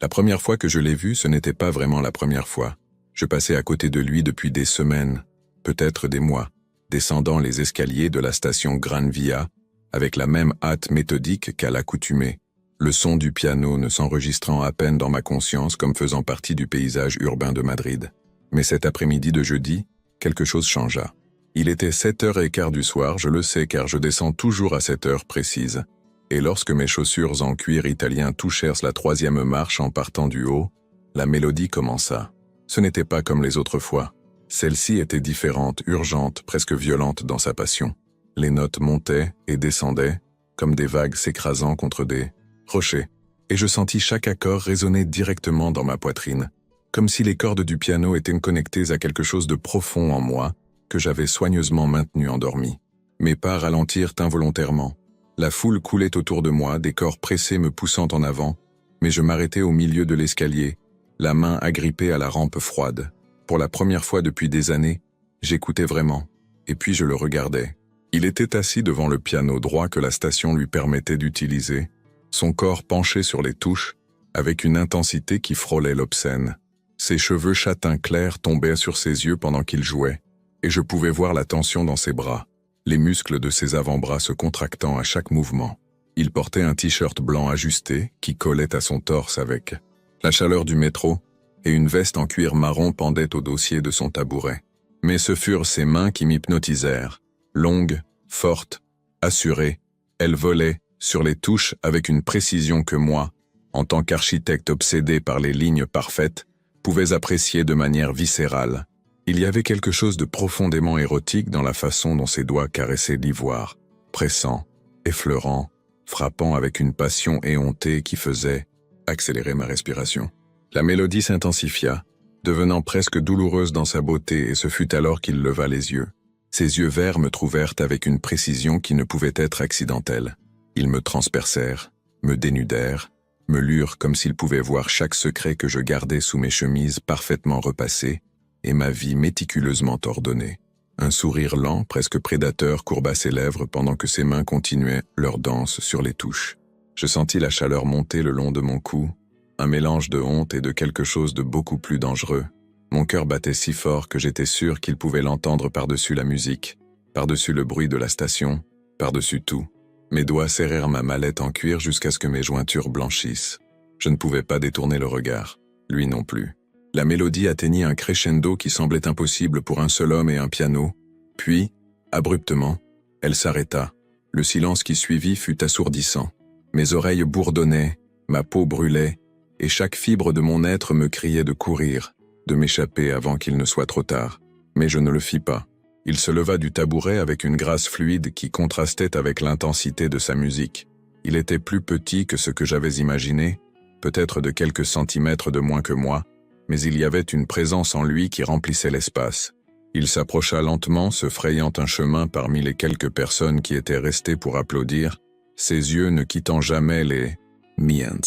La première fois que je l'ai vu, ce n'était pas vraiment la première fois. Je passais à côté de lui depuis des semaines, peut-être des mois, descendant les escaliers de la station Gran Via, avec la même hâte méthodique qu'à l'accoutumée, le son du piano ne s'enregistrant à peine dans ma conscience comme faisant partie du paysage urbain de Madrid. Mais cet après-midi de jeudi, quelque chose changea. Il était 7h15 du soir, je le sais car je descends toujours à cette heure précise. Et lorsque mes chaussures en cuir italien touchèrent la 3e marche en partant du haut, la mélodie commença. Ce n'était pas comme les autres fois. Celle-ci était différente, urgente, presque violente dans sa passion. Les notes montaient et descendaient, comme des vagues s'écrasant contre des rochers. Et je sentis chaque accord résonner directement dans ma poitrine, comme si les cordes du piano étaient connectées à quelque chose de profond en moi, que j'avais soigneusement maintenu endormi. Mes pas ralentirent involontairement. La foule coulait autour de moi, des corps pressés me poussant en avant, mais je m'arrêtai au milieu de l'escalier, la main agrippée à la rampe froide. Pour la première fois depuis des années, j'écoutais vraiment, et puis je le regardais. Il était assis devant le piano droit que la station lui permettait d'utiliser, son corps penché sur les touches, avec une intensité qui frôlait l'obscène. Ses cheveux châtains clairs tombaient sur ses yeux pendant qu'il jouait, et je pouvais voir la tension dans ses bras, les muscles de ses avant-bras se contractant à chaque mouvement. Il portait un t-shirt blanc ajusté qui collait à son torse avec la chaleur du métro, et une veste en cuir marron pendait au dossier de son tabouret. Mais ce furent ses mains qui m'hypnotisèrent. Longues, fortes, assurées, elles volaient sur les touches avec une précision que moi, en tant qu'architecte obsédé par les lignes parfaites, pouvais apprécier de manière viscérale. Il y avait quelque chose de profondément érotique dans la façon dont ses doigts caressaient l'ivoire, pressant, effleurant, frappant avec une passion éhontée qui faisait accélérer ma respiration. La mélodie s'intensifia, devenant presque douloureuse dans sa beauté, et ce fut alors qu'il leva les yeux. Ses yeux verts me trouvèrent avec une précision qui ne pouvait être accidentelle. Ils me transpercèrent, me dénudèrent, me lurent comme s'ils pouvaient voir chaque secret que je gardais sous mes chemises parfaitement repassées, et ma vie méticuleusement ordonnée. Un sourire lent, presque prédateur, courba ses lèvres pendant que ses mains continuaient leur danse sur les touches. Je sentis la chaleur monter le long de mon cou, un mélange de honte et de quelque chose de beaucoup plus dangereux. Mon cœur battait si fort que j'étais sûr qu'il pouvait l'entendre par-dessus la musique, par-dessus le bruit de la station, par-dessus tout. Mes doigts serrèrent ma mallette en cuir jusqu'à ce que mes jointures blanchissent. Je ne pouvais pas détourner le regard, lui non plus. La mélodie atteignit un crescendo qui semblait impossible pour un seul homme et un piano, puis, abruptement, elle s'arrêta. Le silence qui suivit fut assourdissant. Mes oreilles bourdonnaient, ma peau brûlait, et chaque fibre de mon être me criait de courir, de m'échapper avant qu'il ne soit trop tard. Mais je ne le fis pas. Il se leva du tabouret avec une grâce fluide qui contrastait avec l'intensité de sa musique. Il était plus petit que ce que j'avais imaginé, peut-être de quelques centimètres de moins que moi, mais il y avait une présence en lui qui remplissait l'espace. Il s'approcha lentement, se frayant un chemin parmi les quelques personnes qui étaient restées pour applaudir, ses yeux ne quittant jamais les miens.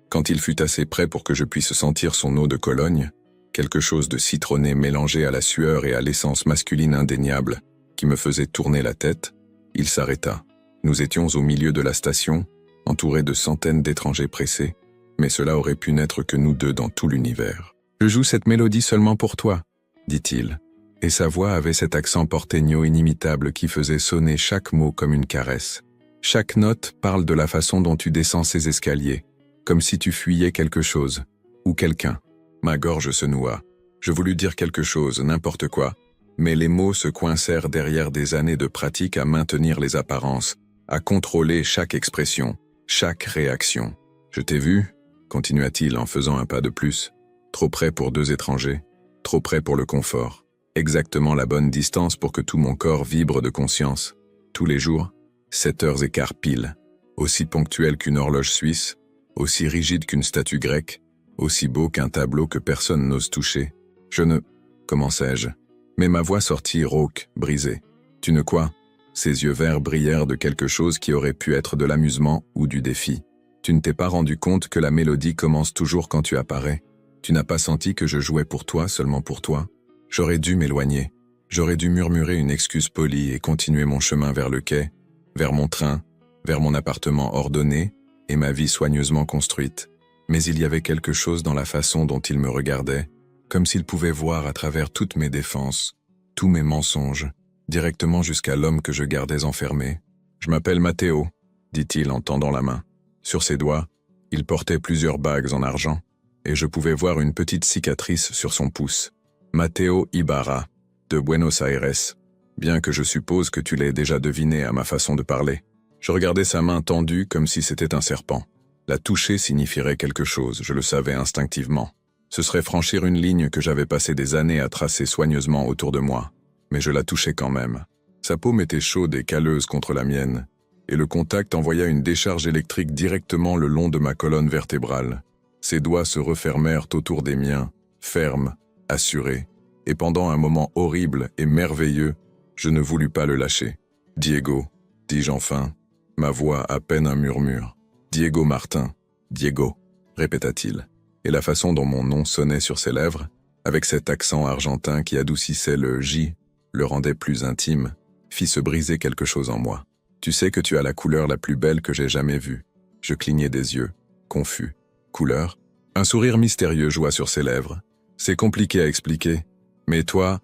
Quand il fut assez près pour que je puisse sentir son eau de Cologne, quelque chose de citronné mélangé à la sueur et à l'essence masculine indéniable qui me faisait tourner la tête, il s'arrêta. Nous étions au milieu de la station, entourés de centaines d'étrangers pressés, mais cela aurait pu n'être que nous deux dans tout l'univers. « Je joue cette mélodie seulement pour toi », dit-il, et sa voix avait cet accent porteño inimitable qui faisait sonner chaque mot comme une caresse. Chaque note parle de la façon dont tu descends ces escaliers, comme si tu fuyais quelque chose, ou quelqu'un. Ma gorge se noua. Je voulus dire quelque chose, n'importe quoi, mais les mots se coincèrent derrière des années de pratique à maintenir les apparences, à contrôler chaque expression, chaque réaction. « Je t'ai vu », continua-t-il en faisant un pas de plus, trop près pour deux étrangers, trop près pour le confort, exactement la bonne distance pour que tout mon corps vibre de conscience. Tous les jours, 7h15 pile, aussi ponctuel qu'une horloge suisse, aussi rigide qu'une statue grecque, aussi beau qu'un tableau que personne n'ose toucher. Je ne... commençai-je. Mais ma voix sortit rauque, brisée. Tu ne quoi? Ses yeux verts brillèrent de quelque chose qui aurait pu être de l'amusement ou du défi. Tu ne t'es pas rendu compte que la mélodie commence toujours quand tu apparais? Tu n'as pas senti que je jouais pour toi, seulement pour toi? J'aurais dû m'éloigner. J'aurais dû murmurer une excuse polie et continuer mon chemin vers le quai, vers mon train, vers mon appartement ordonné et ma vie soigneusement construite. Mais il y avait quelque chose dans la façon dont il me regardait, comme s'il pouvait voir à travers toutes mes défenses, tous mes mensonges, directement jusqu'à l'homme que je gardais enfermé. « Je m'appelle Matteo », dit-il en tendant la main. Sur ses doigts, il portait plusieurs bagues en argent, et je pouvais voir une petite cicatrice sur son pouce. « Matteo Ibarra, de Buenos Aires, bien que je suppose que tu l'aies déjà deviné à ma façon de parler. » Je regardais sa main tendue comme si c'était un serpent. La toucher signifierait quelque chose, je le savais instinctivement. Ce serait franchir une ligne que j'avais passé des années à tracer soigneusement autour de moi. Mais je la touchais quand même. Sa paume était chaude et calleuse contre la mienne, et le contact envoya une décharge électrique directement le long de ma colonne vertébrale. Ses doigts se refermèrent autour des miens, fermes, assurés, et pendant un moment horrible et merveilleux, je ne voulus pas le lâcher. « Diego », dis-je enfin, ma voix à peine un murmure. « Diego Martin, Diego », répéta-t-il, et la façon dont mon nom sonnait sur ses lèvres, avec cet accent argentin qui adoucissait le « J », le rendait plus intime, fit se briser quelque chose en moi. « Tu sais que tu as la couleur la plus belle que j'ai jamais vue. » Je clignai des yeux, confus. « Couleur ?» Un sourire mystérieux joua sur ses lèvres. « C'est compliqué à expliquer. Mais toi,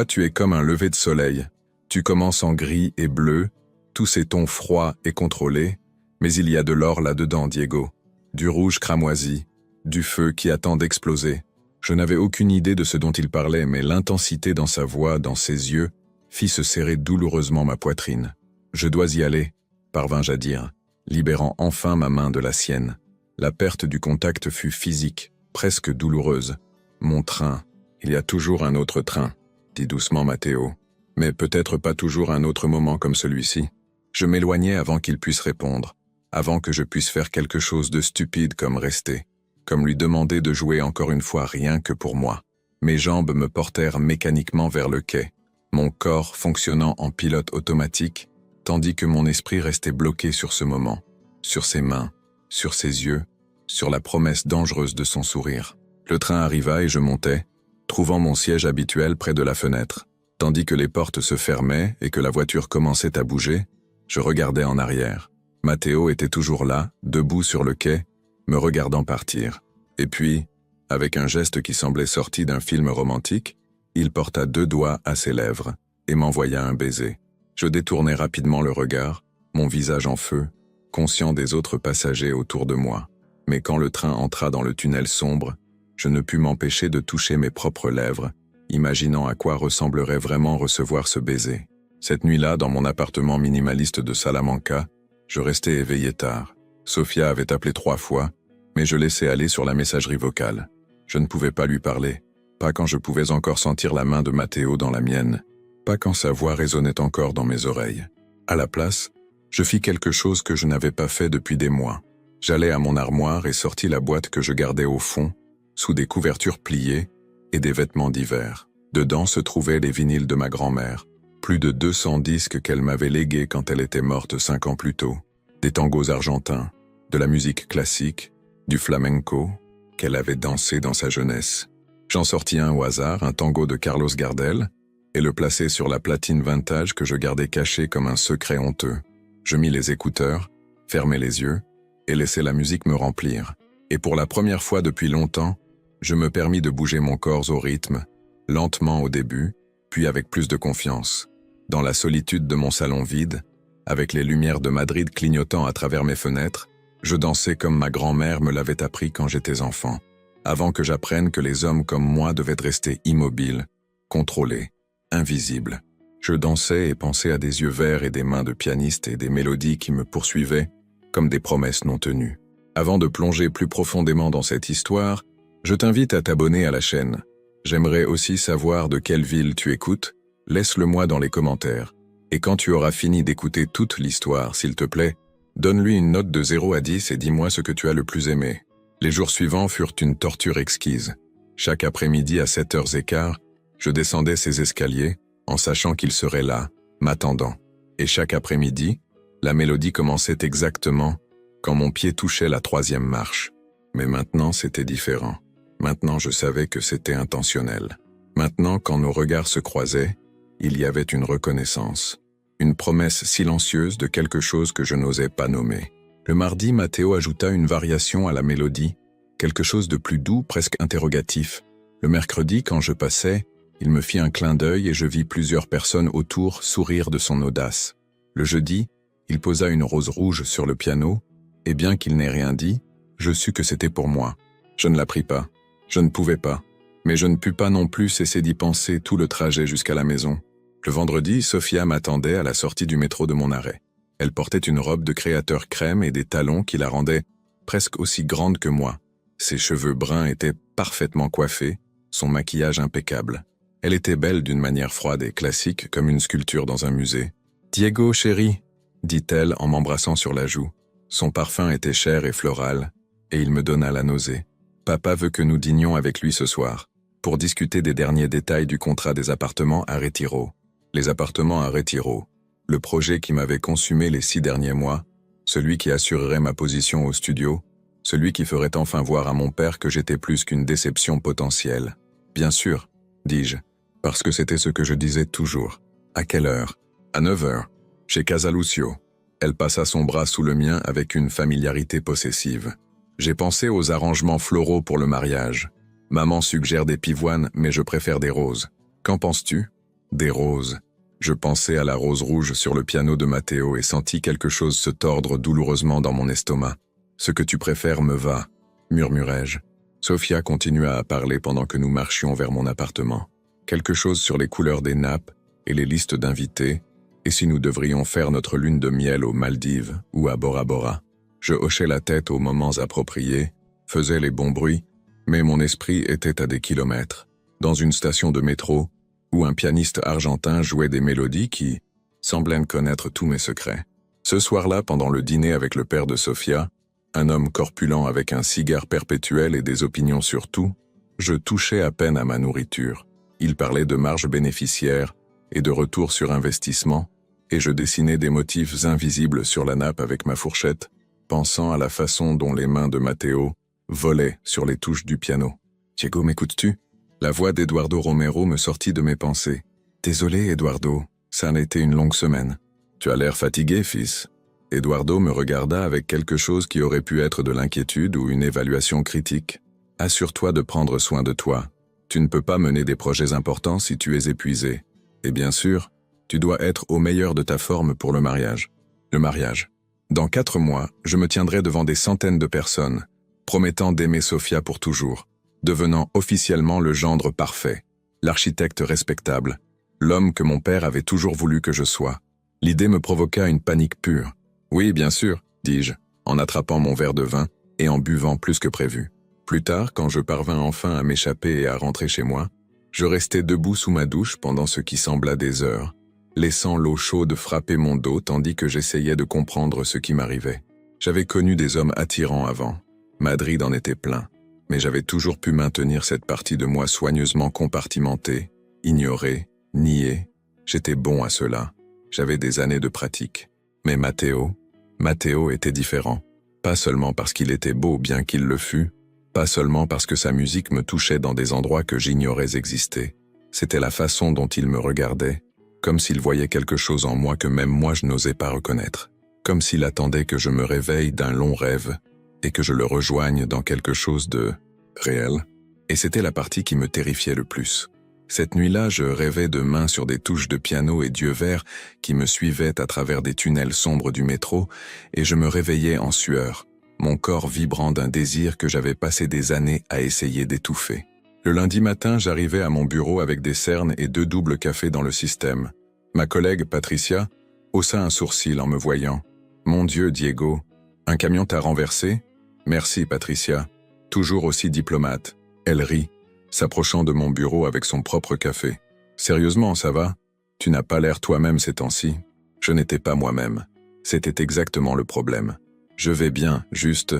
tu es comme un lever de soleil. Tu commences en gris et bleu, tous ces tons froids et contrôlés, mais il y a de l'or là-dedans, Diego. Du rouge cramoisi, du feu qui attend d'exploser. » Je n'avais aucune idée de ce dont il parlait, mais l'intensité dans sa voix, dans ses yeux, fit se serrer douloureusement ma poitrine. « Je dois y aller », parvins-je à dire, libérant enfin ma main de la sienne. La perte du contact fut physique, presque douloureuse. « Mon train, il y a toujours un autre train », dit doucement Matteo. « Mais peut-être pas toujours un autre moment comme celui-ci. » Je m'éloignai avant qu'il puisse répondre, avant que je puisse faire quelque chose de stupide comme rester, comme lui demander de jouer encore une fois rien que pour moi. Mes jambes me portèrent mécaniquement vers le quai, mon corps fonctionnant en pilote automatique, tandis que mon esprit restait bloqué sur ce moment, sur ses mains, sur ses yeux, sur la promesse dangereuse de son sourire. Le train arriva et je montai, trouvant mon siège habituel près de la fenêtre. Tandis que les portes se fermaient et que la voiture commençait à bouger, je regardais en arrière. Matteo était toujours là, debout sur le quai, me regardant partir. Et puis, avec un geste qui semblait sorti d'un film romantique, il porta 2 doigts à ses lèvres et m'envoya un baiser. Je détournai rapidement le regard, mon visage en feu, conscient des autres passagers autour de moi. Mais quand le train entra dans le tunnel sombre, je ne pus m'empêcher de toucher mes propres lèvres, imaginant à quoi ressemblerait vraiment recevoir ce baiser. Cette nuit-là, dans mon appartement minimaliste de Salamanca, je restais éveillé tard. Sofia avait appelé 3 fois, mais je laissais aller sur la messagerie vocale. Je ne pouvais pas lui parler, pas quand je pouvais encore sentir la main de Matteo dans la mienne, pas quand sa voix résonnait encore dans mes oreilles. À la place, je fis quelque chose que je n'avais pas fait depuis des mois. J'allai à mon armoire et sortis la boîte que je gardais au fond, sous des couvertures pliées et des vêtements d'hiver. Dedans se trouvaient les vinyles de ma grand-mère, plus de 200 disques qu'elle m'avait légués quand elle était morte 5 ans plus tôt, des tangos argentins, de la musique classique, du flamenco, qu'elle avait dansé dans sa jeunesse. J'en sortis un au hasard, un tango de Carlos Gardel, et le plaçai sur la platine vintage que je gardais cachée comme un secret honteux. Je mis les écouteurs, fermai les yeux, et laissai la musique me remplir. Et pour la première fois depuis longtemps, je me permis de bouger mon corps au rythme, lentement au début, puis avec plus de confiance. Dans la solitude de mon salon vide, avec les lumières de Madrid clignotant à travers mes fenêtres, je dansais comme ma grand-mère me l'avait appris quand j'étais enfant, avant que j'apprenne que les hommes comme moi devaient rester immobiles, contrôlés, invisibles. Je dansais et pensais à des yeux verts et des mains de pianiste et des mélodies qui me poursuivaient comme des promesses non tenues. Avant de plonger plus profondément dans cette histoire, je t'invite à t'abonner à la chaîne. J'aimerais aussi savoir de quelle ville tu écoutes, laisse-le-moi dans les commentaires. Et quand tu auras fini d'écouter toute l'histoire, s'il te plaît, donne-lui une note de 0 à 10 et dis-moi ce que tu as le plus aimé. Les jours suivants furent une torture exquise. Chaque après-midi à 7h15, je descendais ces escaliers, en sachant qu'il serait là, m'attendant. Et chaque après-midi, la mélodie commençait exactement quand mon pied touchait la 3e marche. Mais maintenant, c'était différent. Maintenant, je savais que c'était intentionnel. Maintenant, quand nos regards se croisaient, il y avait une reconnaissance. Une promesse silencieuse de quelque chose que je n'osais pas nommer. Le mardi, Matteo ajouta une variation à la mélodie, quelque chose de plus doux, presque interrogatif. Le mercredi, quand je passais, il me fit un clin d'œil et je vis plusieurs personnes autour sourire de son audace. Le jeudi, il posa une rose rouge sur le piano, et bien qu'il n'ait rien dit, je sus que c'était pour moi. Je ne la pris pas. Je ne pouvais pas. Mais je ne pus pas non plus cesser d'y penser tout le trajet jusqu'à la maison. Le vendredi, Sophia m'attendait à la sortie du métro de mon arrêt. Elle portait une robe de créateur crème et des talons qui la rendaient presque aussi grande que moi. Ses cheveux bruns étaient parfaitement coiffés, son maquillage impeccable. Elle était belle d'une manière froide et classique, comme une sculpture dans un musée. « Diego, chéri », dit-elle en m'embrassant sur la joue. Son parfum était cher et floral, et il me donna la nausée. Papa veut que nous dînions avec lui ce soir, pour discuter des derniers détails du contrat des appartements à Retiro. Les appartements à Retiro, le projet qui m'avait consumé les 6 derniers mois, celui qui assurerait ma position au studio, celui qui ferait enfin voir à mon père que j'étais plus qu'une déception potentielle. Bien sûr, dis-je, parce que c'était ce que je disais toujours. À quelle heure? À 9 heures, chez Casalucio. Elle passa son bras sous le mien avec une familiarité possessive. J'ai pensé aux arrangements floraux pour le mariage. Maman suggère des pivoines, mais je préfère des roses. Qu'en penses-tu? Des roses. Je pensais à la rose rouge sur le piano de Matteo et sentis quelque chose se tordre douloureusement dans mon estomac. Ce que tu préfères me va, murmurai-je. Sophia continua à parler pendant que nous marchions vers mon appartement. Quelque chose sur les couleurs des nappes et les listes d'invités, et si nous devrions faire notre lune de miel aux Maldives ou à Bora Bora. Je hochais la tête aux moments appropriés, faisais les bons bruits, mais mon esprit était à des kilomètres, dans une station de métro, où un pianiste argentin jouait des mélodies qui semblaient connaître tous mes secrets. Ce soir-là, pendant le dîner avec le père de Sophia, un homme corpulent avec un cigare perpétuel et des opinions sur tout, je touchais à peine à ma nourriture. Il parlait de marge bénéficiaire et de retour sur investissement, et je dessinais des motifs invisibles sur la nappe avec ma fourchette, pensant à la façon dont les mains de Matteo volaient sur les touches du piano. « Diego, m'écoutes-tu » La voix d'Eduardo Romero me sortit de mes pensées. « Désolé, Eduardo, ça a été une longue semaine. »« Tu as l'air fatigué, fils. » Eduardo me regarda avec quelque chose qui aurait pu être de l'inquiétude ou une évaluation critique. « Assure-toi de prendre soin de toi. Tu ne peux pas mener des projets importants si tu es épuisé. Et bien sûr, tu dois être au meilleur de ta forme pour le mariage. » Le mariage. Dans 4 mois, je me tiendrai devant des centaines de personnes, promettant d'aimer Sophia pour toujours, devenant officiellement le gendre parfait, l'architecte respectable, l'homme que mon père avait toujours voulu que je sois. L'idée me provoqua une panique pure. « Oui, bien sûr, » dis-je, en attrapant mon verre de vin et en buvant plus que prévu. Plus tard, quand je parvins enfin à m'échapper et à rentrer chez moi, je restai debout sous ma douche pendant ce qui sembla des heures, laissant l'eau chaude frapper mon dos tandis que j'essayais de comprendre ce qui m'arrivait. J'avais connu des hommes attirants avant. Madrid en était plein. Mais j'avais toujours pu maintenir cette partie de moi soigneusement compartimentée, ignorée, niée. J'étais bon à cela. J'avais des années de pratique. Mais Matteo était différent. Pas seulement parce qu'il était beau bien qu'il le fût, pas seulement parce que sa musique me touchait dans des endroits que j'ignorais exister. C'était la façon dont il me regardait, comme s'il voyait quelque chose en moi que même moi je n'osais pas reconnaître. Comme s'il attendait que je me réveille d'un long rêve et que je le rejoigne dans quelque chose de réel. Et c'était la partie qui me terrifiait le plus. Cette nuit-là, je rêvais de mains sur des touches de piano et d'yeux verts qui me suivaient à travers des tunnels sombres du métro, et je me réveillais en sueur, mon corps vibrant d'un désir que j'avais passé des années à essayer d'étouffer. Le lundi matin, j'arrivais à mon bureau avec des cernes et 2 doubles cafés dans le système. Ma collègue, Patricia, haussa un sourcil en me voyant. « Mon Dieu, Diego, un camion t'a renversé ?»« Merci, Patricia. » Toujours aussi diplomate. Elle rit, s'approchant de mon bureau avec son propre café. « Sérieusement, ça va? Tu n'as pas l'air toi-même ces temps-ci. » Je n'étais pas moi-même. C'était exactement le problème. Je vais bien, juste.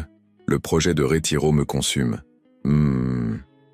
Le projet de Retiro me consume.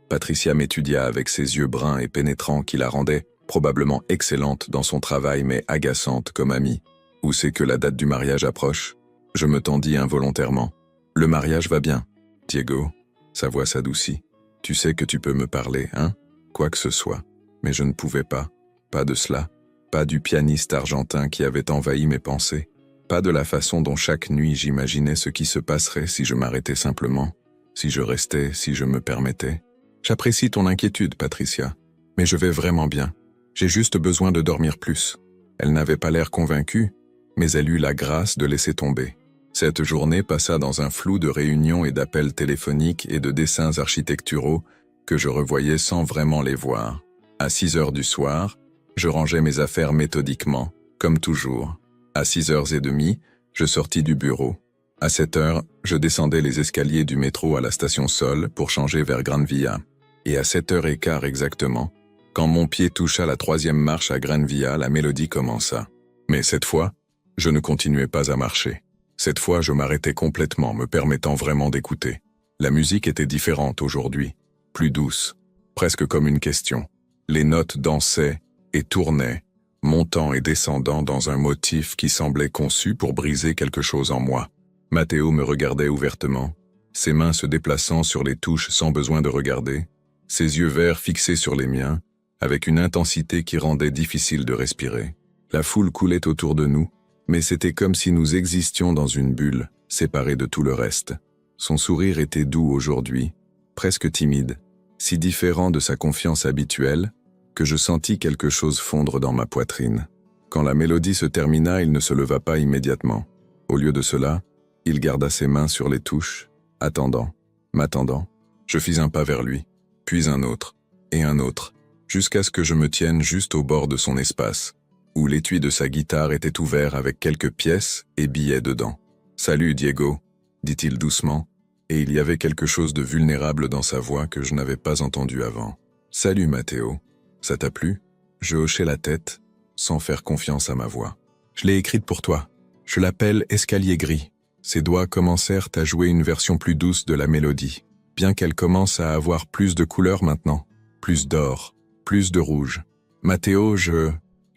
Patricia m'étudia avec ses yeux bruns et pénétrants qui la rendaient probablement excellente dans son travail mais agaçante comme amie. Où c'est que la date du mariage approche? Je me tendis involontairement. Le mariage va bien, Diego. Sa voix s'adoucit. Tu sais que tu peux me parler, hein? Quoi que ce soit. Mais je ne pouvais pas. Pas de cela. Pas du pianiste argentin qui avait envahi mes pensées. Pas de la façon dont chaque nuit j'imaginais ce qui se passerait si je m'arrêtais simplement. Si je restais, si je me permettais. J'apprécie ton inquiétude, Patricia. Mais je vais vraiment bien. J'ai juste besoin de dormir plus. Elle n'avait pas l'air convaincue, mais elle eut la grâce de laisser tomber. Cette journée passa dans un flou de réunions et d'appels téléphoniques et de dessins architecturaux que je revoyais sans vraiment les voir. À 6 heures du soir, je rangeais mes affaires méthodiquement, comme toujours. À 6h30, je sortis du bureau. À 7 heures, je descendais les escaliers du métro à la station Sol pour changer vers Gran Via. Et à 7h15 exactement, quand mon pied toucha la 3e marche à Gran Via, la mélodie commença. Mais cette fois, je ne continuais pas à marcher. Cette fois, je m'arrêtais complètement, me permettant vraiment d'écouter. La musique était différente aujourd'hui, plus douce, presque comme une question. Les notes dansaient et tournaient, montant et descendant dans un motif qui semblait conçu pour briser quelque chose en moi. Matteo me regardait ouvertement, ses mains se déplaçant sur les touches sans besoin de regarder, ses yeux verts fixés sur les miens, avec une intensité qui rendait difficile de respirer. La foule coulait autour de nous, mais c'était comme si nous existions dans une bulle, séparés de tout le reste. Son sourire était doux aujourd'hui, presque timide, si différent de sa confiance habituelle, que je sentis quelque chose fondre dans ma poitrine. Quand la mélodie se termina, il ne se leva pas immédiatement. Au lieu de cela, il garda ses mains sur les touches, attendant, m'attendant. Je fis un pas vers lui, puis un autre, et un autre, jusqu'à ce que je me tienne juste au bord de son espace, où l'étui de sa guitare était ouvert avec quelques pièces et billets dedans. « Salut, Diego », dit-il doucement, et il y avait quelque chose de vulnérable dans sa voix que je n'avais pas entendu avant. « Salut, Matteo. Ça t'a plu ?» Je hochai la tête, sans faire confiance à ma voix. « Je l'ai écrite pour toi. Je l'appelle Escalier gris. » Ses doigts commencèrent à jouer une version plus douce de la mélodie, bien qu'elle commence à avoir plus de couleurs maintenant, plus d'or, plus de rouge. Matteo, je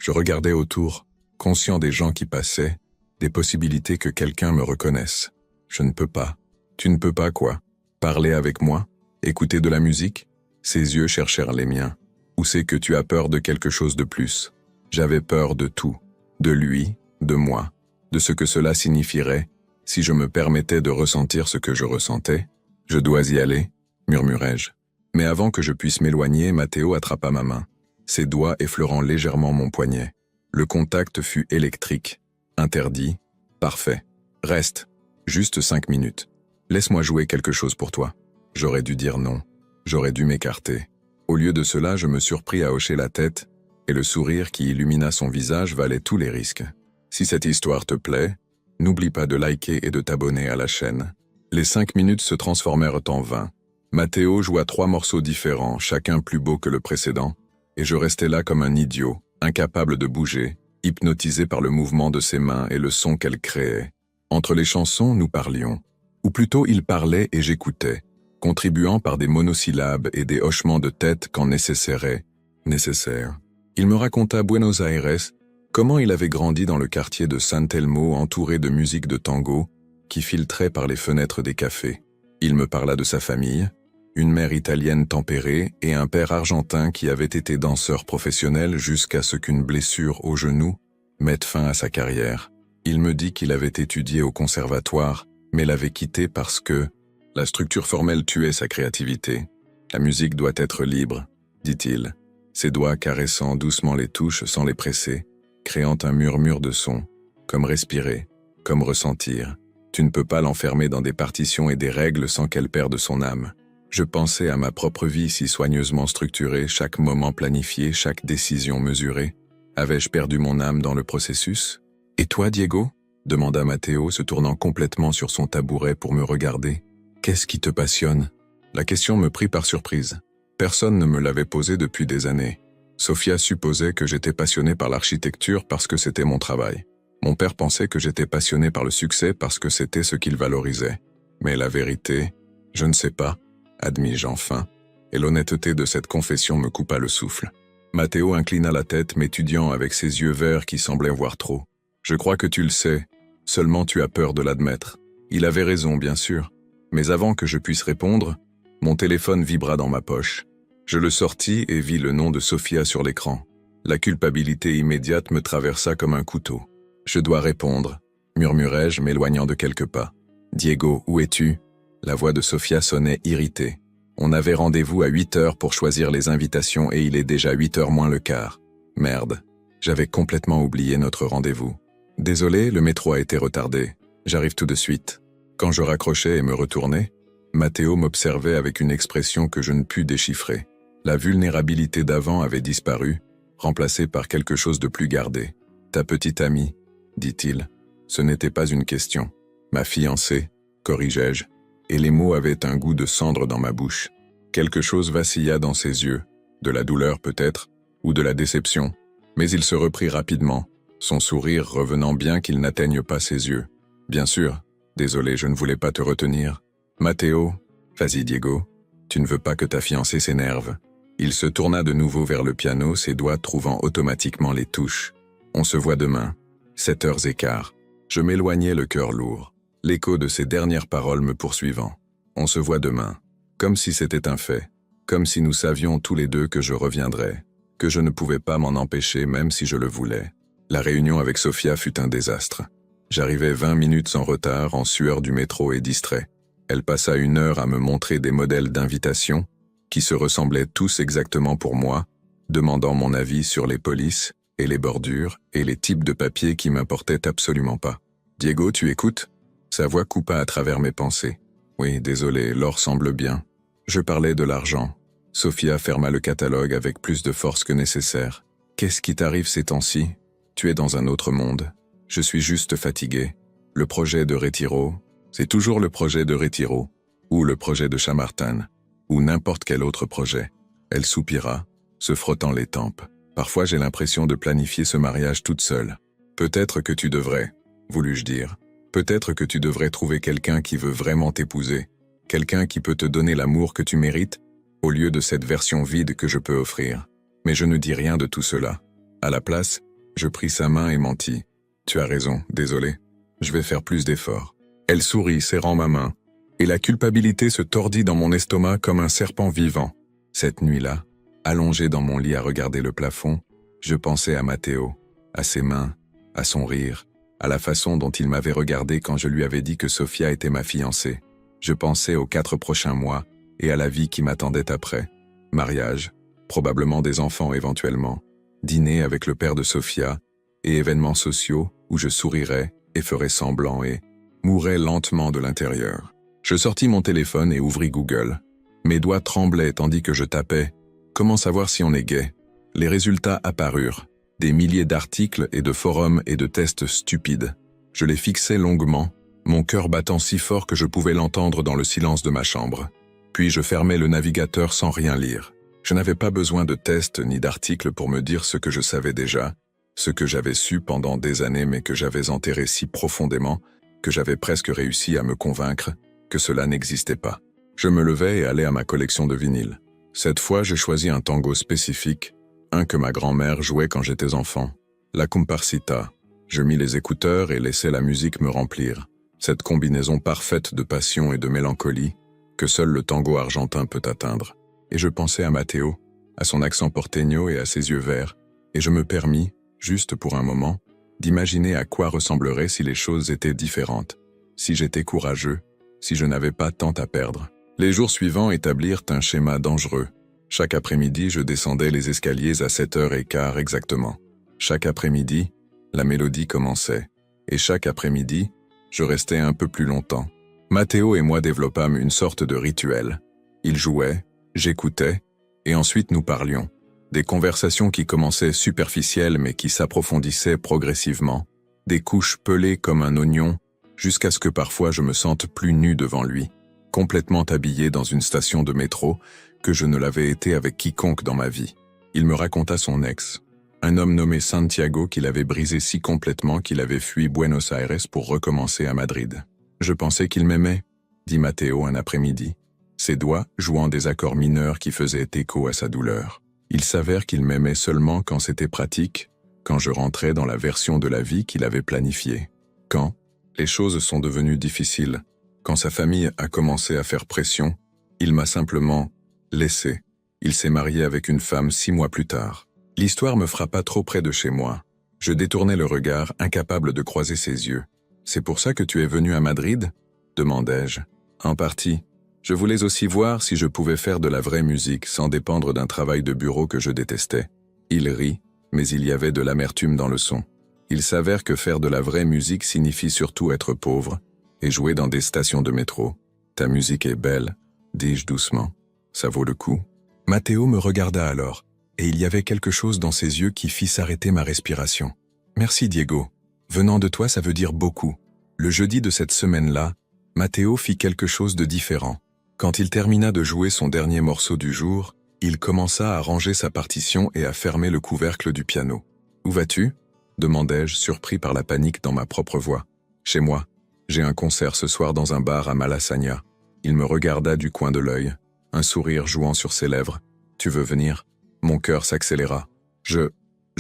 regardais autour, conscient des gens qui passaient, des possibilités que quelqu'un me reconnaisse. Je ne peux pas. Tu ne peux pas quoi? Parler avec moi? Écouter de la musique? Ses yeux cherchèrent les miens. Ou c'est que tu as peur de quelque chose de plus? J'avais peur de tout. De lui, de moi, de ce que cela signifierait, si je me permettais de ressentir ce que je ressentais. Je dois y aller, murmurai-je. Mais avant que je puisse m'éloigner, Matteo attrapa ma main, ses doigts effleurant légèrement mon poignet. Le contact fut électrique. Interdit. Parfait. Reste. Juste 5 minutes. Laisse-moi jouer quelque chose pour toi. J'aurais dû dire non. J'aurais dû m'écarter. Au lieu de cela, je me surpris à hocher la tête, et le sourire qui illumina son visage valait tous les risques. Si cette histoire te plaît, n'oublie pas de liker et de t'abonner à la chaîne. Les 5 minutes se transformèrent en 20. Matteo joua 3 morceaux différents, chacun plus beau que le précédent, et je restais là comme un idiot, incapable de bouger, hypnotisé par le mouvement de ses mains et le son qu'elles créaient. Entre les chansons, nous parlions. Ou plutôt, il parlait et j'écoutais, contribuant par des monosyllabes et des hochements de tête quand nécessaire. Il me raconta Buenos Aires, comment il avait grandi dans le quartier de San Telmo entouré de musique de tango qui filtrait par les fenêtres des cafés. Il me parla de sa famille, une mère italienne tempérée et un père argentin qui avait été danseur professionnel jusqu'à ce qu'une blessure au genou mette fin à sa carrière. Il me dit qu'il avait étudié au conservatoire, mais l'avait quitté parce que la structure formelle tuait sa créativité. La musique doit être libre, dit-il, ses doigts caressant doucement les touches sans les presser, créant un murmure de son, comme respirer, comme ressentir. Tu ne peux pas l'enfermer dans des partitions et des règles sans qu'elle perde son âme. Je pensais à ma propre vie si soigneusement structurée, chaque moment planifié, chaque décision mesurée. Avais-je perdu mon âme dans le processus? Et toi, Diego? Demanda Matteo, se tournant complètement sur son tabouret pour me regarder. Qu'est-ce qui te passionne? La question me prit par surprise. Personne ne me l'avait posée depuis des années. Sofia supposait que j'étais passionné par l'architecture parce que c'était mon travail. Mon père pensait que j'étais passionné par le succès parce que c'était ce qu'il valorisait. Mais la vérité, je ne sais pas, admis-je enfin, et l'honnêteté de cette confession me coupa le souffle. Matteo inclina la tête, m'étudiant avec ses yeux verts qui semblaient voir trop. Je crois que tu le sais, seulement tu as peur de l'admettre. Il avait raison, bien sûr. Mais avant que je puisse répondre, mon téléphone vibra dans ma poche. Je le sortis et vis le nom de Sofia sur l'écran. La culpabilité immédiate me traversa comme un couteau. Je dois répondre, murmurai-je, m'éloignant de quelques pas. Diego, où es-tu? La voix de Sofia sonnait irritée. On avait rendez-vous à 8 heures pour choisir les invitations et il est déjà 8 heures moins le quart. Merde, j'avais complètement oublié notre rendez-vous. Désolé, le métro a été retardé. J'arrive tout de suite. Quand je raccrochais et me retournais, Matteo m'observait avec une expression que je ne pus déchiffrer. La vulnérabilité d'avant avait disparu, remplacée par quelque chose de plus gardé. « Ta petite amie », dit-il. Ce n'était pas une question. Ma fiancée, corrigeai-je, et les mots avaient un goût de cendre dans ma bouche. Quelque chose vacilla dans ses yeux, de la douleur peut-être, ou de la déception, mais il se reprit rapidement, son sourire revenant bien qu'il n'atteigne pas ses yeux. Bien sûr, désolé, je ne voulais pas te retenir. Matteo, vas-y Diego, tu ne veux pas que ta fiancée s'énerve. Il se tourna de nouveau vers le piano, ses doigts trouvant automatiquement les touches. On se voit demain, 7h15. Je m'éloignais le cœur lourd, l'écho de ses dernières paroles me poursuivant. On se voit demain, comme si c'était un fait, comme si nous savions tous les deux que je reviendrais, que je ne pouvais pas m'en empêcher même si je le voulais. La réunion avec Sofia fut un désastre. J'arrivais 20 minutes en retard, en sueur du métro et distrait. Elle passa 1 heure à me montrer des modèles d'invitation, qui se ressemblaient tous exactement pour moi, demandant mon avis sur les polices, et les bordures, et les types de papier qui m'importaient absolument pas. « Diego, tu écoutes ?» Sa voix coupa à travers mes pensées. « Oui, désolé, l'or semble bien. » Je parlais de l'argent. Sofia ferma le catalogue avec plus de force que nécessaire. « Qu'est-ce qui t'arrive ces temps-ci ? Tu es dans un autre monde. Je suis juste fatigué. Le projet de Retiro, c'est toujours le projet de Retiro, ou le projet de Chamartin, ou n'importe quel autre projet. » Elle soupira, se frottant les tempes. « Parfois j'ai l'impression de planifier ce mariage toute seule. Peut-être que tu devrais, voulus-je dire. Peut-être que tu devrais trouver quelqu'un qui veut vraiment t'épouser, quelqu'un qui peut te donner l'amour que tu mérites, au lieu de cette version vide que je peux offrir. Mais je ne dis rien de tout cela. À la place, je pris sa main et mentis. « Tu as raison, désolé. Je vais faire plus d'efforts. » Elle sourit, serrant ma main, et la culpabilité se tordit dans mon estomac comme un serpent vivant. Cette nuit-là, allongé dans mon lit à regarder le plafond, je pensais à Matteo, à ses mains, à son rire, à la façon dont il m'avait regardé quand je lui avais dit que Sofia était ma fiancée. Je pensais aux 4 prochains mois et à la vie qui m'attendait après. Mariage, probablement des enfants éventuellement, dîner avec le père de Sofia et événements sociaux où je sourirais et ferais semblant et mourrais lentement de l'intérieur. Je sortis mon téléphone et ouvris Google. Mes doigts tremblaient tandis que je tapais « Comment savoir si on est gay ?» Les résultats apparurent. Des milliers d'articles et de forums et de tests stupides. Je les fixais longuement, mon cœur battant si fort que je pouvais l'entendre dans le silence de ma chambre. Puis je fermais le navigateur sans rien lire. Je n'avais pas besoin de tests ni d'articles pour me dire ce que je savais déjà, ce que j'avais su pendant des années mais que j'avais enterré si profondément que j'avais presque réussi à me convaincre que cela n'existait pas. Je me levai et allai à ma collection de vinyles. Cette fois, j'ai choisi un tango spécifique, un que ma grand-mère jouait quand j'étais enfant. La Comparsita. Je mis les écouteurs et laissai la musique me remplir. Cette combinaison parfaite de passion et de mélancolie que seul le tango argentin peut atteindre. Et je pensais à Matteo, à son accent porteño et à ses yeux verts, et je me permis, juste pour un moment, d'imaginer à quoi ressembleraient si les choses étaient différentes, si j'étais courageux, si je n'avais pas tant à perdre. Les jours suivants établirent un schéma dangereux. Chaque après-midi, je descendais les escaliers à 7h15 exactement. Chaque après-midi, la mélodie commençait. Et chaque après-midi, je restais un peu plus longtemps. Matteo et moi développâmes une sorte de rituel. Il jouait, j'écoutais, et ensuite nous parlions. Des conversations qui commençaient superficielles mais qui s'approfondissaient progressivement. Des couches pelées comme un oignon, jusqu'à ce que parfois je me sente plus nu devant lui, complètement habillé dans une station de métro, que je ne l'avais été avec quiconque dans ma vie. Il me raconta son ex, un homme nommé Santiago qui l'avait brisé si complètement qu'il avait fui Buenos Aires pour recommencer à Madrid. « Je pensais qu'il m'aimait », dit Matteo un après-midi, ses doigts jouant des accords mineurs qui faisaient écho à sa douleur. Il s'avère qu'il m'aimait seulement quand c'était pratique, quand je rentrais dans la version de la vie qu'il avait planifiée. Quand les choses sont devenues difficiles, quand sa famille a commencé à faire pression, il m'a simplement laissé. Il s'est marié avec une femme 6 mois plus tard. L'histoire me frappa trop près de chez moi. Je détournai le regard, incapable de croiser ses yeux. « C'est pour ça que tu es venu à Madrid ?» demandai-je. En partie. Je voulais aussi voir si je pouvais faire de la vraie musique sans dépendre d'un travail de bureau que je détestais. Il rit, mais il y avait de l'amertume dans le son. Il s'avère que faire de la vraie musique signifie surtout être pauvre et jouer dans des stations de métro. Ta musique est belle, dis-je doucement. Ça vaut le coup. Matteo me regarda alors, et il y avait quelque chose dans ses yeux qui fit s'arrêter ma respiration. Merci Diego. Venant de toi, ça veut dire beaucoup. Le jeudi de cette semaine-là, Matteo fit quelque chose de différent. Quand il termina de jouer son dernier morceau du jour, il commença à ranger sa partition et à fermer le couvercle du piano. « Où vas-tu » demandai-je, surpris par la panique dans ma propre voix. « Chez moi. J'ai un concert ce soir dans un bar à Malasaña. » Il me regarda du coin de l'œil, un sourire jouant sur ses lèvres. « Tu veux venir » Mon cœur s'accéléra. « Je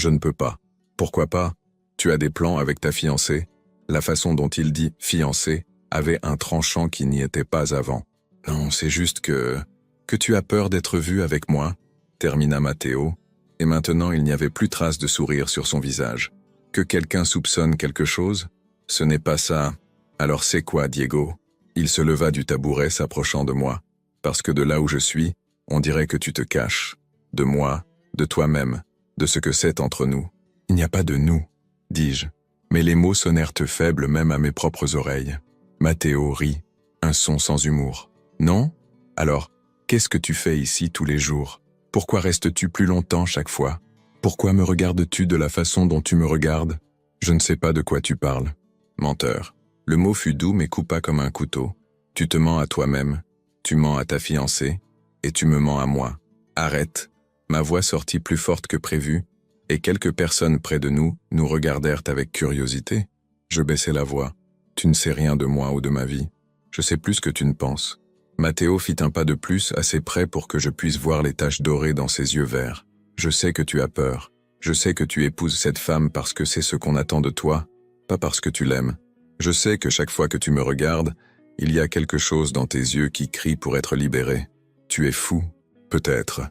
ne peux pas. »« Pourquoi pas ? Tu as des plans avec ta fiancée ?» La façon dont il dit « fiancée » avait un tranchant qui n'y était pas avant. « Non, c'est juste que tu as peur d'être vu avec moi » termina Matteo, et maintenant il n'y avait plus trace de sourire sur son visage. « Que quelqu'un soupçonne quelque chose ? Ce n'est pas ça. Alors c'est quoi, Diego ?» Il se leva du tabouret s'approchant de moi. « Parce que de là où je suis, on dirait que tu te caches. De moi, de toi-même, de ce que c'est entre nous. »« Il n'y a pas de nous, » dis-je. Mais les mots sonnèrent faibles même à mes propres oreilles. Matteo rit, un son sans humour. « Non ? Alors, qu'est-ce que tu fais ici tous les jours ? Pourquoi restes-tu plus longtemps chaque fois ? Pourquoi me regardes-tu de la façon dont tu me regardes ? Je ne sais pas de quoi tu parles. » Menteur. Le mot fut doux mais coupa comme un couteau. Tu te mens à toi-même, tu mens à ta fiancée, et tu me mens à moi. Arrête. Ma voix sortit plus forte que prévu, et quelques personnes près de nous regardèrent avec curiosité. Je baissai la voix. Tu ne sais rien de moi ou de ma vie. Je sais plus que tu ne penses. Matteo fit un pas de plus, assez près pour que je puisse voir les taches dorées dans ses yeux verts. Je sais que tu as peur. Je sais que tu épouses cette femme parce que c'est ce qu'on attend de toi, pas parce que tu l'aimes. Je sais que chaque fois que tu me regardes, il y a quelque chose dans tes yeux qui crie pour être libéré. Tu es fou, peut-être.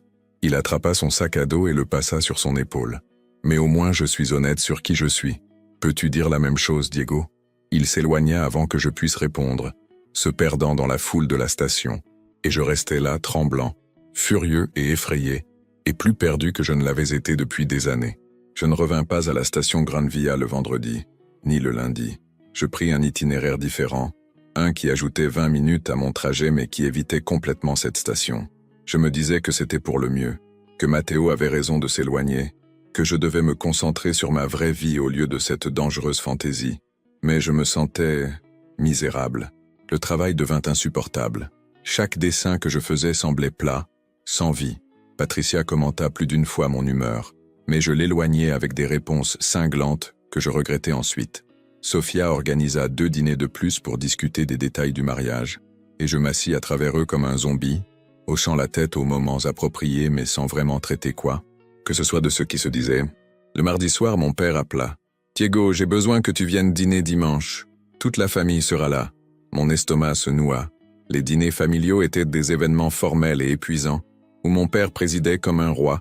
Il attrapa son sac à dos et le passa sur son épaule. Mais au moins je suis honnête sur qui je suis. Peux-tu dire la même chose, Diego ? Il s'éloigna avant que je puisse répondre, se perdant dans la foule de la station, et je restais là, tremblant, furieux et effrayé, et plus perdu que je ne l'avais été depuis des années. Je ne revins pas à la station Gran Via le vendredi, ni le lundi. Je pris un itinéraire différent, un qui ajoutait 20 minutes à mon trajet mais qui évitait complètement cette station. Je me disais que c'était pour le mieux, que Matteo avait raison de s'éloigner, que je devais me concentrer sur ma vraie vie au lieu de cette dangereuse fantaisie. Mais je me sentais misérable. Le travail devint insupportable. Chaque dessin que je faisais semblait plat, sans vie. Patricia commenta plus d'une fois mon humeur, mais je l'éloignais avec des réponses cinglantes que je regrettais ensuite. Sofia organisa 2 dîners de plus pour discuter des détails du mariage, et je m'assis à travers eux comme un zombie, hochant la tête aux moments appropriés mais sans vraiment traiter quoi, que ce soit de ce qui se disait. Le mardi soir, mon père appela. « Diego, j'ai besoin que tu viennes dîner dimanche. Toute la famille sera là. » Mon estomac se noua. Les dîners familiaux étaient des événements formels et épuisants, où mon père présidait comme un roi,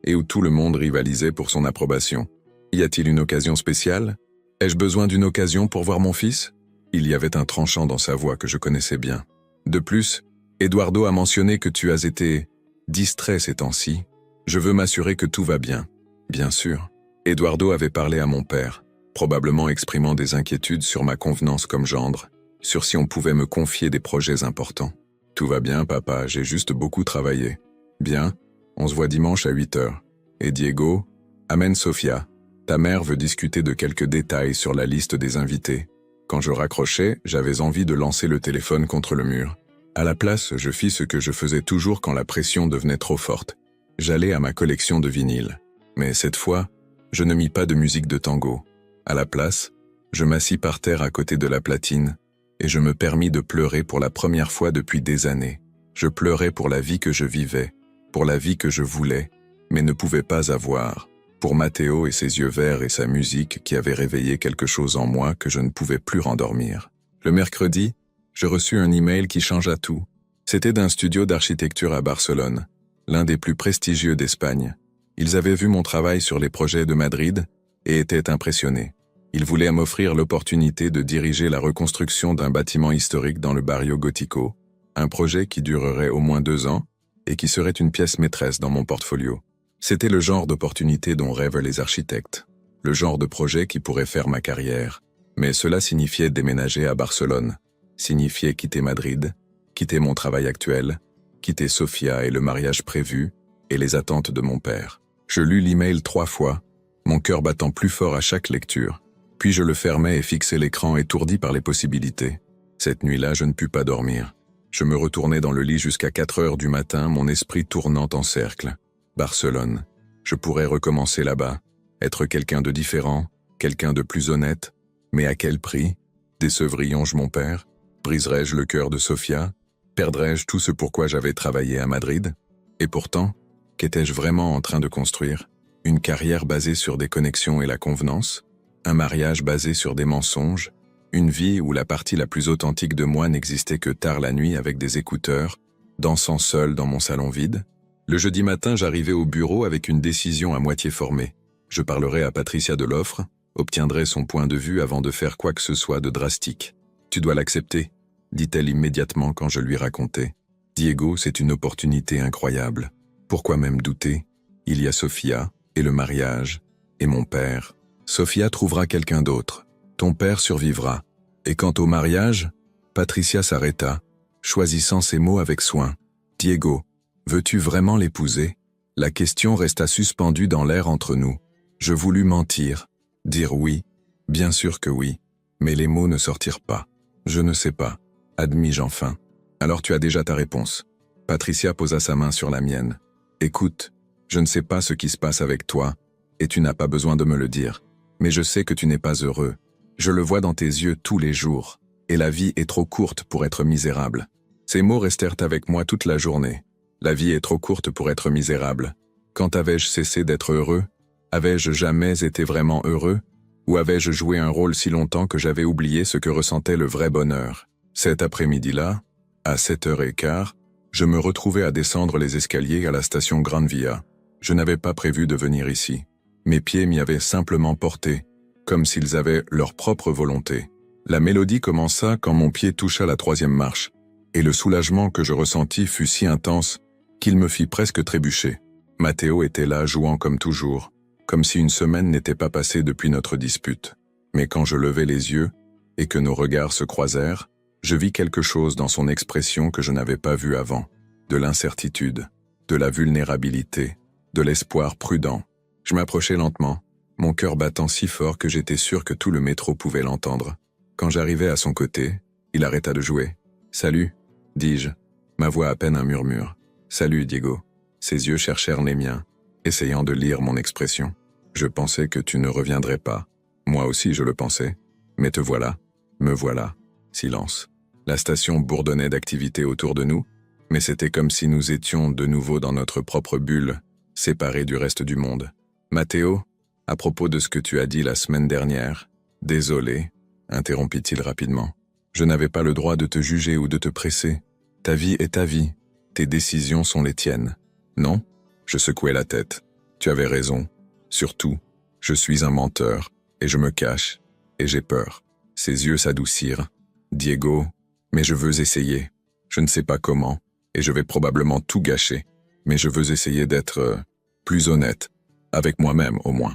et où tout le monde rivalisait pour son approbation. Y a-t-il une occasion spéciale ? Ai-je besoin d'une occasion pour voir mon fils ? Il y avait un tranchant dans sa voix que je connaissais bien. De plus, Eduardo a mentionné que tu as été distrait ces temps-ci. Je veux m'assurer que tout va bien. Bien sûr. Eduardo avait parlé à mon père, probablement exprimant des inquiétudes sur ma convenance comme gendre, sur si on pouvait me confier des projets importants. Tout va bien, papa, j'ai juste beaucoup travaillé. Bien, on se voit dimanche à 8h. Et Diego, amène Sofia. Ta mère veut discuter de quelques détails sur la liste des invités. Quand je raccrochais, j'avais envie de lancer le téléphone contre le mur. À la place, je fis ce que je faisais toujours quand la pression devenait trop forte. J'allais à ma collection de vinyles. Mais cette fois, je ne mis pas de musique de tango. À la place, je m'assis par terre à côté de la platine, et je me permis de pleurer pour la première fois depuis des années. Je pleurais pour la vie que je vivais, pour la vie que je voulais, mais ne pouvais pas avoir, pour Matteo et ses yeux verts et sa musique qui avaient réveillé quelque chose en moi que je ne pouvais plus rendormir. Le mercredi, je reçus un email qui changea tout. C'était d'un studio d'architecture à Barcelone, l'un des plus prestigieux d'Espagne. Ils avaient vu mon travail sur les projets de Madrid et étaient impressionnés. Il voulait m'offrir l'opportunité de diriger la reconstruction d'un bâtiment historique dans le Barrio Gótico, un projet qui durerait au moins 2 ans et qui serait une pièce maîtresse dans mon portfolio. C'était le genre d'opportunité dont rêvent les architectes, le genre de projet qui pourrait faire ma carrière. Mais cela signifiait déménager à Barcelone, signifiait quitter Madrid, quitter mon travail actuel, quitter Sofia et le mariage prévu, et les attentes de mon père. Je lus l'email 3 fois, mon cœur battant plus fort à chaque lecture. Puis je le fermai et fixai l'écran étourdi par les possibilités. Cette nuit-là, je ne pus pas dormir. Je me retournai dans le lit jusqu'à 4 heures du matin, mon esprit tournant en cercle. Barcelone. Je pourrais recommencer là-bas, être quelqu'un de différent, quelqu'un de plus honnête. Mais à quel prix? Décevrions-je mon père? Briserais-je le cœur de Sofia? Perdrais-je tout ce pourquoi j'avais travaillé à Madrid? Et pourtant, qu'étais-je vraiment en train de construire? Une carrière basée sur des connexions et la convenance? Un mariage basé sur des mensonges? Une vie où la partie la plus authentique de moi n'existait que tard la nuit avec des écouteurs, dansant seul dans mon salon vide? Le jeudi matin, j'arrivais au bureau avec une décision à moitié formée. Je parlerai à Patricia de l'offre, obtiendrai son point de vue avant de faire quoi que ce soit de drastique. « Tu dois l'accepter », dit-elle immédiatement quand je lui racontais. « Diego, c'est une opportunité incroyable. Pourquoi même douter? Il y a Sofia, et le mariage, et mon père. Sofia trouvera quelqu'un d'autre. Ton père survivra. Et quant au mariage ?» Patricia s'arrêta, choisissant ses mots avec soin. « Diego, veux-tu vraiment l'épouser ?» La question resta suspendue dans l'air entre nous. Je voulus mentir, dire oui, bien sûr que oui, mais les mots ne sortirent pas. Je ne sais pas, admis-je enfin. Alors tu as déjà ta réponse. Patricia posa sa main sur la mienne. Écoute, je ne sais pas ce qui se passe avec toi, et tu n'as pas besoin de me le dire, mais je sais que tu n'es pas heureux. Je le vois dans tes yeux tous les jours, et la vie est trop courte pour être misérable. Ces mots restèrent avec moi toute la journée. La vie est trop courte pour être misérable. Quand avais-je cessé d'être heureux? Avais-je jamais été vraiment heureux? Ou avais-je joué un rôle si longtemps que j'avais oublié ce que ressentait le vrai bonheur? Cet après-midi-là, à 7h15, je me retrouvais à descendre les escaliers à la station Gran Via. Je n'avais pas prévu de venir ici. Mes pieds m'y avaient simplement porté, comme s'ils avaient leur propre volonté. La mélodie commença quand mon pied toucha la 3e marche, et le soulagement que je ressentis fut si intense qu'il me fit presque trébucher. Matteo était là jouant comme toujours, comme si une semaine n'était pas passée depuis notre dispute. Mais quand je levai les yeux, et que nos regards se croisèrent, je vis quelque chose dans son expression que je n'avais pas vu avant. De l'incertitude, de la vulnérabilité, de l'espoir prudent. Je m'approchai lentement, mon cœur battant si fort que j'étais sûr que tout le métro pouvait l'entendre. Quand j'arrivai à son côté, il arrêta de jouer. « Salut », dis-je, ma voix à peine un murmure. « Salut, Diego ». Ses yeux cherchèrent les miens, essayant de lire mon expression. Je pensais que tu ne reviendrais pas. Moi aussi je le pensais. Mais te voilà, me voilà. Silence. La station bourdonnait d'activité autour de nous, mais c'était comme si nous étions de nouveau dans notre propre bulle, séparés du reste du monde. Matteo, à propos de ce que tu as dit la semaine dernière, désolé, interrompit-il rapidement. Je n'avais pas le droit de te juger ou de te presser. Ta vie est ta vie. Tes décisions sont les tiennes. Non? Je secouai la tête. Tu avais raison. Surtout, je suis un menteur, et je me cache, et j'ai peur. Ses yeux s'adoucirent. Diego, mais je veux essayer. Je ne sais pas comment, et je vais probablement tout gâcher, mais je veux essayer d'être plus honnête, avec moi-même au moins.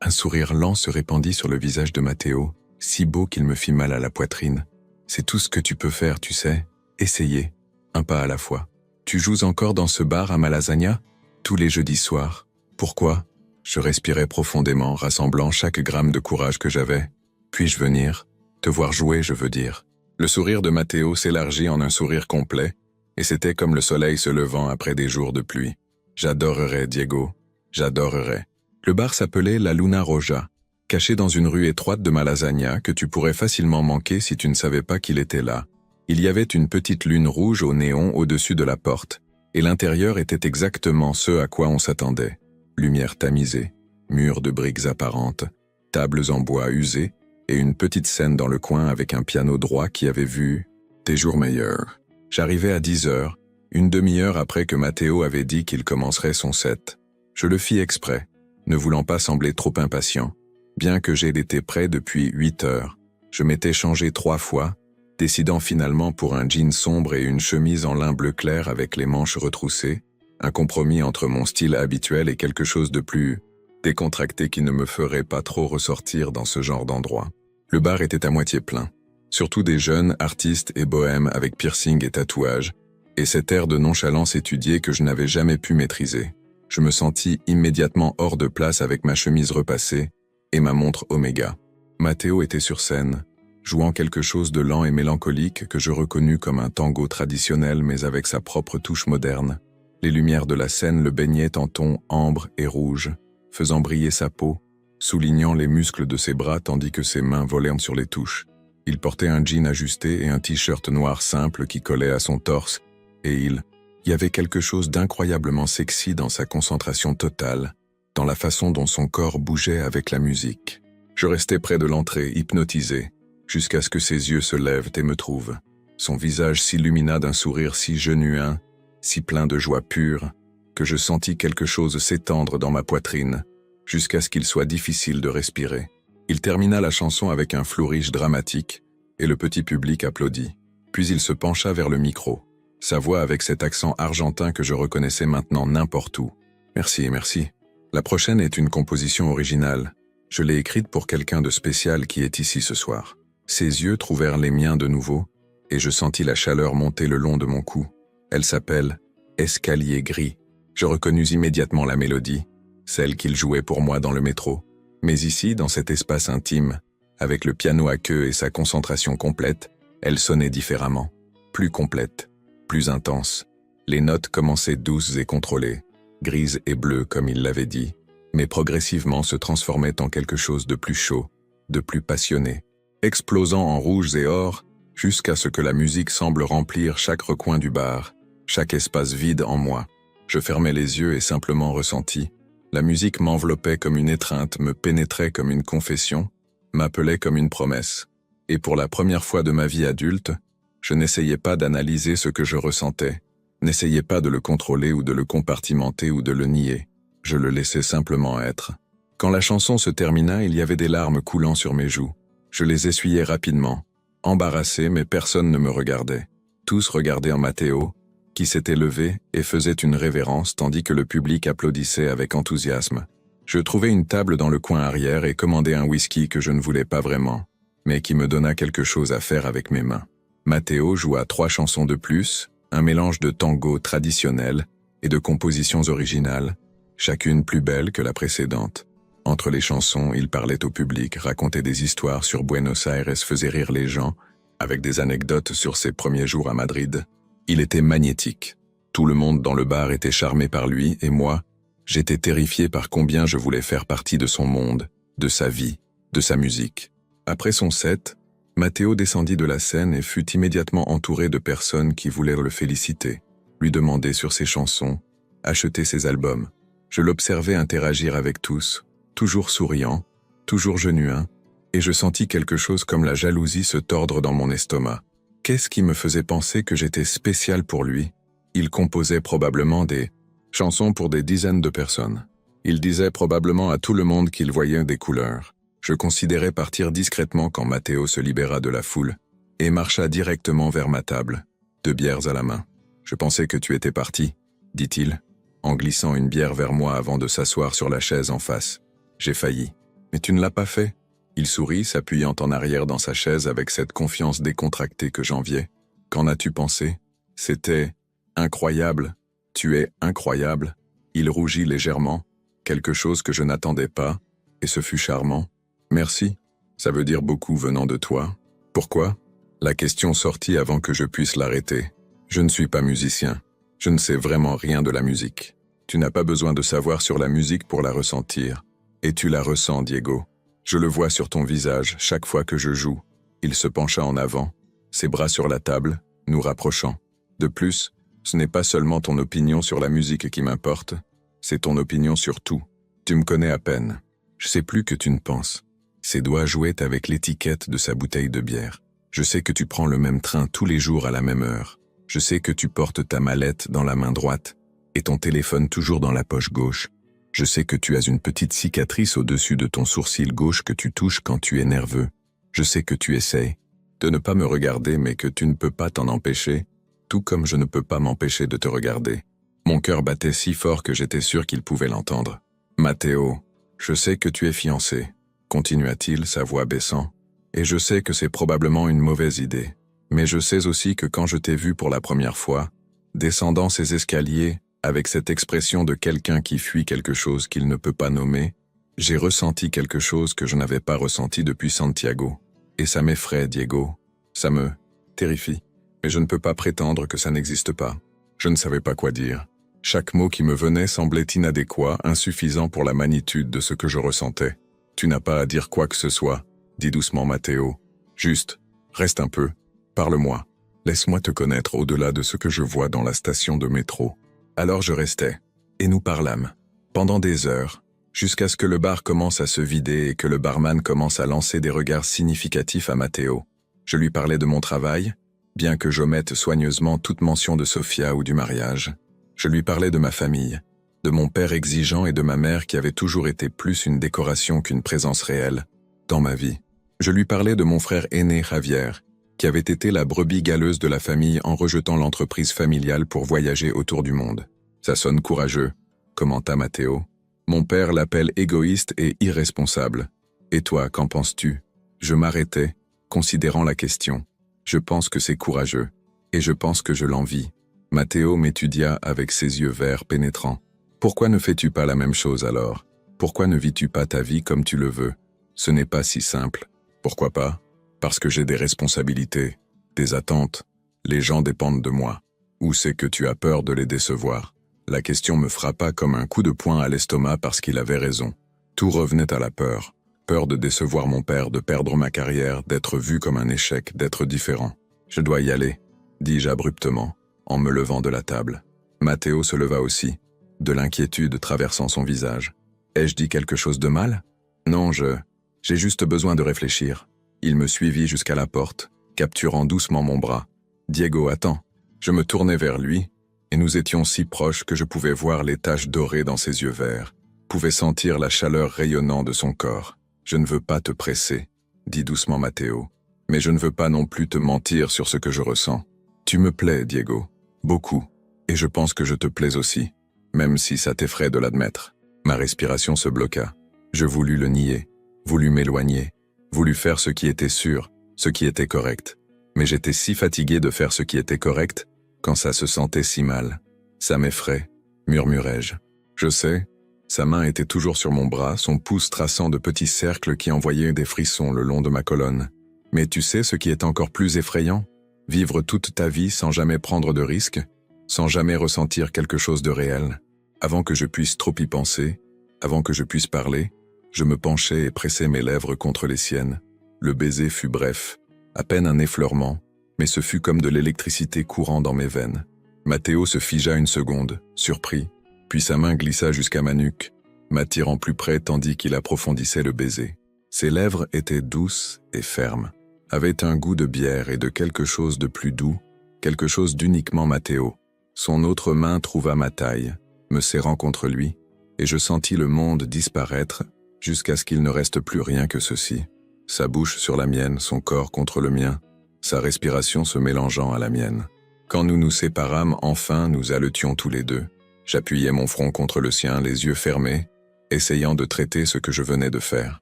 Un sourire lent se répandit sur le visage de Matteo, si beau qu'il me fit mal à la poitrine. C'est tout ce que tu peux faire, tu sais. Essayer, un pas à la fois. Tu joues encore dans ce bar à Malasaña, tous les jeudis soirs. Pourquoi? Je respirais profondément, rassemblant chaque gramme de courage que j'avais. Puis-je venir? Te voir jouer, je veux dire. Le sourire de Matteo s'élargit en un sourire complet, et c'était comme le soleil se levant après des jours de pluie. J'adorerais, Diego. J'adorerais. Le bar s'appelait La Luna Roja, caché dans une rue étroite de Malasaña que tu pourrais facilement manquer si tu ne savais pas qu'il était là. Il y avait une petite lune rouge au néon au-dessus de la porte, et l'intérieur était exactement ce à quoi on s'attendait. Lumière tamisée, murs de briques apparentes, tables en bois usées, et une petite scène dans le coin avec un piano droit qui avait vu des jours meilleurs. J'arrivais à 10h, une demi-heure après que Matteo avait dit qu'il commencerait son set. Je le fis exprès, ne voulant pas sembler trop impatient. Bien que j'aie été prêt depuis 8 heures, je m'étais changé 3 fois, décidant finalement pour un jean sombre et une chemise en lin bleu clair avec les manches retroussées, un compromis entre mon style habituel et quelque chose de plus décontracté qui ne me ferait pas trop ressortir dans ce genre d'endroit. Le bar était à moitié plein, surtout des jeunes artistes et bohèmes avec piercing et tatouages, et cet air de nonchalance étudiée que je n'avais jamais pu maîtriser. Je me sentis immédiatement hors de place avec ma chemise repassée et ma montre Omega. Matteo était sur scène, jouant quelque chose de lent et mélancolique que je reconnus comme un tango traditionnel mais avec sa propre touche moderne. Les lumières de la scène le baignaient en tons ambre et rouge, faisant briller sa peau, soulignant les muscles de ses bras tandis que ses mains volaient sur les touches. Il portait un jean ajusté et un t-shirt noir simple qui collait à son torse, et il y avait quelque chose d'incroyablement sexy dans sa concentration totale, dans la façon dont son corps bougeait avec la musique. Je restais près de l'entrée, hypnotisé, jusqu'à ce que ses yeux se lèvent et me trouvent. Son visage s'illumina d'un sourire si genuin, si plein de joie pure, que je sentis quelque chose s'étendre dans ma poitrine, jusqu'à ce qu'il soit difficile de respirer. Il termina la chanson avec un flourish dramatique, et le petit public applaudit. Puis il se pencha vers le micro, sa voix avec cet accent argentin que je reconnaissais maintenant n'importe où. « Merci, merci. La prochaine est une composition originale. Je l'ai écrite pour quelqu'un de spécial qui est ici ce soir. » Ses yeux trouvèrent les miens de nouveau, et je sentis la chaleur monter le long de mon cou. Elle s'appelle « Escalier gris ». Je reconnus immédiatement la mélodie, celle qu'il jouait pour moi dans le métro. Mais ici, dans cet espace intime, avec le piano à queue et sa concentration complète, elle sonnait différemment, plus complète, plus intense. Les notes commençaient douces et contrôlées, grises et bleues comme il l'avait dit, mais progressivement se transformaient en quelque chose de plus chaud, de plus passionné, explosant en rouges et or, jusqu'à ce que la musique semble remplir chaque recoin du bar, chaque espace vide en moi. Je fermais les yeux et simplement ressentis. La musique m'enveloppait comme une étreinte, me pénétrait comme une confession, m'appelait comme une promesse. Et pour la première fois de ma vie adulte, je n'essayais pas d'analyser ce que je ressentais, n'essayais pas de le contrôler ou de le compartimenter ou de le nier. Je le laissais simplement être. Quand la chanson se termina, il y avait des larmes coulant sur mes joues. Je les essuyais rapidement, embarrassé, mais personne ne me regardait. Tous regardaient en Matteo, qui s'était levé et faisait une révérence tandis que le public applaudissait avec enthousiasme. Je trouvai une table dans le coin arrière et commandai un whisky que je ne voulais pas vraiment, mais qui me donna quelque chose à faire avec mes mains. Matteo joua 3 chansons de plus, un mélange de tango traditionnel et de compositions originales, chacune plus belle que la précédente. Entre les chansons, il parlait au public, racontait des histoires sur Buenos Aires, faisait rire les gens, avec des anecdotes sur ses premiers jours à Madrid. Il était magnétique. Tout le monde dans le bar était charmé par lui, et moi, j'étais terrifié par combien je voulais faire partie de son monde, de sa vie, de sa musique. Après son set, Matteo descendit de la scène et fut immédiatement entouré de personnes qui voulaient le féliciter, lui demander sur ses chansons, acheter ses albums. Je l'observais interagir avec tous, toujours souriant, toujours genuin, et je sentis quelque chose comme la jalousie se tordre dans mon estomac. Qu'est-ce qui me faisait penser que j'étais spécial pour lui? Il composait probablement des chansons pour des dizaines de personnes. Il disait probablement à tout le monde qu'il voyait des couleurs. Je considérais partir discrètement quand Matteo se libéra de la foule et marcha directement vers ma table, 2 bières à la main. « Je pensais que tu étais parti, » dit-il, en glissant une bière vers moi avant de s'asseoir sur la chaise en face. J'ai failli. « Mais tu ne l'as pas fait ?» Il sourit, s'appuyant en arrière dans sa chaise avec cette confiance décontractée que j'enviais. « Qu'en as-tu pensé? C'était incroyable. Tu es incroyable. » Il rougit légèrement, quelque chose que je n'attendais pas, et ce fut charmant. « Merci. Ça veut dire beaucoup venant de toi. Pourquoi? » La question sortit avant que je puisse l'arrêter. Je ne suis pas musicien. Je ne sais vraiment rien de la musique. Tu n'as pas besoin de savoir sur la musique pour la ressentir. Et tu la ressens, Diego. Je le vois sur ton visage chaque fois que je joue. Il se pencha en avant, ses bras sur la table, nous rapprochant. De plus, ce n'est pas seulement ton opinion sur la musique qui m'importe, c'est ton opinion sur tout. Tu me connais à peine. Je sais plus que tu ne penses. Ses doigts jouaient avec l'étiquette de sa bouteille de bière. Je sais que tu prends le même train tous les jours à la même heure. Je sais que tu portes ta mallette dans la main droite et ton téléphone toujours dans la poche gauche. Je sais que tu as une petite cicatrice au-dessus de ton sourcil gauche que tu touches quand tu es nerveux. Je sais que tu essayes de ne pas me regarder mais que tu ne peux pas t'en empêcher, tout comme je ne peux pas m'empêcher de te regarder. Mon cœur battait si fort que j'étais sûr qu'il pouvait l'entendre. Matteo, je sais que tu es fiancé, continua-t-il, sa voix baissant, et je sais que c'est probablement une mauvaise idée. Mais je sais aussi que quand je t'ai vu pour la première fois, descendant ces escaliers, avec cette expression de quelqu'un qui fuit quelque chose qu'il ne peut pas nommer, j'ai ressenti quelque chose que je n'avais pas ressenti depuis Santiago. Et ça m'effraie, Diego. Ça me terrifie. Mais je ne peux pas prétendre que ça n'existe pas. Je ne savais pas quoi dire. Chaque mot qui me venait semblait inadéquat, insuffisant pour la magnitude de ce que je ressentais. Tu n'as pas à dire quoi que ce soit, dit doucement Matteo. Juste, reste un peu. Parle-moi. Laisse-moi te connaître au-delà de ce que je vois dans la station de métro. Alors je restais, et nous parlâmes, pendant des heures, jusqu'à ce que le bar commence à se vider et que le barman commence à lancer des regards significatifs à Matteo. Je lui parlais de mon travail, bien que j'omette soigneusement toute mention de Sofia ou du mariage. Je lui parlais de ma famille, de mon père exigeant et de ma mère qui avait toujours été plus une décoration qu'une présence réelle dans ma vie. Je lui parlais de mon frère aîné Javier, qui avait été la brebis galeuse de la famille en rejetant l'entreprise familiale pour voyager autour du monde. Ça sonne courageux, commenta Matteo. Mon père l'appelle égoïste et irresponsable. Et toi, qu'en penses-tu? Je m'arrêtais, considérant la question. Je pense que c'est courageux, et je pense que je l'envie. Matteo m'étudia avec ses yeux verts pénétrants. Pourquoi ne fais-tu pas la même chose alors? Pourquoi ne vis-tu pas ta vie comme tu le veux? Ce n'est pas si simple. Pourquoi pas? Parce que j'ai des responsabilités, des attentes. Les gens dépendent de moi. Ou c'est que tu as peur de les décevoir? La question me frappa comme un coup de poing à l'estomac parce qu'il avait raison. Tout revenait à la peur. Peur de décevoir mon père, de perdre ma carrière, d'être vu comme un échec, d'être différent. Je dois y aller, dis-je abruptement, en me levant de la table. Matteo se leva aussi, de l'inquiétude traversant son visage. Ai-je dit quelque chose de mal? Non, j'ai juste besoin de réfléchir. Il me suivit jusqu'à la porte, capturant doucement mon bras. « Diego, attends !» Je me tournai vers lui, et nous étions si proches que je pouvais voir les taches dorées dans ses yeux verts, pouvais sentir la chaleur rayonnant de son corps. « Je ne veux pas te presser, » dit doucement Matteo, « mais je ne veux pas non plus te mentir sur ce que je ressens. Tu me plais, Diego, beaucoup, et je pense que je te plais aussi, même si ça t'effraie de l'admettre. » Ma respiration se bloqua. Je voulus le nier, voulus m'éloigner, voulu faire ce qui était sûr, ce qui était correct. Mais j'étais si fatigué de faire ce qui était correct, quand ça se sentait si mal. Ça m'effraie, murmurai-je. Je sais, sa main était toujours sur mon bras, son pouce traçant de petits cercles qui envoyaient des frissons le long de ma colonne. Mais tu sais ce qui est encore plus effrayant? Vivre toute ta vie sans jamais prendre de risques, sans jamais ressentir quelque chose de réel. Avant que je puisse trop y penser, avant que je puisse parler, je me penchai et pressai mes lèvres contre les siennes. Le baiser fut bref, à peine un effleurement, mais ce fut comme de l'électricité courant dans mes veines. Matteo se figea une seconde, surpris, puis sa main glissa jusqu'à ma nuque, m'attirant plus près tandis qu'il approfondissait le baiser. Ses lèvres étaient douces et fermes, avaient un goût de bière et de quelque chose de plus doux, quelque chose d'uniquement Matteo. Son autre main trouva ma taille, me serrant contre lui, et je sentis le monde disparaître, jusqu'à ce qu'il ne reste plus rien que ceci. Sa bouche sur la mienne, son corps contre le mien, sa respiration se mélangeant à la mienne. Quand nous nous séparâmes, enfin, nous haletions tous les deux. J'appuyais mon front contre le sien, les yeux fermés, essayant de traiter ce que je venais de faire.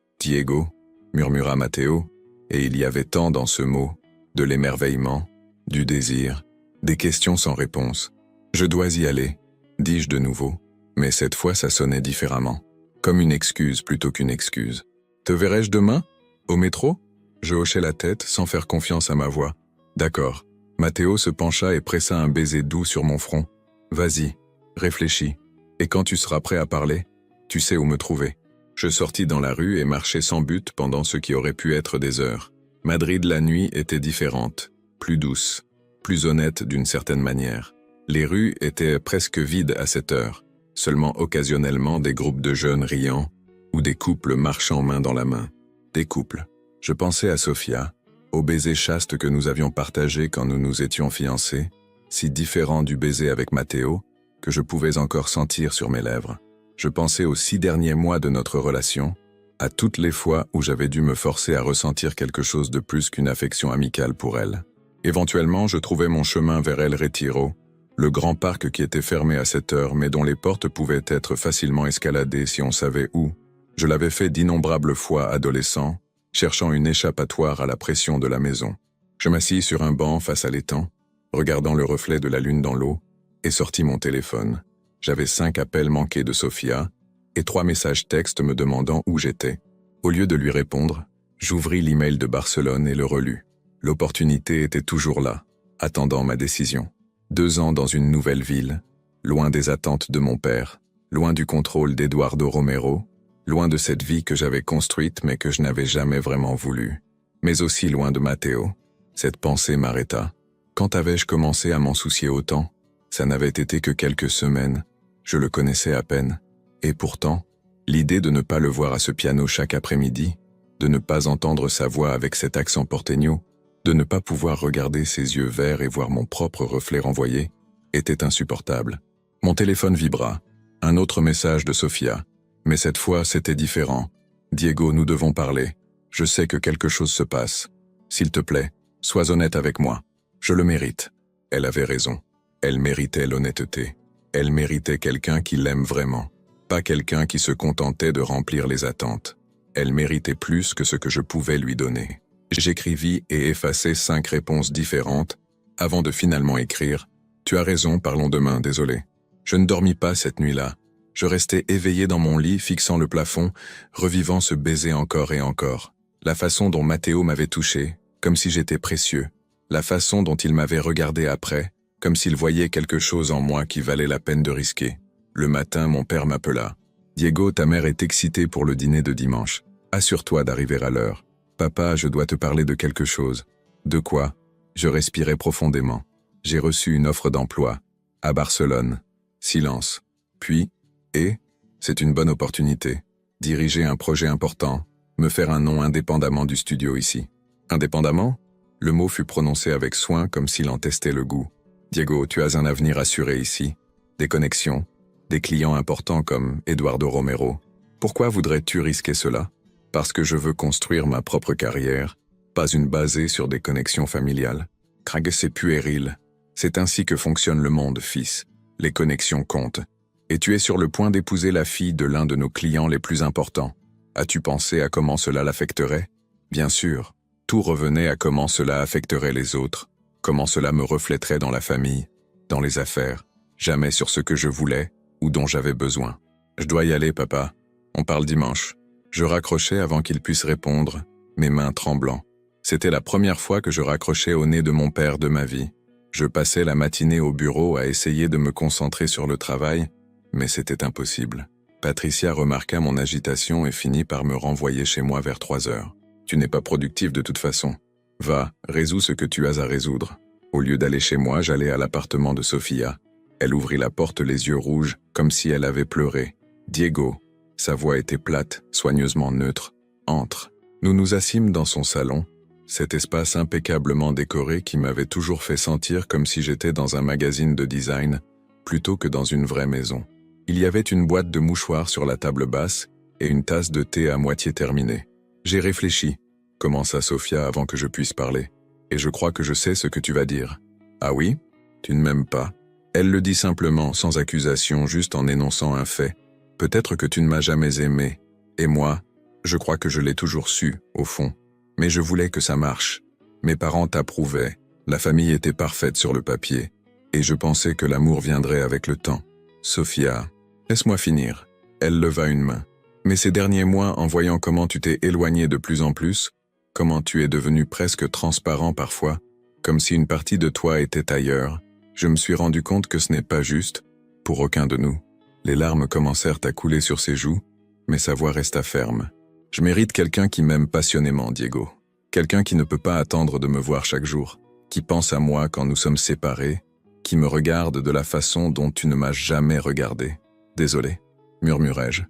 « Diego » murmura Matteo, et il y avait tant dans ce mot, de l'émerveillement, du désir, des questions sans réponse. « Je dois y aller » dis-je de nouveau, mais cette fois ça sonnait différemment. Comme une excuse plutôt qu'une excuse. « Te verrai-je demain? Au métro ?» Je hochai la tête sans faire confiance à ma voix. « D'accord. » Matteo se pencha et pressa un baiser doux sur mon front. « Vas-y, réfléchis. Et quand tu seras prêt à parler, tu sais où me trouver. » Je sortis dans la rue et marchai sans but pendant ce qui aurait pu être des heures. Madrid la nuit était différente, plus douce, plus honnête d'une certaine manière. Les rues étaient presque vides à cette heure. Seulement occasionnellement des groupes de jeunes riant ou des couples marchant main dans la main. Des couples. Je pensais à Sofia, au baiser chaste que nous avions partagé quand nous nous étions fiancés, si différent du baiser avec Matteo, que je pouvais encore sentir sur mes lèvres. Je pensais aux 6 derniers mois de notre relation, à toutes les fois où j'avais dû me forcer à ressentir quelque chose de plus qu'une affection amicale pour elle. Éventuellement, je trouvais mon chemin vers El Retiro, le grand parc qui était fermé à cette heure mais dont les portes pouvaient être facilement escaladées si on savait où. Je l'avais fait d'innombrables fois adolescent, cherchant une échappatoire à la pression de la maison. Je m'assis sur un banc face à l'étang, regardant le reflet de la lune dans l'eau, et sortis mon téléphone. J'avais 5 appels manqués de Sofia, et 3 messages textes me demandant où j'étais. Au lieu de lui répondre, j'ouvris l'email de Barcelone et le relus. L'opportunité était toujours là, attendant ma décision. 2 ans dans une nouvelle ville, loin des attentes de mon père, loin du contrôle d'Eduardo Romero, loin de cette vie que j'avais construite mais que je n'avais jamais vraiment voulu, mais aussi loin de Matteo. Cette pensée m'arrêta. Quand avais-je commencé à m'en soucier autant? Ça n'avait été que quelques semaines, je le connaissais à peine. Et pourtant, l'idée de ne pas le voir à ce piano chaque après-midi, de ne pas entendre sa voix avec cet accent porteño, de ne pas pouvoir regarder ses yeux verts et voir mon propre reflet renvoyé, était insupportable. Mon téléphone vibra. Un autre message de Sofia. Mais cette fois, c'était différent. « Diego, nous devons parler. Je sais que quelque chose se passe. S'il te plaît, sois honnête avec moi. Je le mérite. » Elle avait raison. Elle méritait l'honnêteté. Elle méritait quelqu'un qui l'aime vraiment. Pas quelqu'un qui se contentait de remplir les attentes. Elle méritait plus que ce que je pouvais lui donner. J'écrivis et effaçai 5 réponses différentes, avant de finalement écrire « Tu as raison, parlons demain, désolé. » Je ne dormis pas cette nuit-là. Je restais éveillé dans mon lit, fixant le plafond, revivant ce baiser encore et encore. La façon dont Matteo m'avait touché, comme si j'étais précieux. La façon dont il m'avait regardé après, comme s'il voyait quelque chose en moi qui valait la peine de risquer. Le matin, mon père m'appela. « Diego, ta mère est excitée pour le dîner de dimanche. Assure-toi d'arriver à l'heure. Papa, je dois te parler de quelque chose. » De quoi? Je respirais profondément. J'ai reçu une offre d'emploi. À Barcelone. Silence. Puis, c'est une bonne opportunité. Diriger un projet important, me faire un nom indépendamment du studio ici. Indépendamment? Le mot fut prononcé avec soin comme s'il en testait le goût. Diego, tu as un avenir assuré ici. Des connexions, des clients importants comme Eduardo Romero. Pourquoi voudrais-tu risquer cela? Parce que je veux construire ma propre carrière, pas une basée sur des connexions familiales. Craig, c'est puéril. C'est ainsi que fonctionne le monde, fils. Les connexions comptent. Et tu es sur le point d'épouser la fille de l'un de nos clients les plus importants. As-tu pensé à comment cela l'affecterait? Bien sûr, tout revenait à comment cela affecterait les autres, comment cela me reflèterait dans la famille, dans les affaires, jamais sur ce que je voulais ou dont j'avais besoin. Je dois y aller, papa. On parle dimanche. Je raccrochais avant qu'il puisse répondre, mes mains tremblant. C'était la première fois que je raccrochais au nez de mon père de ma vie. Je passais la matinée au bureau à essayer de me concentrer sur le travail, mais c'était impossible. Patricia remarqua mon agitation et finit par me renvoyer chez moi vers 3 heures. « Tu n'es pas productif de toute façon. Va, résous ce que tu as à résoudre. » Au lieu d'aller chez moi, j'allais à l'appartement de Sofia. Elle ouvrit la porte les yeux rouges, comme si elle avait pleuré. « Diego !» Sa voix était plate, soigneusement neutre. « Entre. » Nous nous assîmes dans son salon, cet espace impeccablement décoré qui m'avait toujours fait sentir comme si j'étais dans un magazine de design, plutôt que dans une vraie maison. Il y avait une boîte de mouchoirs sur la table basse et une tasse de thé à moitié terminée. « J'ai réfléchi », commença Sofia avant que je puisse parler. « Et je crois que je sais ce que tu vas dire. »« Ah oui? Tu ne m'aimes pas ?» Elle le dit simplement, sans accusation, juste en énonçant un fait. « Peut-être que tu ne m'as jamais aimé. Et moi, je crois que je l'ai toujours su, au fond. Mais je voulais que ça marche. Mes parents t'approuvaient. La famille était parfaite sur le papier. Et je pensais que l'amour viendrait avec le temps. Sofia, laisse-moi finir. » Elle leva une main. « Mais ces derniers mois, en voyant comment tu t'es éloigné de plus en plus, comment tu es devenu presque transparent parfois, comme si une partie de toi était ailleurs, je me suis rendu compte que ce n'est pas juste, pour aucun de nous. » Les larmes commencèrent à couler sur ses joues, mais sa voix resta ferme. « Je mérite quelqu'un qui m'aime passionnément, Diego. Quelqu'un qui ne peut pas attendre de me voir chaque jour, qui pense à moi quand nous sommes séparés, qui me regarde de la façon dont tu ne m'as jamais regardé. Désolé, murmurai-je,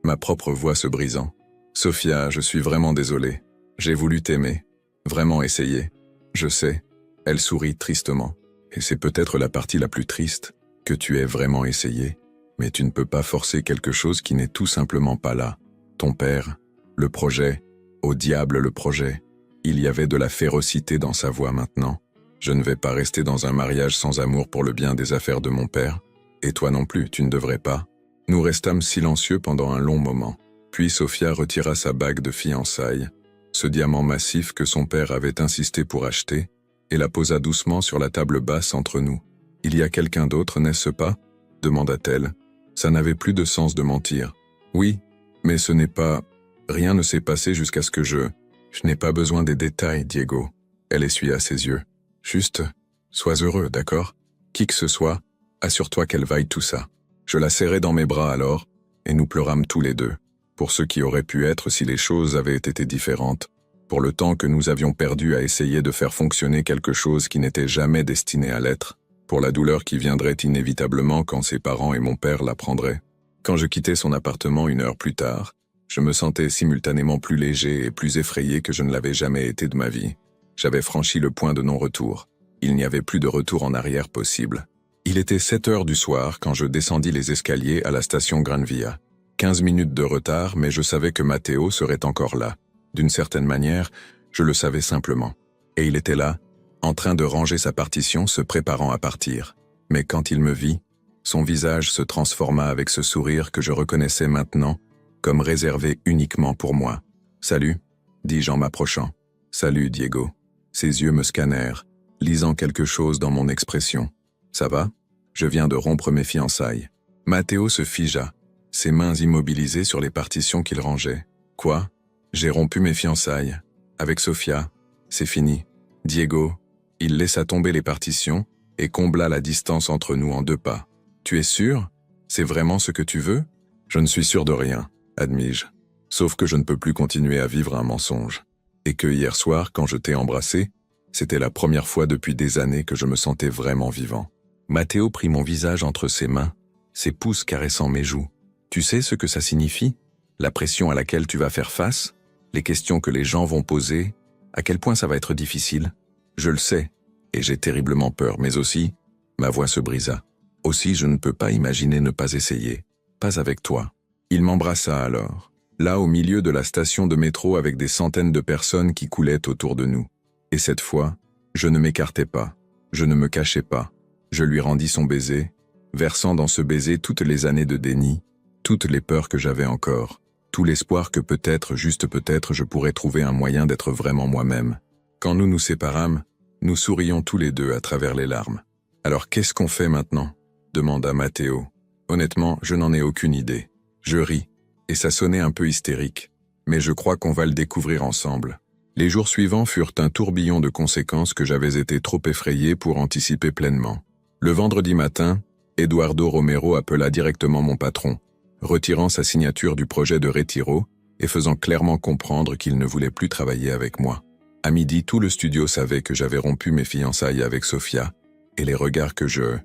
ma propre voix se brisant. Sofia, je suis vraiment désolé. J'ai voulu t'aimer, vraiment essayer. Je sais. » Elle sourit tristement. « Et c'est peut-être la partie la plus triste, que tu aies vraiment essayé. Mais tu ne peux pas forcer quelque chose qui n'est tout simplement pas là. Ton père, le projet, au diable le projet. Il y avait de la férocité dans sa voix maintenant. Je ne vais pas rester dans un mariage sans amour pour le bien des affaires de mon père. Et toi non plus, tu ne devrais pas. Nous restâmes silencieux pendant un long moment. Puis Sophia retira sa bague de fiançailles, ce diamant massif que son père avait insisté pour acheter, et la posa doucement sur la table basse entre nous. « Il y a quelqu'un d'autre, n'est-ce pas ?» demanda-t-elle. Ça n'avait plus de sens de mentir. « Oui, mais ce n'est pas... Rien ne s'est passé jusqu'à ce que je... Je n'ai pas besoin des détails, Diego. » Elle essuya ses yeux. « Juste, sois heureux, d'accord ? Qui que ce soit, assure-toi qu'elle vaille tout ça. » Je la serrai dans mes bras alors, et nous pleurâmes tous les deux. Pour ce qui aurait pu être si les choses avaient été différentes, pour le temps que nous avions perdu à essayer de faire fonctionner quelque chose qui n'était jamais destiné à l'être, pour la douleur qui viendrait inévitablement quand ses parents et mon père l'apprendraient. Quand je quittais son appartement 1 heure plus tard, je me sentais simultanément plus léger et plus effrayé que je ne l'avais jamais été de ma vie. J'avais franchi le point de non-retour. Il n'y avait plus de retour en arrière possible. Il était 7 heures du soir quand je descendis les escaliers à la station Gran Via. 15 minutes de retard, mais je savais que Matteo serait encore là. D'une certaine manière, je le savais simplement. Et il était là, en train de ranger sa partition, se préparant à partir. Mais quand il me vit, son visage se transforma avec ce sourire que je reconnaissais maintenant comme réservé uniquement pour moi. « Salut », dis-je en m'approchant. « Salut, Diego ». Ses yeux me scannèrent, lisant quelque chose dans mon expression. « Ça va ? Je viens de rompre mes fiançailles. » Matteo se figea, ses mains immobilisées sur les partitions qu'il rangeait. « Quoi ? J'ai rompu mes fiançailles. Avec Sophia. C'est fini. Diego. » Il laissa tomber les partitions et combla la distance entre nous en 2 pas. « Tu es sûr ? C'est vraiment ce que tu veux ? » « Je ne suis sûr de rien, admis-je. Sauf que je ne peux plus continuer à vivre un mensonge. Et que hier soir, quand je t'ai embrassé, c'était la première fois depuis des années que je me sentais vraiment vivant. » Matteo prit mon visage entre ses mains, ses pouces caressant mes joues. « Tu sais ce que ça signifie ? La pression à laquelle tu vas faire face ? Les questions que les gens vont poser ? À quel point ça va être difficile ? Je le sais, et j'ai terriblement peur, mais aussi, ma voix se brisa. Aussi, je ne peux pas imaginer ne pas essayer. Pas avec toi. » Il m'embrassa alors, là au milieu de la station de métro avec des centaines de personnes qui coulaient autour de nous. Et cette fois, je ne m'écartai pas, je ne me cachai pas. Je lui rendis son baiser, versant dans ce baiser toutes les années de déni, toutes les peurs que j'avais encore, tout l'espoir que peut-être, juste peut-être, je pourrais trouver un moyen d'être vraiment moi-même. Quand nous nous séparâmes, nous sourions tous les deux à travers les larmes. « Alors qu'est-ce qu'on fait maintenant ?» demanda Matteo. Honnêtement, je n'en ai aucune idée. Je ris, et ça sonnait un peu hystérique, mais je crois qu'on va le découvrir ensemble. Les jours suivants furent un tourbillon de conséquences que j'avais été trop effrayé pour anticiper pleinement. Le vendredi matin, Eduardo Romero appela directement mon patron, retirant sa signature du projet de Retiro et faisant clairement comprendre qu'il ne voulait plus travailler avec moi. À midi, tout le studio savait que j'avais rompu mes fiançailles avec Sophia, et les regards que je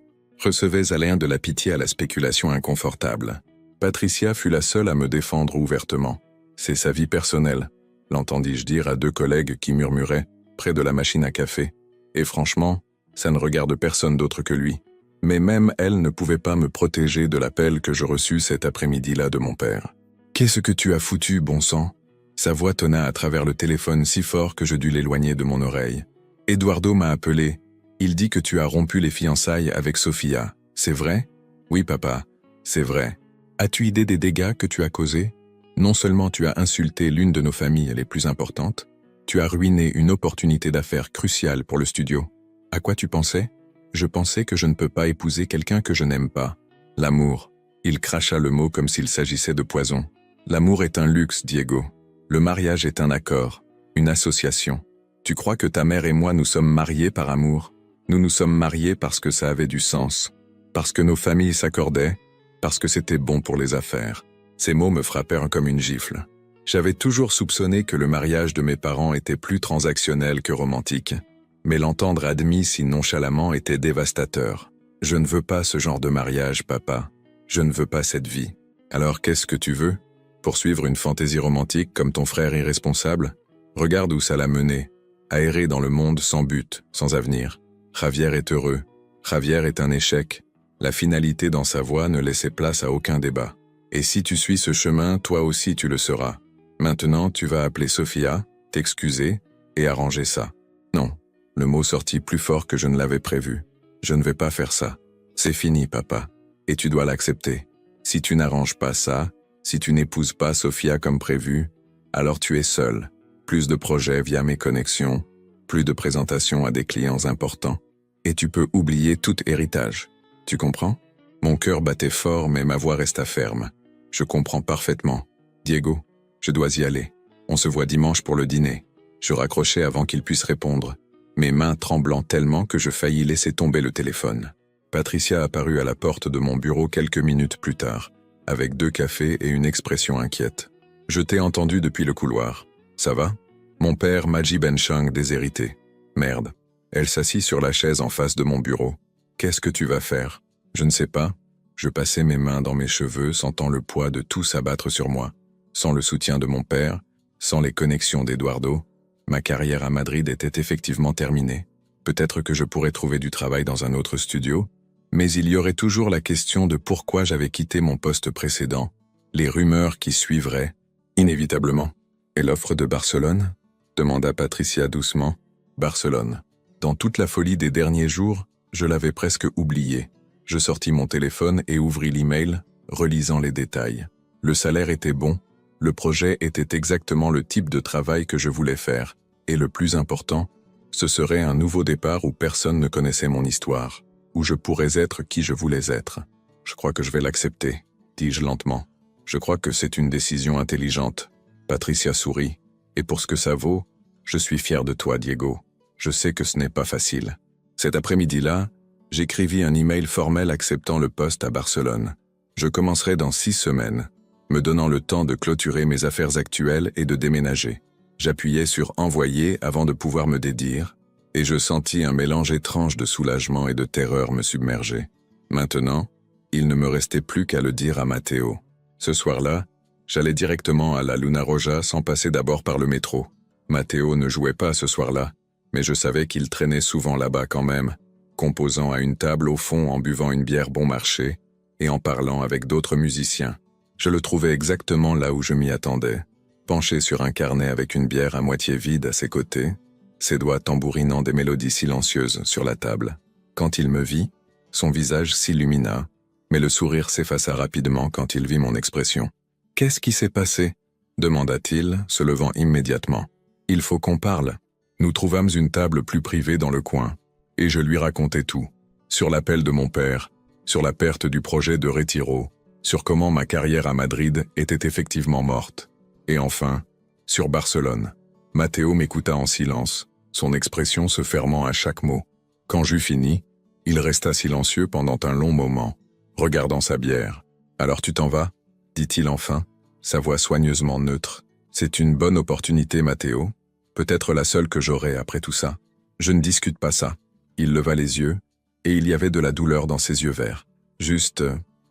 recevais allaient de la pitié à la spéculation inconfortable. Patricia fut la seule à me défendre ouvertement. C'est sa vie personnelle, l'entendis-je dire à 2 collègues qui murmuraient, près de la machine à café. Et franchement, ça ne regarde personne d'autre que lui. Mais même elle ne pouvait pas me protéger de l'appel que je reçus cet après-midi-là de mon père. « Qu'est-ce que tu as foutu, bon sang ?» Sa voix tonna à travers le téléphone si fort que je dus l'éloigner de mon oreille. « Eduardo m'a appelé. Il dit que tu as rompu les fiançailles avec Sophia. C'est vrai ? » ?»« Oui, papa, c'est vrai. As-tu idée des dégâts que tu as causés ? Non seulement tu as insulté l'une de nos familles les plus importantes, tu as ruiné une opportunité d'affaires cruciale pour le studio. À quoi tu pensais ? » Je pensais que je ne peux pas épouser quelqu'un que je n'aime pas. L'amour. Il cracha le mot comme s'il s'agissait de poison. L'amour est un luxe, Diego. Le mariage est un accord, une association. Tu crois que ta mère et moi nous sommes mariés par amour ? Nous nous sommes mariés parce que ça avait du sens, parce que nos familles s'accordaient, parce que c'était bon pour les affaires. Ces mots me frappèrent comme une gifle. J'avais toujours soupçonné que le mariage de mes parents était plus transactionnel que romantique. Mais l'entendre admis si nonchalamment était dévastateur. Je ne veux pas ce genre de mariage, papa. Je ne veux pas cette vie. Alors qu'est-ce que tu veux ? Poursuivre une fantaisie romantique comme ton frère irresponsable ? Regarde où ça l'a mené. À errer dans le monde sans but, sans avenir. Javier est heureux. Javier est un échec. La finalité dans sa voix ne laissait place à aucun débat. Et si tu suis ce chemin, toi aussi tu le seras. Maintenant, tu vas appeler Sophia, t'excuser et arranger ça. Non, le mot sortit plus fort que je ne l'avais prévu. Je ne vais pas faire ça. C'est fini, papa. Et tu dois l'accepter. Si tu n'arranges pas ça, si tu n'épouses pas Sophia comme prévu, alors tu es seul. Plus de projets via mes connexions, plus de présentations à des clients importants. Et tu peux oublier tout héritage. Tu comprends? Mon cœur battait fort, mais ma voix resta ferme. Je comprends parfaitement. Diego, je dois y aller. On se voit dimanche pour le dîner. Je raccrochai avant qu'il puisse répondre, mes mains tremblant tellement que je faillis laisser tomber le téléphone. Patricia apparut à la porte de mon bureau quelques minutes plus tard, avec 2 cafés et une expression inquiète. Je t'ai entendu depuis le couloir. Ça va? Mon père, Maji Benchang, déshérité. Merde. Elle s'assit sur la chaise en face de mon bureau. Qu'est-ce que tu vas faire? Je ne sais pas. Je passais mes mains dans mes cheveux, sentant le poids de tout s'abattre sur moi. Sans le soutien de mon père, sans les connexions d'Eduardo, ma carrière à Madrid était effectivement terminée. Peut-être que je pourrais trouver du travail dans un autre studio, mais il y aurait toujours la question de pourquoi j'avais quitté mon poste précédent, les rumeurs qui suivraient, inévitablement. Et l'offre de Barcelone? Demanda Patricia doucement. Barcelone. Dans toute la folie des derniers jours, je l'avais presque oublié. Je sortis mon téléphone et ouvris l'email, relisant les détails. Le salaire était bon, le projet était exactement le type de travail que je voulais faire, et le plus important, ce serait un nouveau départ où personne ne connaissait mon histoire, où je pourrais être qui je voulais être. Je crois que je vais l'accepter, dis-je lentement. Je crois que c'est une décision intelligente. Patricia sourit, et pour ce que ça vaut, je suis fier de toi, Diego. Je sais que ce n'est pas facile. Cet après-midi-là, j'écrivis un email formel acceptant le poste à Barcelone. Je commencerai dans 6 semaines, me donnant le temps de clôturer mes affaires actuelles et de déménager. J'appuyais sur « Envoyer » avant de pouvoir me dédire, et je sentis un mélange étrange de soulagement et de terreur me submerger. Maintenant, il ne me restait plus qu'à le dire à Matteo. Ce soir-là, j'allais directement à la Luna Roja sans passer d'abord par le métro. Matteo ne jouait pas ce soir-là, mais je savais qu'il traînait souvent là-bas quand même, composant à une table au fond en buvant une bière bon marché et en parlant avec d'autres musiciens. Je le trouvais exactement là où je m'y attendais, penché sur un carnet avec une bière à moitié vide à ses côtés, ses doigts tambourinant des mélodies silencieuses sur la table. Quand il me vit, son visage s'illumina, mais le sourire s'effaça rapidement quand il vit mon expression. « Qu'est-ce qui s'est passé ?» demanda-t-il, se levant immédiatement. « Il faut qu'on parle. » Nous trouvâmes une table plus privée dans le coin, et je lui racontai tout, sur l'appel de mon père, sur la perte du projet de Retiro, sur comment ma carrière à Madrid était effectivement morte, et enfin, sur Barcelone. Matteo m'écouta en silence, son expression se fermant à chaque mot. Quand j'eus fini, il resta silencieux pendant un long moment, regardant sa bière. « Alors tu t'en vas ?» dit-il enfin, sa voix soigneusement neutre. « C'est une bonne opportunité, Matteo. Peut-être la seule que j'aurai après tout ça. Je ne discute pas ça. » Il leva les yeux, et il y avait de la douleur dans ses yeux verts. « Juste,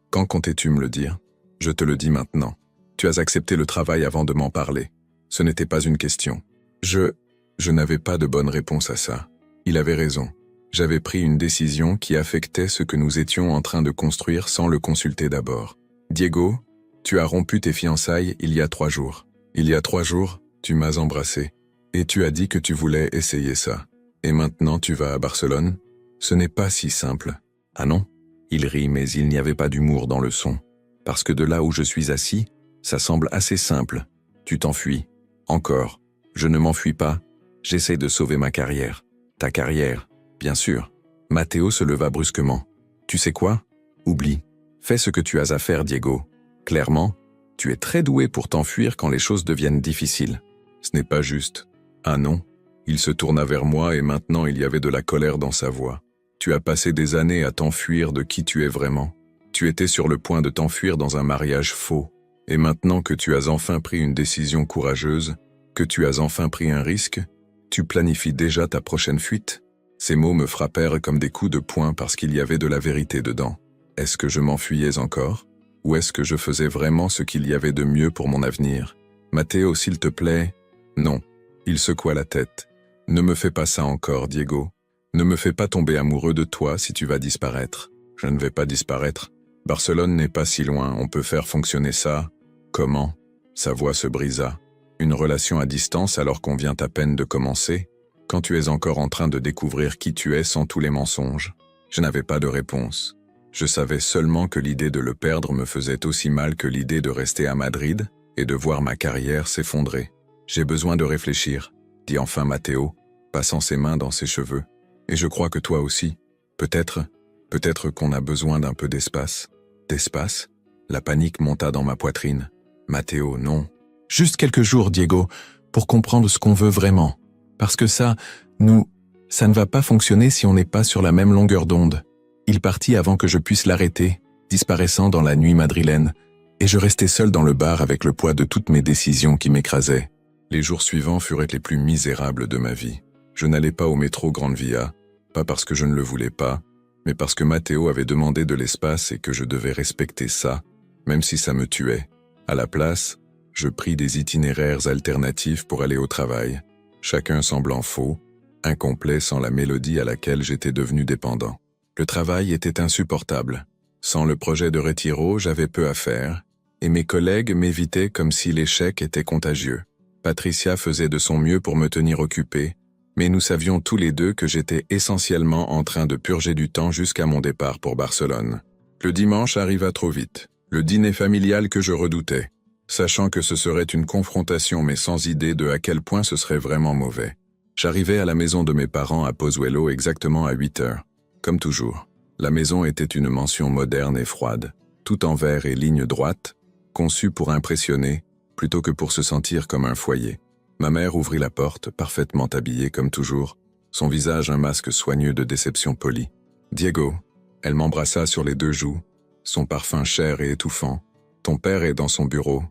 quand comptais-tu me le dire? Je te le dis maintenant. Tu as accepté le travail avant de m'en parler. Ce n'était pas une question. Je n'avais pas de bonne réponse à ça. Il avait raison. J'avais pris une décision qui affectait ce que nous étions en train de construire sans le consulter d'abord. Diego, tu as rompu tes fiançailles il y a 3 jours. Il y a 3 jours, tu m'as embrassé. Et tu as dit que tu voulais essayer ça. Et maintenant tu vas à Barcelone? Ce n'est pas si simple. Ah non? Il rit, mais il n'y avait pas d'humour dans le son. Parce que de là où je suis assis, ça semble assez simple. Tu t'enfuis. Encore. Je ne m'enfuis pas. J'essaie de sauver ma carrière. Ta carrière, bien sûr. Matteo se leva brusquement. Tu sais quoi? Oublie. Fais ce que tu as à faire, Diego. Clairement, tu es très doué pour t'enfuir quand les choses deviennent difficiles. Ce n'est pas juste. Ah non? Il se tourna vers moi et maintenant il y avait de la colère dans sa voix. Tu as passé des années à t'enfuir de qui tu es vraiment. Tu étais sur le point de t'enfuir dans un mariage faux. Et maintenant que tu as enfin pris une décision courageuse, que tu as enfin pris un risque, tu planifies déjà ta prochaine fuite? Ces mots me frappèrent comme des coups de poing parce qu'il y avait de la vérité dedans. Est-ce que je m'enfuyais encore? Ou est-ce que je faisais vraiment ce qu'il y avait de mieux pour mon avenir? Matteo, s'il te plaît? Non. Il secoua la tête. Ne me fais pas ça encore, Diego. Ne me fais pas tomber amoureux de toi si tu vas disparaître. Je ne vais pas disparaître. Barcelone n'est pas si loin, on peut faire fonctionner ça. Comment? Sa voix se brisa. Une relation à distance alors qu'on vient à peine de commencer? Quand tu es encore en train de découvrir qui tu es sans tous les mensonges? Je n'avais pas de réponse. Je savais seulement que l'idée de le perdre me faisait aussi mal que l'idée de rester à Madrid et de voir ma carrière s'effondrer. J'ai besoin de réfléchir, dit enfin Matteo, passant ses mains dans ses cheveux. Et je crois que toi aussi. Peut-être qu'on a besoin d'un peu d'espace. D'espace? La panique monta dans ma poitrine. Matteo, non. Juste quelques jours, Diego, pour comprendre ce qu'on veut vraiment. Parce que ça ne va pas fonctionner si on n'est pas sur la même longueur d'onde. Il partit avant que je puisse l'arrêter, disparaissant dans la nuit madrilène, et je restais seul dans le bar avec le poids de toutes mes décisions qui m'écrasaient. Les jours suivants furent les plus misérables de ma vie. Je n'allais pas au métro Grande Via, pas parce que je ne le voulais pas, mais parce que Matteo avait demandé de l'espace et que je devais respecter ça, même si ça me tuait. À la place, je pris des itinéraires alternatifs pour aller au travail, chacun semblant faux, incomplet sans la mélodie à laquelle j'étais devenu dépendant. Le travail était insupportable. Sans le projet de Retiro, j'avais peu à faire, et mes collègues m'évitaient comme si l'échec était contagieux. Patricia faisait de son mieux pour me tenir occupé, mais nous savions tous les deux que j'étais essentiellement en train de purger du temps jusqu'à mon départ pour Barcelone. Le dimanche arriva trop vite, le dîner familial que je redoutais, sachant que ce serait une confrontation mais sans idée de à quel point ce serait vraiment mauvais. J'arrivai à la maison de mes parents à Pozuelo exactement à 8 heures. Comme toujours, la maison était une mansion moderne et froide, tout en verre et lignes droites, conçue pour impressionner, plutôt que pour se sentir comme un foyer. Ma mère ouvrit la porte, parfaitement habillée comme toujours, son visage un masque soigneux de déception polie. « Diego », elle m'embrassa sur les 2 joues, son parfum cher et étouffant. « Ton père est dans son bureau.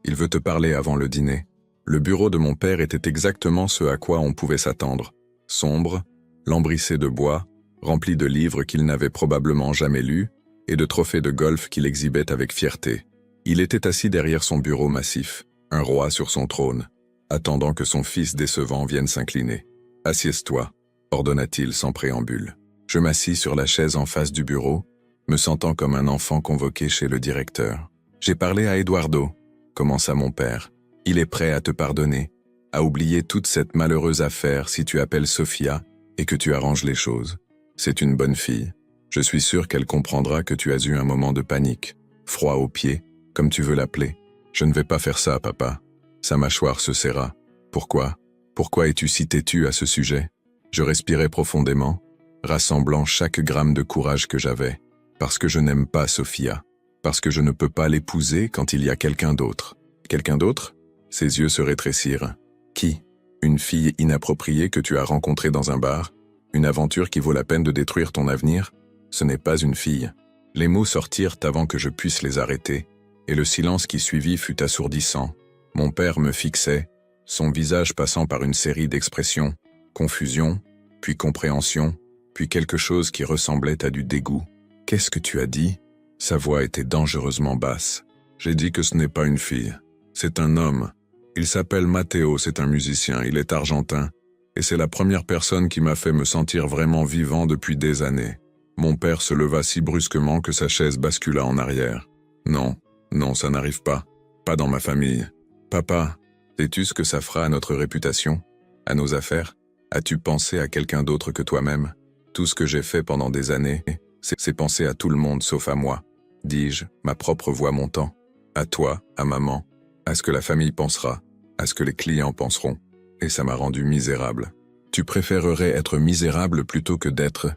Il veut te parler avant le dîner. » Le bureau de mon père était exactement ce à quoi on pouvait s'attendre. Sombre, lambrissé de bois, rempli de livres qu'il n'avait probablement jamais lus, et de trophées de golf qu'il exhibait avec fierté. Il était assis derrière son bureau massif, un roi sur son trône, attendant que son fils décevant vienne s'incliner. « Assieds-toi », ordonna-t-il sans préambule. Je m'assis sur la chaise en face du bureau, me sentant comme un enfant convoqué chez le directeur. « J'ai parlé à Eduardo », commença mon père. « Il est prêt à te pardonner, à oublier toute cette malheureuse affaire si tu appelles Sofia et que tu arranges les choses. C'est une bonne fille. Je suis sûr qu'elle comprendra que tu as eu un moment de panique, froid aux pieds, comme tu veux l'appeler. Je ne vais pas faire ça, papa. » Sa mâchoire se serra. « Pourquoi? Pourquoi es-tu si têtu à ce sujet ?» Je respirais profondément, rassemblant chaque gramme de courage que j'avais. Parce que je n'aime pas Sofia. Parce que je ne peux pas l'épouser quand il y a quelqu'un d'autre. Quelqu'un d'autre? Ses yeux se rétrécirent. Qui? Une fille inappropriée que tu as rencontrée dans un bar? Une aventure qui vaut la peine de détruire ton avenir? Ce n'est pas une fille. Les mots sortirent avant que je puisse les arrêter, et le silence qui suivit fut assourdissant. Mon père me fixait, son visage passant par une série d'expressions, confusion, puis compréhension, puis quelque chose qui ressemblait à du dégoût. « Qu'est-ce que tu as dit ?» Sa voix était dangereusement basse. « J'ai dit que ce n'est pas une fille. C'est un homme. Il s'appelle Matteo, c'est un musicien, il est argentin. Et c'est la première personne qui m'a fait me sentir vraiment vivant depuis des années. » Mon père se leva si brusquement que sa chaise bascula en arrière. « Non, non, ça n'arrive pas. Pas dans ma famille. Papa, sais-tu ce que ça fera à notre réputation? À nos affaires? As-tu pensé à quelqu'un d'autre que toi-même? Tout ce que j'ai fait pendant des années, c'est penser à tout le monde sauf à moi. » Dis-je, ma propre voix montant. À toi, à maman, à ce que la famille pensera, à ce que les clients penseront. Et ça m'a rendu misérable. Tu préférerais être misérable plutôt que d'être.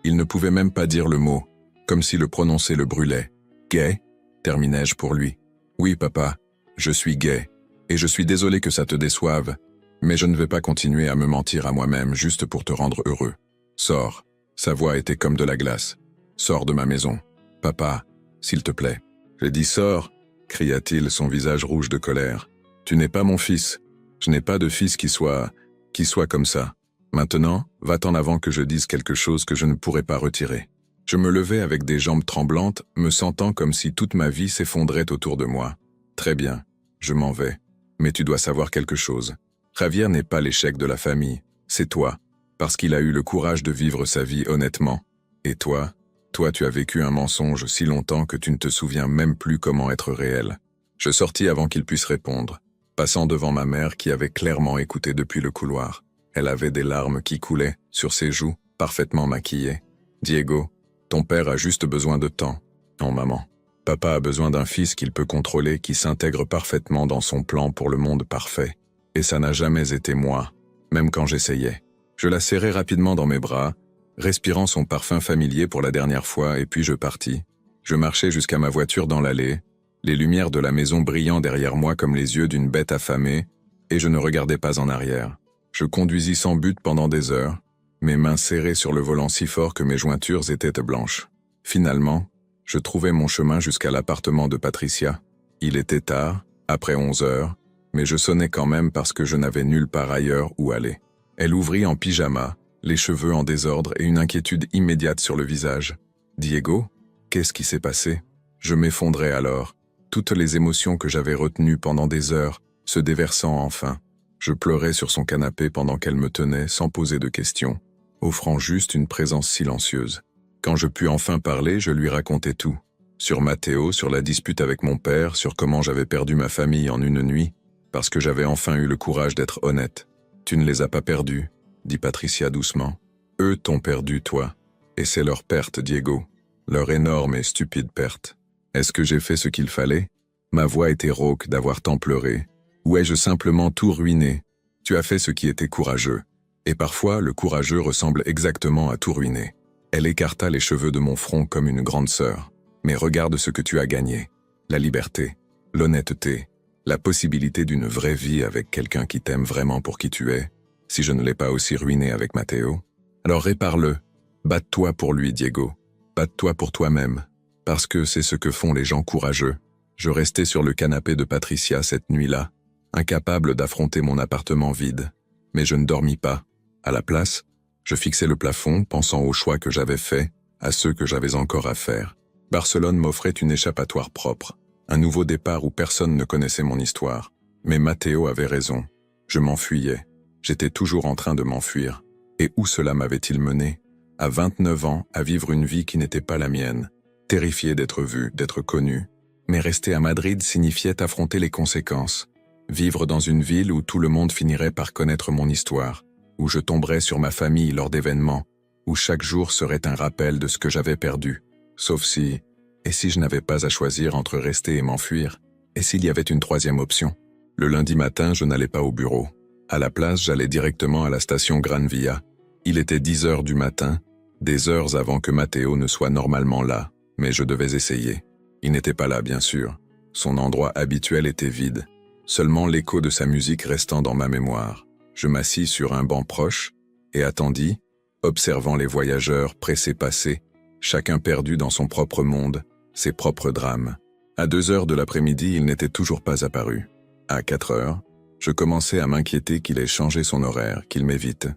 Il ne pouvait même pas dire le mot, comme si le prononcer le brûlait. Gay? Terminai-je pour lui. Oui, papa, je suis gay. Et je suis désolé que ça te déçoive, mais je ne vais pas continuer à me mentir à moi-même juste pour te rendre heureux. Sors. Sa voix était comme de la glace. Sors de ma maison. Papa, s'il te plaît. J'ai dit sors, cria-t-il, son visage rouge de colère. Tu n'es pas mon fils. Je n'ai pas de fils qui soit comme ça. Maintenant, va-t'en avant que je dise quelque chose que je ne pourrai pas retirer. Je me levai avec des jambes tremblantes, me sentant comme si toute ma vie s'effondrait autour de moi. Très bien, je m'en vais. Mais tu dois savoir quelque chose. Javier n'est pas l'échec de la famille, c'est toi, parce qu'il a eu le courage de vivre sa vie honnêtement. Et toi, Toi, tu as vécu un mensonge si longtemps que tu ne te souviens même plus comment être réel. Je sortis avant qu'il puisse répondre, passant devant ma mère qui avait clairement écouté depuis le couloir. Elle avait des larmes qui coulaient sur ses joues, parfaitement maquillées. Diego, ton père a juste besoin de temps. Non, maman. Papa a besoin d'un fils qu'il peut contrôler, qui s'intègre parfaitement dans son plan pour le monde parfait. Et ça n'a jamais été moi, même quand j'essayais. Je la serrai rapidement dans mes bras, respirant son parfum familier pour la dernière fois, et puis je partis. Je marchais jusqu'à ma voiture dans l'allée, les lumières de la maison brillant derrière moi comme les yeux d'une bête affamée, et je ne regardais pas en arrière. Je conduisis sans but pendant des heures, mes mains serrées sur le volant si fort que mes jointures étaient blanches. Finalement, je trouvai mon chemin jusqu'à l'appartement de Patricia. Il était tard, après 11 heures, mais je sonnais quand même parce que je n'avais nulle part ailleurs où aller. Elle ouvrit en pyjama, les cheveux en désordre et une inquiétude immédiate sur le visage. « Diego, qu'est-ce qui s'est passé ?» Je m'effondrais alors, toutes les émotions que j'avais retenues pendant des heures se déversant enfin. Je pleurais sur son canapé pendant qu'elle me tenait sans poser de questions, offrant juste une présence silencieuse. Quand je pus enfin parler, je lui racontai tout. Sur Matteo, sur la dispute avec mon père, sur comment j'avais perdu ma famille en une nuit, parce que j'avais enfin eu le courage d'être honnête. « Tu ne les as pas perdus », dit Patricia doucement. « Eux t'ont perdu, toi. Et c'est leur perte, Diego. Leur énorme et stupide perte. Est-ce que j'ai fait ce qu'il fallait ? Ma voix était rauque d'avoir tant pleuré. Ou ai-je simplement tout ruiné ? Tu as fait ce qui était courageux. Et parfois, le courageux ressemble exactement à tout ruiner. » Elle écarta les cheveux de mon front comme une grande sœur. « Mais regarde ce que tu as gagné. La liberté, l'honnêteté, la possibilité d'une vraie vie avec quelqu'un qui t'aime vraiment pour qui tu es. Si je ne l'ai pas aussi ruiné avec Matteo, alors répare-le. Batte-toi pour lui, Diego. Batte-toi pour toi-même. Parce que c'est ce que font les gens courageux. » Je restais sur le canapé de Patricia cette nuit-là, incapable d'affronter mon appartement vide. Mais je ne dormis pas. À la place, je fixais le plafond, pensant aux choix que j'avais faits, à ceux que j'avais encore à faire. Barcelone m'offrait une échappatoire propre, un nouveau départ où personne ne connaissait mon histoire. Mais Matteo avait raison. Je m'enfuyais. J'étais toujours en train de m'enfuir. Et où cela m'avait-il mené ? À 29 ans, à vivre une vie qui n'était pas la mienne, terrifié d'être vu, d'être connu. Mais rester à Madrid signifiait affronter les conséquences. Vivre dans une ville où tout le monde finirait par connaître mon histoire, où je tomberais sur ma famille lors d'événements, où chaque jour serait un rappel de ce que j'avais perdu. Sauf si, et si je n'avais pas à choisir entre rester et m'enfuir, et s'il y avait une troisième option. Le lundi matin, je n'allais pas au bureau. À la place, j'allais directement à la station Gran Via. Il était 10 heures du matin, des heures avant que Matteo ne soit normalement là, mais je devais essayer. Il n'était pas là, bien sûr. Son endroit habituel était vide, seulement l'écho de sa musique restant dans ma mémoire. Je m'assis sur un banc proche et attendis, observant les voyageurs pressés passer, chacun perdu dans son propre monde, ses propres drames. À 2 heures de l'après-midi, il n'était toujours pas apparu. À 4 heures, je commençais à m'inquiéter qu'il ait changé son horaire, qu'il m'évite,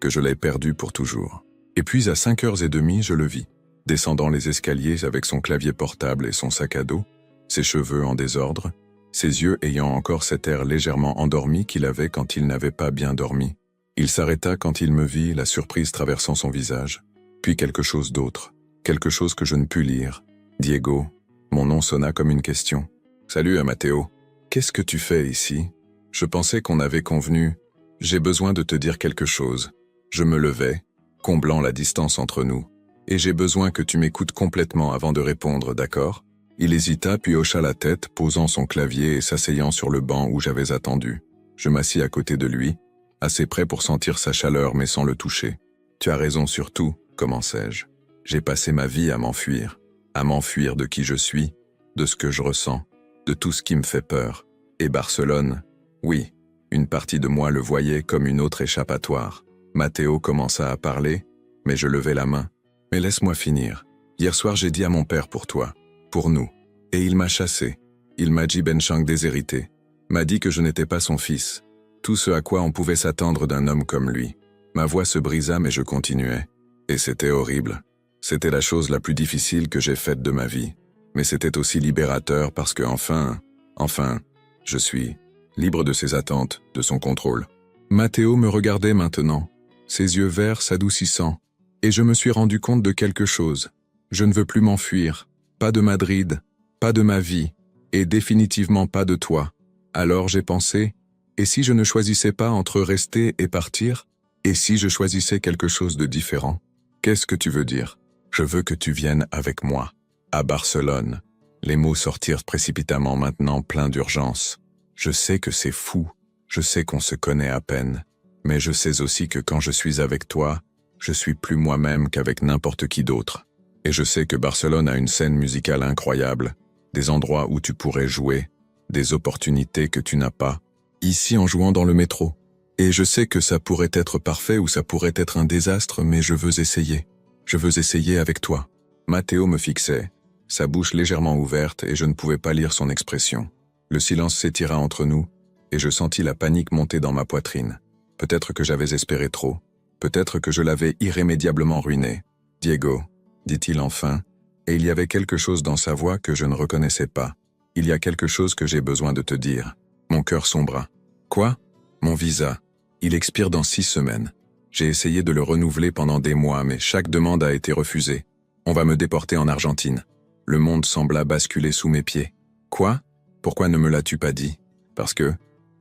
que je l'ai perdu pour toujours. Et puis à 5h30, je le vis, descendant les escaliers avec son clavier portable et son sac à dos, ses cheveux en désordre, ses yeux ayant encore cet air légèrement endormi qu'il avait quand il n'avait pas bien dormi. Il s'arrêta quand il me vit, la surprise traversant son visage. Puis quelque chose d'autre, quelque chose que je ne pus lire. Diego, mon nom sonna comme une question. « Salut, Matteo. Qu'est-ce que tu fais ici ? Je pensais qu'on avait convenu. J'ai besoin de te dire quelque chose. » Je me levai, comblant la distance entre nous. « Et j'ai besoin que tu m'écoutes complètement avant de répondre, d'accord ?» Il hésita puis hocha la tête, posant son clavier et s'asseyant sur le banc où j'avais attendu. Je m'assis à côté de lui, assez près pour sentir sa chaleur mais sans le toucher. « Tu as raison sur tout, commençai-je. J'ai passé ma vie à m'enfuir de qui je suis, de ce que je ressens, de tout ce qui me fait peur. Et Barcelone, oui, une partie de moi le voyait comme une autre échappatoire. » Matteo commença à parler, mais je levai la main. « Mais laisse-moi finir. Hier soir j'ai dit à mon père pour toi. Pour nous. Et il m'a chassé. Il m'a dit Benchang déshérité. M'a dit que je n'étais pas son fils. Tout ce à quoi on pouvait s'attendre d'un homme comme lui. Ma voix se brisa mais je continuais. Et c'était horrible. C'était la chose la plus difficile que j'ai faite de ma vie. Mais c'était aussi libérateur parce que enfin, je suis libre de ses attentes, de son contrôle. Matteo me regardait maintenant, ses yeux verts s'adoucissant. Et je me suis rendu compte de quelque chose. Je ne veux plus m'enfuir. Pas de Madrid, pas de ma vie, et définitivement pas de toi. Alors j'ai pensé, et si je ne choisissais pas entre rester et partir? Et si je choisissais quelque chose de différent? Qu'est-ce que tu veux dire? Je veux que tu viennes avec moi, à Barcelone. Les mots sortirent précipitamment maintenant pleins d'urgence. Je sais que c'est fou, je sais qu'on se connaît à peine, mais je sais aussi que quand je suis avec toi, je suis plus moi-même qu'avec n'importe qui d'autre. Et je sais que Barcelone a une scène musicale incroyable, des endroits où tu pourrais jouer, des opportunités que tu n'as pas, ici en jouant dans le métro. Et je sais que ça pourrait être parfait ou ça pourrait être un désastre, mais je veux essayer. Je veux essayer avec toi. Matteo me fixait, sa bouche légèrement ouverte et je ne pouvais pas lire son expression. Le silence s'étira entre nous et je sentis la panique monter dans ma poitrine. Peut-être que j'avais espéré trop. Peut-être que je l'avais irrémédiablement ruiné. « Diego », dit-il enfin, et il y avait quelque chose dans sa voix que je ne reconnaissais pas. « Il y a quelque chose que j'ai besoin de te dire. » Mon cœur sombra. « Quoi ? Mon visa. Il expire dans 6 semaines. J'ai essayé de le renouveler pendant des mois, mais chaque demande a été refusée. On va me déporter en Argentine. » Le monde sembla basculer sous mes pieds. « Quoi ? Pourquoi ne me l'as-tu pas dit ? » Parce que,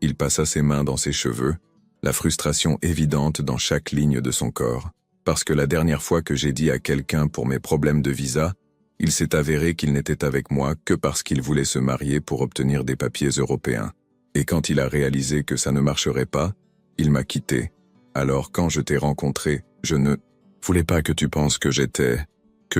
il passa ses mains dans ses cheveux, la frustration évidente dans chaque ligne de son corps. Parce que la dernière fois que j'ai dit à quelqu'un pour mes problèmes de visa, il s'est avéré qu'il n'était avec moi que parce qu'il voulait se marier pour obtenir des papiers européens. Et quand il a réalisé que ça ne marcherait pas, il m'a quitté. Alors quand je t'ai rencontré, je ne voulais pas que tu penses que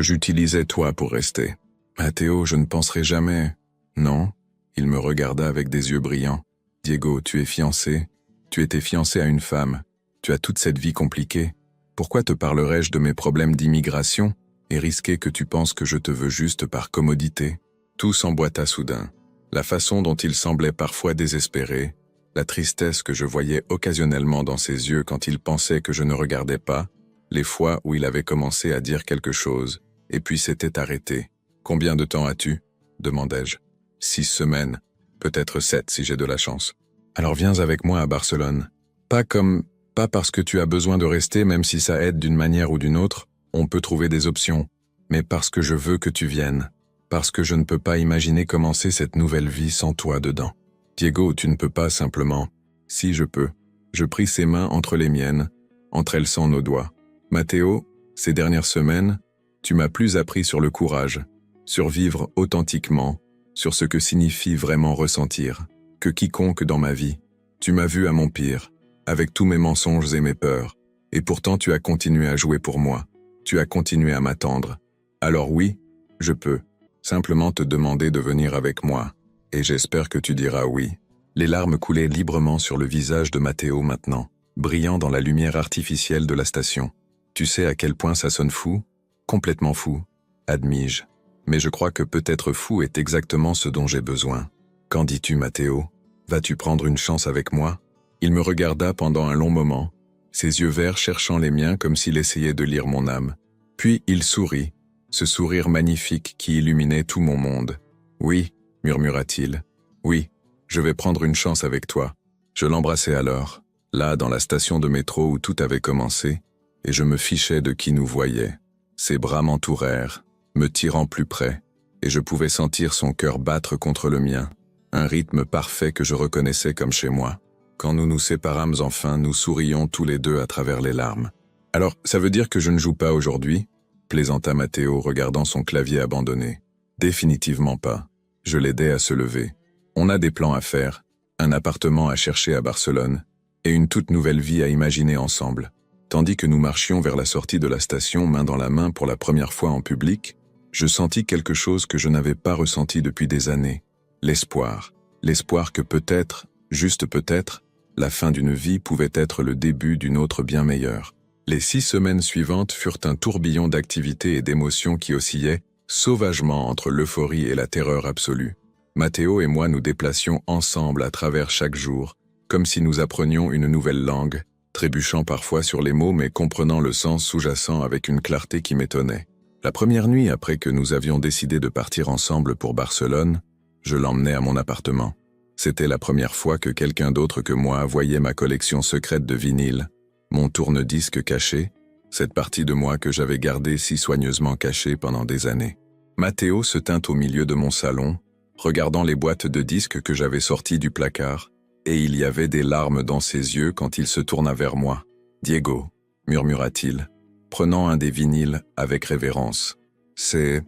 j'utilisais toi pour rester. Matteo, je ne penserai jamais. Non, il me regarda avec des yeux brillants. Diego, tu es fiancé. Tu étais fiancé à une femme. Tu as toute cette vie compliquée. Pourquoi te parlerais-je de mes problèmes d'immigration et risquer que tu penses que je te veux juste par commodité? Tout s'emboîta soudain. La façon dont il semblait parfois désespéré, la tristesse que je voyais occasionnellement dans ses yeux quand il pensait que je ne regardais pas, les fois où il avait commencé à dire quelque chose, et puis s'était arrêté. « Combien de temps as-tu » demandai-je. « 6 semaines, peut-être 7 si j'ai de la chance. Alors viens avec moi à Barcelone. Pas parce que tu as besoin de rester, même si ça aide d'une manière ou d'une autre, on peut trouver des options, mais parce que je veux que tu viennes. Parce que je ne peux pas imaginer commencer cette nouvelle vie sans toi dedans. Diego, tu ne peux pas simplement. Si je peux. » Je pris ses mains entre les miennes, entrelaçant nos doigts. Matteo, ces dernières semaines, tu m'as plus appris sur le courage, sur vivre authentiquement, sur ce que signifie vraiment ressentir, que quiconque dans ma vie. Tu m'as vu à mon pire, avec tous mes mensonges et mes peurs, et pourtant tu as continué à jouer pour moi. Tu as continué à m'attendre. Alors oui, je peux. Simplement te demander de venir avec moi, et j'espère que tu diras oui. Les larmes coulaient librement sur le visage de Matteo maintenant, brillant dans la lumière artificielle de la station. Tu sais à quel point ça sonne fou? Complètement fou, admis-je. Mais je crois que peut-être fou est exactement ce dont j'ai besoin. Qu'en dis-tu, Matteo? Vas-tu prendre une chance avec moi? Il me regarda pendant un long moment, ses yeux verts cherchant les miens comme s'il essayait de lire mon âme. Puis il sourit, ce sourire magnifique qui illuminait tout mon monde. « Oui, » murmura-t-il, « oui, je vais prendre une chance avec toi. » Je l'embrassai alors, là dans la station de métro où tout avait commencé, et je me fichais de qui nous voyait. Ses bras m'entourèrent, me tirant plus près, et je pouvais sentir son cœur battre contre le mien, un rythme parfait que je reconnaissais comme chez moi. Quand nous nous séparâmes enfin, nous sourions tous les deux à travers les larmes. « Alors, ça veut dire que je ne joue pas aujourd'hui ?» plaisanta Matteo regardant son clavier abandonné. « Définitivement pas. » Je l'aidai à se lever. On a des plans à faire, un appartement à chercher à Barcelone, et une toute nouvelle vie à imaginer ensemble. Tandis que nous marchions vers la sortie de la station main dans la main pour la première fois en public, je sentis quelque chose que je n'avais pas ressenti depuis des années. L'espoir. L'espoir que peut-être, juste peut-être, la fin d'une vie pouvait être le début d'une autre bien meilleure. Les 6 semaines suivantes furent un tourbillon d'activités et d'émotions qui oscillaient sauvagement entre l'euphorie et la terreur absolue. Matteo et moi nous déplacions ensemble à travers chaque jour, comme si nous apprenions une nouvelle langue, trébuchant parfois sur les mots mais comprenant le sens sous-jacent avec une clarté qui m'étonnait. La première nuit après que nous avions décidé de partir ensemble pour Barcelone, je l'emmenai à mon appartement. C'était la première fois que quelqu'un d'autre que moi voyait ma collection secrète de vinyles, mon tourne-disque caché, cette partie de moi que j'avais gardée si soigneusement cachée pendant des années. Matteo se tint au milieu de mon salon, regardant les boîtes de disques que j'avais sorties du placard, et il y avait des larmes dans ses yeux quand il se tourna vers moi. « Diego », murmura-t-il, prenant un des vinyles avec révérence. « C'est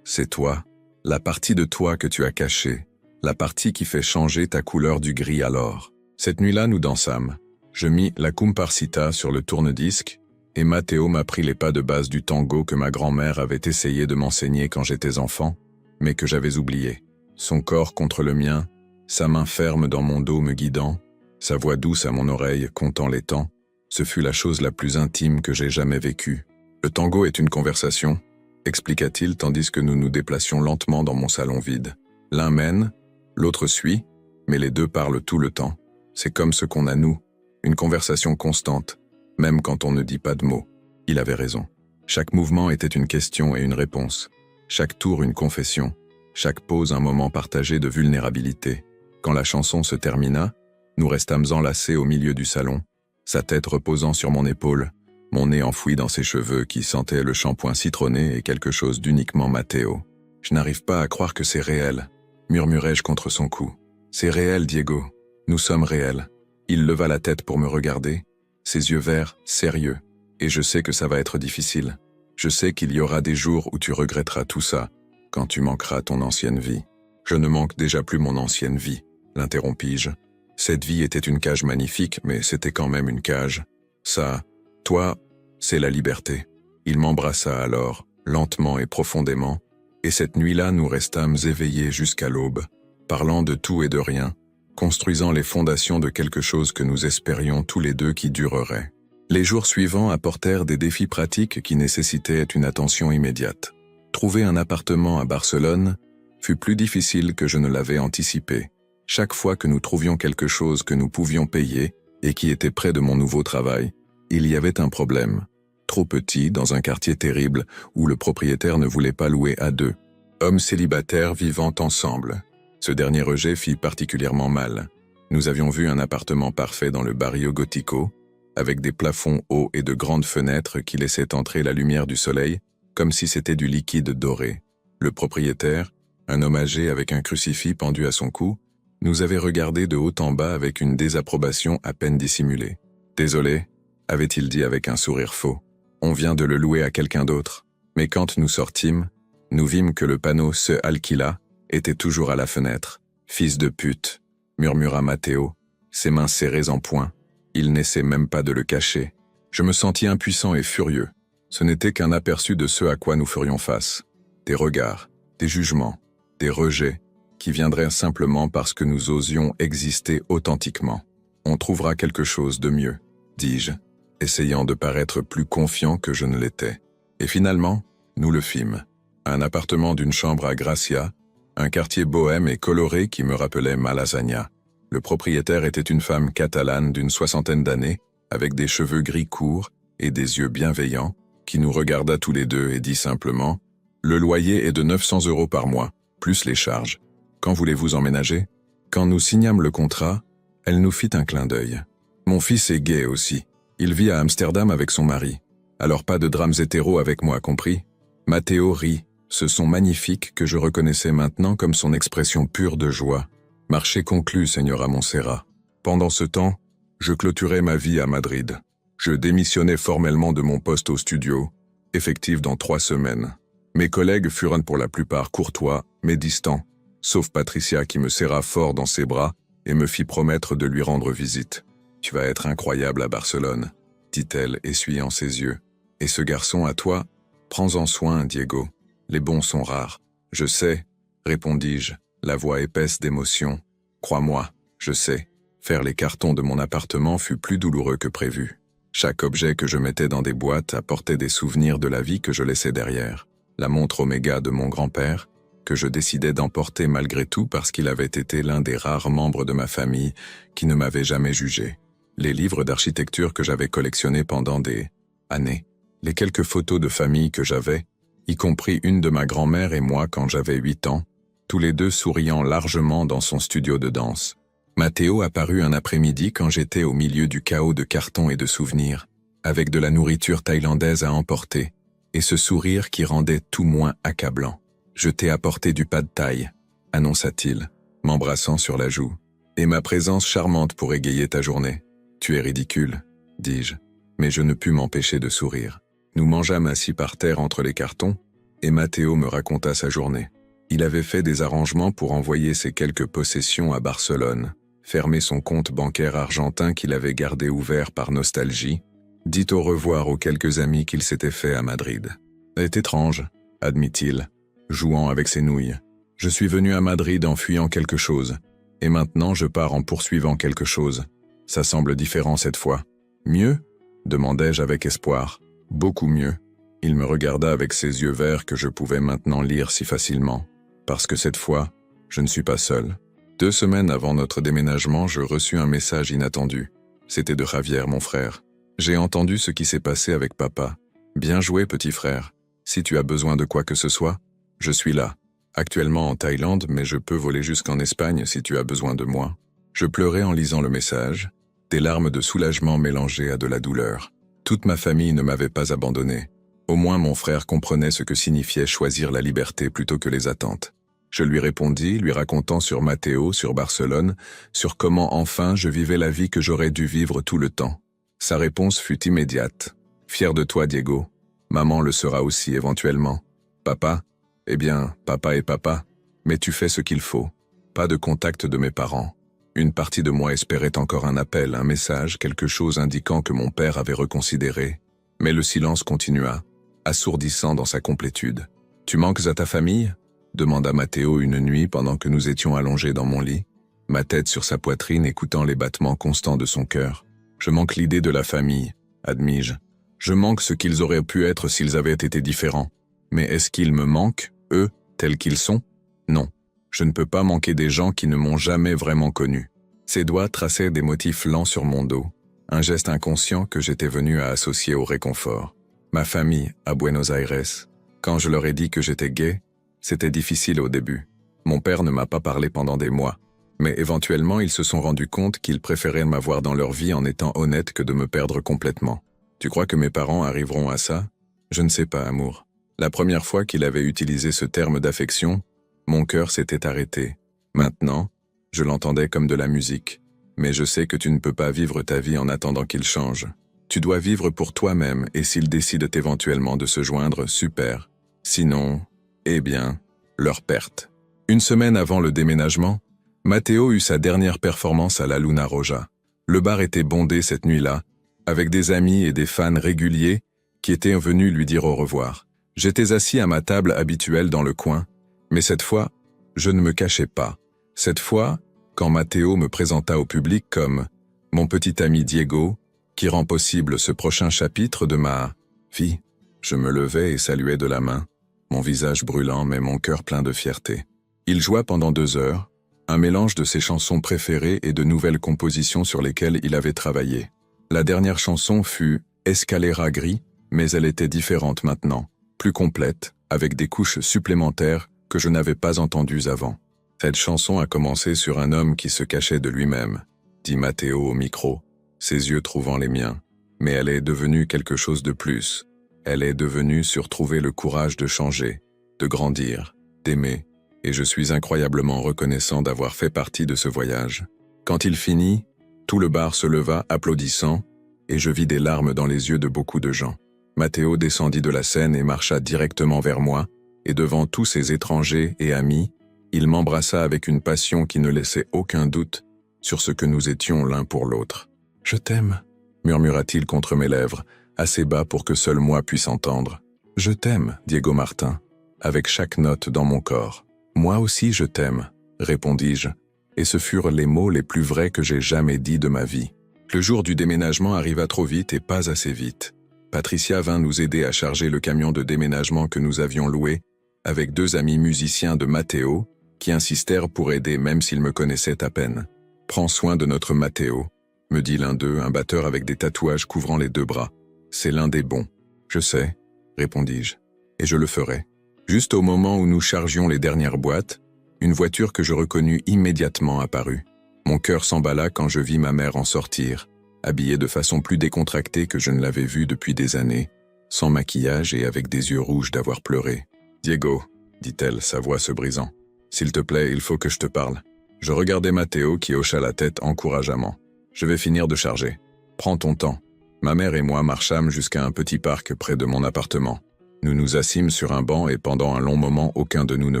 toi, la partie de toi que tu as cachée, la partie qui fait changer ta couleur du gris à l'or. » Cette nuit-là, nous dansâmes. Je mis la Comparsita sur le tourne-disque, et Matteo m'apprit les pas de base du tango que ma grand-mère avait essayé de m'enseigner quand j'étais enfant, mais que j'avais oublié. Son corps contre le mien, sa main ferme dans mon dos me guidant, sa voix douce à mon oreille comptant les temps, ce fut la chose la plus intime que j'ai jamais vécue. Le tango est une conversation, expliqua-t-il tandis que nous nous déplacions lentement dans mon salon vide. L'un mène, l'autre suit, mais les deux parlent tout le temps. C'est comme ce qu'on a nous, une conversation constante, même quand on ne dit pas de mots. Il avait raison. Chaque mouvement était une question et une réponse. Chaque tour une confession. Chaque pause un moment partagé de vulnérabilité. Quand la chanson se termina, nous restâmes enlacés au milieu du salon, sa tête reposant sur mon épaule, mon nez enfoui dans ses cheveux qui sentaient le shampoing citronné et quelque chose d'uniquement Matteo. « Je n'arrive pas à croire que c'est réel », murmurai-je contre son cou. « C'est réel, Diego. Nous sommes réels. » Il leva la tête pour me regarder, ses yeux verts, sérieux. « Et je sais que ça va être difficile. Je sais qu'il y aura des jours où tu regretteras tout ça, quand tu manqueras ton ancienne vie. »« Je ne manque déjà plus mon ancienne vie, » l'interrompis-je. Cette vie était une cage magnifique, mais c'était quand même une cage. Ça, toi, c'est la liberté. Il m'embrassa alors, lentement et profondément, et cette nuit-là nous restâmes éveillés jusqu'à l'aube, parlant de tout et de rien, construisant les fondations de quelque chose que nous espérions tous les deux qui durerait. Les jours suivants apportèrent des défis pratiques qui nécessitaient une attention immédiate. Trouver un appartement à Barcelone fut plus difficile que je ne l'avais anticipé. Chaque fois que nous trouvions quelque chose que nous pouvions payer et qui était près de mon nouveau travail, il y avait un problème. Trop petit, dans un quartier terrible où le propriétaire ne voulait pas louer à deux. Hommes célibataires vivant ensemble. Ce dernier rejet fit particulièrement mal. Nous avions vu un appartement parfait dans le barrio Gótico, avec des plafonds hauts et de grandes fenêtres qui laissaient entrer la lumière du soleil, comme si c'était du liquide doré. Le propriétaire, un homme âgé avec un crucifix pendu à son cou, nous avait regardé de haut en bas avec une désapprobation à peine dissimulée. « Désolé », avait-il dit avec un sourire faux. « On vient de le louer à quelqu'un d'autre. » Mais quand nous sortîmes, nous vîmes que le panneau « Se alquila » était toujours à la fenêtre. « Fils de pute », murmura Matteo, ses mains serrées en poing. Il n'essaie même pas de le cacher. Je me sentis impuissant et furieux. Ce n'était qu'un aperçu de ce à quoi nous ferions face. Des regards, des jugements, des rejets, qui viendraient simplement parce que nous osions exister authentiquement. On trouvera quelque chose de mieux, dis-je, essayant de paraître plus confiant que je ne l'étais. Et finalement, nous le fîmes. Un appartement d'une chambre à Gracia, un quartier bohème et coloré qui me rappelait ma lasagna. Le propriétaire était une femme catalane d'une 60aine d'années, avec des cheveux gris courts et des yeux bienveillants, qui nous regarda tous les deux et dit simplement « Le loyer est de 900 € par mois, plus les charges. Quand voulez-vous emménager ?» Quand nous signâmes le contrat, elle nous fit un clin d'œil. « Mon fils est gay aussi. Il vit à Amsterdam avec son mari. Alors pas de drames hétéros avec moi, compris ?» Matteo rit, ce son magnifique que je reconnaissais maintenant comme son expression pure de joie. Marché conclu, Señora Montserrat. Pendant ce temps, je clôturais ma vie à Madrid. Je démissionnais formellement de mon poste au studio, effectif dans 3 semaines. Mes collègues furent pour la plupart courtois, mais distants, sauf Patricia qui me serra fort dans ses bras et me fit promettre de lui rendre visite. « Tu vas être incroyable à Barcelone », dit-elle, essuyant ses yeux. « Et ce garçon à toi, prends-en soin, Diego. Les bons sont rares. »« Je sais, » répondis-je, la voix épaisse d'émotion. « Crois-moi, je sais. » Faire les cartons de mon appartement fut plus douloureux que prévu. Chaque objet que je mettais dans des boîtes apportait des souvenirs de la vie que je laissais derrière. La montre Omega de mon grand-père, que je décidais d'emporter malgré tout parce qu'il avait été l'un des rares membres de ma famille qui ne m'avait jamais jugé. Les livres d'architecture que j'avais collectionnés pendant des années. Les quelques photos de famille que j'avais, y compris une de ma grand-mère et moi quand j'avais 8 ans, tous les deux souriant largement dans son studio de danse. Matteo apparut un après-midi quand j'étais au milieu du chaos de cartons et de souvenirs. avec de la nourriture thaïlandaise à emporter, et ce sourire qui rendait tout moins accablant. Je t'ai apporté du pad thaï, annonça-t-il, m'embrassant sur la joue, et ma présence charmante pour égayer ta journée. Tu es ridicule, dis-je, mais je ne pus m'empêcher de sourire. Nous mangeâmes assis par terre entre les cartons, et Matteo me raconta sa journée. Il avait fait des arrangements pour envoyer ses quelques possessions à Barcelone, fermer son compte bancaire argentin qu'il avait gardé ouvert par nostalgie, dit au revoir aux quelques amis qu'il s'était fait à Madrid. « C'est étrange, admit-il, jouant avec ses nouilles. Je suis venu à Madrid en fuyant quelque chose, et maintenant je pars en poursuivant quelque chose. Ça semble différent cette fois. Mieux ? Demandai-je avec espoir. Beaucoup mieux. Il me regarda avec ses yeux verts que je pouvais maintenant lire si facilement. Parce que cette fois, je ne suis pas seul. 2 semaines avant notre déménagement, je reçus un message inattendu. C'était de Javier, mon frère. J'ai entendu ce qui s'est passé avec papa. Bien joué, petit frère. Si tu as besoin de quoi que ce soit, je suis là. Actuellement en Thaïlande, mais je peux voler jusqu'en Espagne si tu as besoin de moi. Je pleurais en lisant le message, des larmes de soulagement mélangées à de la douleur. Toute ma famille ne m'avait pas abandonné. Au moins mon frère comprenait ce que signifiait choisir la liberté plutôt que les attentes. Je lui répondis, lui racontant sur Matteo, sur Barcelone, sur comment enfin je vivais la vie que j'aurais dû vivre tout le temps. Sa réponse fut immédiate. « Fier de toi, Diego. Maman le sera aussi éventuellement. Papa ? Eh bien, papa est papa. Mais tu fais ce qu'il faut. Pas de contact de mes parents. » Une partie de moi espérait encore un appel, un message, quelque chose indiquant que mon père avait reconsidéré. Mais le silence continua, assourdissant dans sa complétude. « Tu manques à ta famille ?» demanda Matteo une nuit pendant que nous étions allongés dans mon lit, ma tête sur sa poitrine écoutant les battements constants de son cœur. « Je manque l'idée de la famille, admis-je. Je manque ce qu'ils auraient pu être s'ils avaient été différents. Mais est-ce qu'ils me manquent, eux, tels qu'ils sont? Non. Je ne peux pas manquer des gens qui ne m'ont jamais vraiment connu. » Ses doigts traçaient des motifs lents sur mon dos, un geste inconscient que j'étais venu à associer au réconfort. Ma famille, à Buenos Aires. Quand je leur ai dit que j'étais gay, c'était difficile au début. Mon père ne m'a pas parlé pendant des mois, mais éventuellement ils se sont rendus compte qu'ils préféraient m'avoir dans leur vie en étant honnêtes que de me perdre complètement. Tu crois que mes parents arriveront à ça? Je ne sais pas, amour. La première fois qu'il avait utilisé ce terme d'affection, mon cœur s'était arrêté. Maintenant, je l'entendais comme de la musique. Mais je sais que tu ne peux pas vivre ta vie en attendant qu'il change. Tu dois vivre pour toi-même et s'ils décident éventuellement de se joindre, super. Sinon, eh bien, leur perte. 1 semaine avant le déménagement, Matteo eut sa dernière performance à la Luna Roja. Le bar était bondé cette nuit-là, avec des amis et des fans réguliers qui étaient venus lui dire au revoir. J'étais assis à ma table habituelle dans le coin, mais cette fois, je ne me cachais pas. Cette fois, quand Matteo me présenta au public comme « mon petit ami Diego », qui rend possible ce prochain chapitre de ma vie, je me levai et saluai de la main, mon visage brûlant mais mon cœur plein de fierté. Il joua pendant 2 heures, un mélange de ses chansons préférées et de nouvelles compositions sur lesquelles il avait travaillé. La dernière chanson fut « Escalera gris », mais elle était différente maintenant, plus complète, avec des couches supplémentaires que je n'avais pas entendues avant. Cette chanson a commencé sur un homme qui se cachait de lui-même, dit Matteo au micro, ses yeux trouvant les miens. Mais elle est devenue quelque chose de plus. Elle est devenue sur trouver le courage de changer, de grandir, d'aimer, et je suis incroyablement reconnaissant d'avoir fait partie de ce voyage. Quand il finit, tout le bar se leva applaudissant, et je vis des larmes dans les yeux de beaucoup de gens. Matteo descendit de la scène et marcha directement vers moi, et devant tous ses étrangers et amis, il m'embrassa avec une passion qui ne laissait aucun doute sur ce que nous étions l'un pour l'autre. « Je t'aime », murmura-t-il contre mes lèvres, assez bas pour que seul moi puisse entendre. « Je t'aime, Diego Martin », avec chaque note dans mon corps. « Moi aussi je t'aime », répondis-je, et ce furent les mots les plus vrais que j'ai jamais dits de ma vie. Le jour du déménagement arriva trop vite et pas assez vite. Patricia vint nous aider à charger le camion de déménagement que nous avions loué, avec 2 amis musiciens de Matteo, qui insistèrent pour aider même s'ils me connaissaient à peine. « Prends soin de notre Matteo », me dit l'un d'eux, un batteur avec des tatouages couvrant les 2 bras. « C'est l'un des bons. »« Je sais », répondis-je, « et je le ferai. » Juste au moment où nous chargions les dernières boîtes, une voiture que je reconnus immédiatement apparut. Mon cœur s'emballa quand je vis ma mère en sortir, habillée de façon plus décontractée que je ne l'avais vue depuis des années, sans maquillage et avec des yeux rouges d'avoir pleuré. « Diego », dit-elle, sa voix se brisant. « S'il te plaît, il faut que je te parle. » Je regardais Matteo qui hocha la tête encourageamment. « Je vais finir de charger. Prends ton temps. » Ma mère et moi marchâmes jusqu'à un petit parc près de mon appartement. Nous nous assîmes sur un banc et pendant un long moment, aucun de nous ne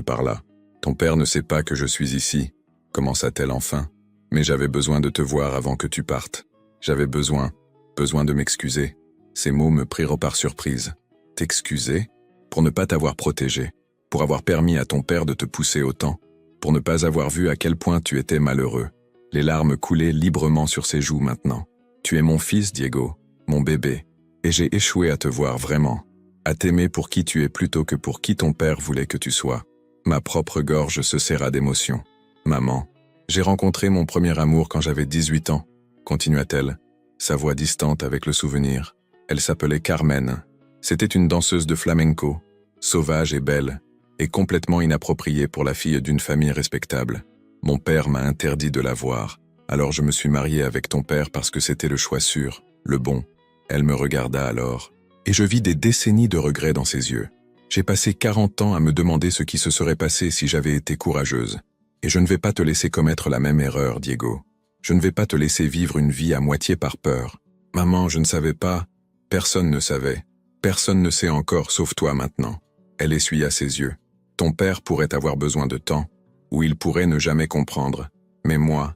parla. « Ton père ne sait pas que je suis ici, » commença-t-elle enfin. « Mais j'avais besoin de te voir avant que tu partes. J'avais besoin de m'excuser. » Ces mots me prirent par surprise. « T'excuser ? Pour ne pas t'avoir protégé, pour avoir permis à ton père de te pousser autant, pour ne pas avoir vu à quel point tu étais malheureux. » Les larmes coulaient librement sur ses joues maintenant. « Tu es mon fils, Diego, mon bébé, et j'ai échoué à te voir vraiment, à t'aimer pour qui tu es plutôt que pour qui ton père voulait que tu sois. » Ma propre gorge se serra d'émotion. « Maman, j'ai rencontré mon premier amour quand j'avais 18 ans, » continua-t-elle, sa voix distante avec le souvenir. Elle s'appelait Carmen. C'était une danseuse de flamenco, sauvage et belle, et complètement inappropriée pour la fille d'une famille respectable. Mon père m'a interdit de la voir, alors je me suis mariée avec ton père parce que c'était le choix sûr, le bon. Elle me regarda alors, et je vis des décennies de regrets dans ses yeux. J'ai passé 40 ans à me demander ce qui se serait passé si j'avais été courageuse. Et je ne vais pas te laisser commettre la même erreur, Diego. Je ne vais pas te laisser vivre une vie à moitié par peur. Maman, je ne savais pas. Personne ne savait. Personne ne sait encore, sauf toi maintenant. Elle essuya ses yeux. Ton père pourrait avoir besoin de temps, ou il pourrait ne jamais comprendre. Mais moi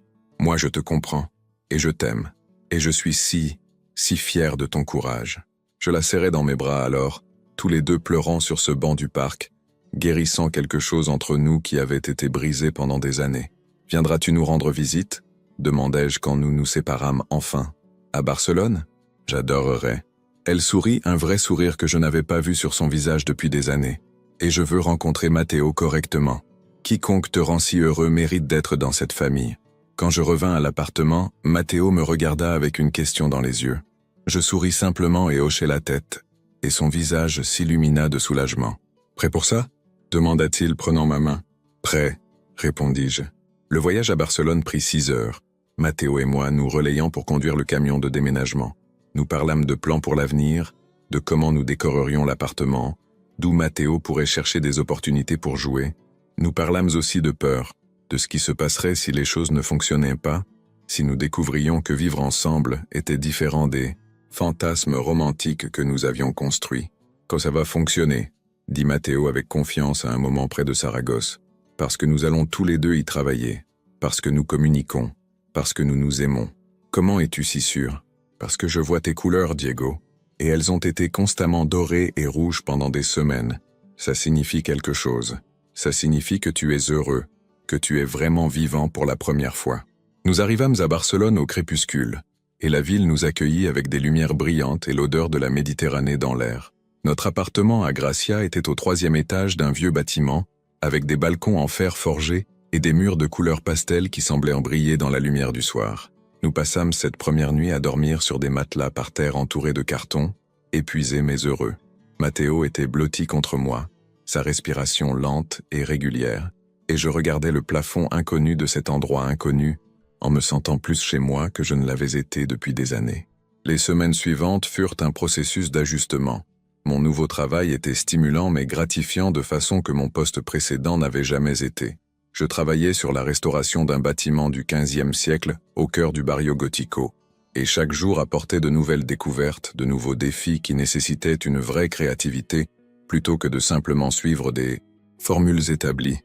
je te comprends, et je t'aime. Et je suis si fière de ton courage. Je la serrai dans mes bras alors, tous les deux pleurant sur ce banc du parc, guérissant quelque chose entre nous qui avait été brisé pendant des années. « Viendras-tu nous rendre visite ?» demandai-je quand nous nous séparâmes enfin. « À Barcelone ? J'adorerais. » Elle sourit, un vrai sourire que je n'avais pas vu sur son visage depuis des années. « Et je veux rencontrer Matteo correctement. Quiconque te rend si heureux mérite d'être dans cette famille. » Quand je revins à l'appartement, Matteo me regarda avec une question dans les yeux. Je souris simplement et hochai la tête, et son visage s'illumina de soulagement. « Prêt pour ça ?» demanda-t-il prenant ma main. « Prêt, » répondis-je. Le voyage à Barcelone prit 6 heures. Matteo et moi nous relayant pour conduire le camion de déménagement. Nous parlâmes de plans pour l'avenir, de comment nous décorerions l'appartement, d'où Matteo pourrait chercher des opportunités pour jouer. Nous parlâmes aussi de peur, de ce qui se passerait si les choses ne fonctionnaient pas, si nous découvrions que vivre ensemble était différent des fantasmes romantiques que nous avions construits. « Quand ça va fonctionner ?» dit Matteo avec confiance à un moment près de Saragosse. « Parce que nous allons tous les deux y travailler, parce que nous communiquons, parce que nous nous aimons. Comment es-tu si sûr ? Parce que je vois tes couleurs, Diego, et elles ont été constamment dorées et rouges pendant des semaines. Ça signifie quelque chose. Ça signifie que tu es heureux, que tu es vraiment vivant pour la première fois. » Nous arrivâmes à Barcelone au crépuscule, et la ville nous accueillit avec des lumières brillantes et l'odeur de la Méditerranée dans l'air. Notre appartement à Gracia était au 3e étage d'un vieux bâtiment, avec des balcons en fer forgé et des murs de couleur pastel qui semblaient en briller dans la lumière du soir. Nous passâmes cette première nuit à dormir sur des matelas par terre entourés de cartons, épuisés mais heureux. Matteo était blotti contre moi, sa respiration lente et régulière, et je regardais le plafond inconnu de cet endroit inconnu, en me sentant plus chez moi que je ne l'avais été depuis des années. Les semaines suivantes furent un processus d'ajustement. Mon nouveau travail était stimulant mais gratifiant de façon que mon poste précédent n'avait jamais été. Je travaillais sur la restauration d'un bâtiment du XVe siècle au cœur du Barrio Gótico, et chaque jour apportait de nouvelles découvertes, de nouveaux défis qui nécessitaient une vraie créativité, plutôt que de simplement suivre des formules établies.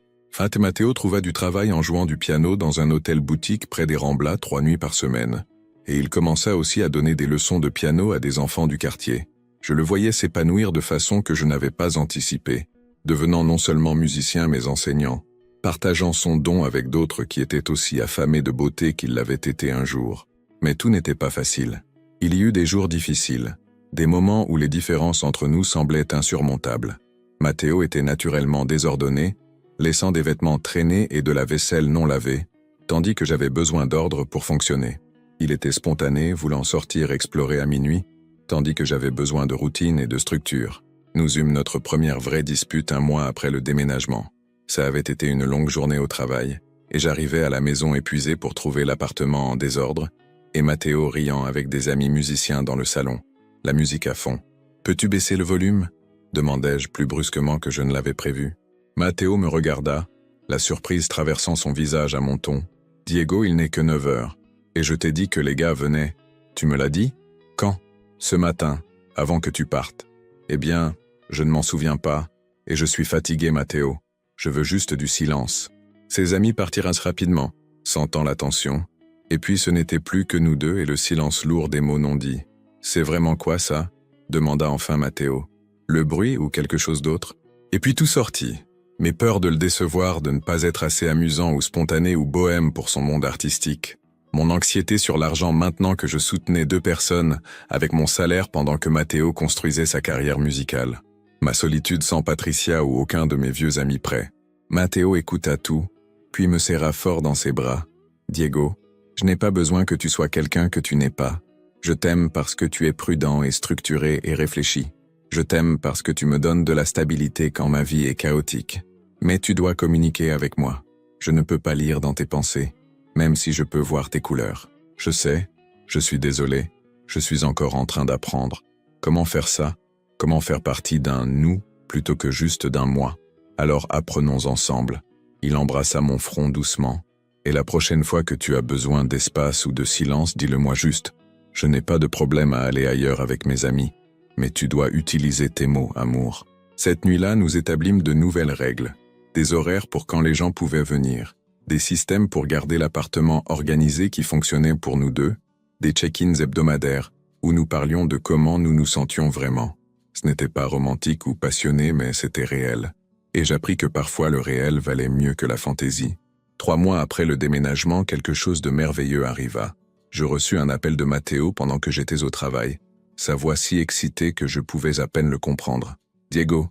Matteo trouva du travail en jouant du piano dans un hôtel-boutique près des Ramblas 3 nuits par semaine, et il commença aussi à donner des leçons de piano à des enfants du quartier. Je le voyais s'épanouir de façon que je n'avais pas anticipée, devenant non seulement musicien mais enseignant, partageant son don avec d'autres qui étaient aussi affamés de beauté qu'il l'avait été un jour. Mais tout n'était pas facile. Il y eut des jours difficiles, des moments où les différences entre nous semblaient insurmontables. Matteo était naturellement désordonné, laissant des vêtements traînés et de la vaisselle non lavée, tandis que j'avais besoin d'ordre pour fonctionner. Il était spontané, voulant sortir explorer à minuit, tandis que j'avais besoin de routine et de structure. Nous eûmes notre première vraie dispute un mois après le déménagement. Ça avait été une longue journée au travail, et j'arrivais à la maison épuisé pour trouver l'appartement en désordre, et Matteo riant avec des amis musiciens dans le salon, la musique à fond. « Peux-tu baisser le volume ?» demandai-je plus brusquement que je ne l'avais prévu. Matteo me regarda, la surprise traversant son visage à mon ton. « Diego, il n'est que 9 heures, et je t'ai dit que les gars venaient. Tu me l'as dit? Quand? Ce matin, avant que tu partes. Eh bien, je ne m'en souviens pas, et je suis fatigué, Matteo. Je veux juste du silence. » Ses amis partirent rapidement, sentant la tension, et puis ce n'était plus que nous deux et le silence lourd des mots non dits. « C'est vraiment quoi ça ?» demanda enfin Matteo. « Le bruit ou quelque chose d'autre ?» Et puis tout sortit. Mes peurs de le décevoir, de ne pas être assez amusant ou spontané ou bohème pour son monde artistique. Mon anxiété sur l'argent maintenant que je soutenais 2 personnes avec mon salaire pendant que Matteo construisait sa carrière musicale. Ma solitude sans Patricia ou aucun de mes vieux amis près. Matteo écouta tout, puis me serra fort dans ses bras. « Diego, je n'ai pas besoin que tu sois quelqu'un que tu n'es pas. Je t'aime parce que tu es prudent et structuré et réfléchi. Je t'aime parce que tu me donnes de la stabilité quand ma vie est chaotique. Mais tu dois communiquer avec moi. Je ne peux pas lire dans tes pensées, même si je peux voir tes couleurs. Je sais, je suis désolé, je suis encore en train d'apprendre. Comment faire ça? Comment faire partie d'un « nous » plutôt que juste d'un « moi ». Alors apprenons ensemble. » Il embrassa mon front doucement. « Et la prochaine fois que tu as besoin d'espace ou de silence, dis-le-moi juste. Je n'ai pas de problème à aller ailleurs avec mes amis, mais tu dois utiliser tes mots, amour. » Cette nuit-là, nous établîmes de nouvelles règles. Des horaires pour quand les gens pouvaient venir. Des systèmes pour garder l'appartement organisé qui fonctionnait pour nous deux. Des check-ins hebdomadaires, où nous parlions de comment nous nous sentions vraiment. Ce n'était pas romantique ou passionné, mais c'était réel. Et j'appris que parfois le réel valait mieux que la fantaisie. 3 mois après le déménagement, quelque chose de merveilleux arriva. Je reçus un appel de Matteo pendant que j'étais au travail. Sa voix si excitée que je pouvais à peine le comprendre. « Diego,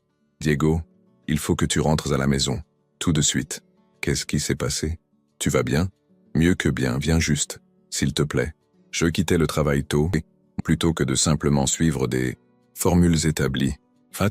il faut que tu rentres à la maison. Tout de suite. » Qu'est-ce qui s'est passé? Tu vas bien? Mieux que bien, viens juste, s'il te plaît. Je quittais le travail tôt, plutôt que de simplement suivre des formules établies.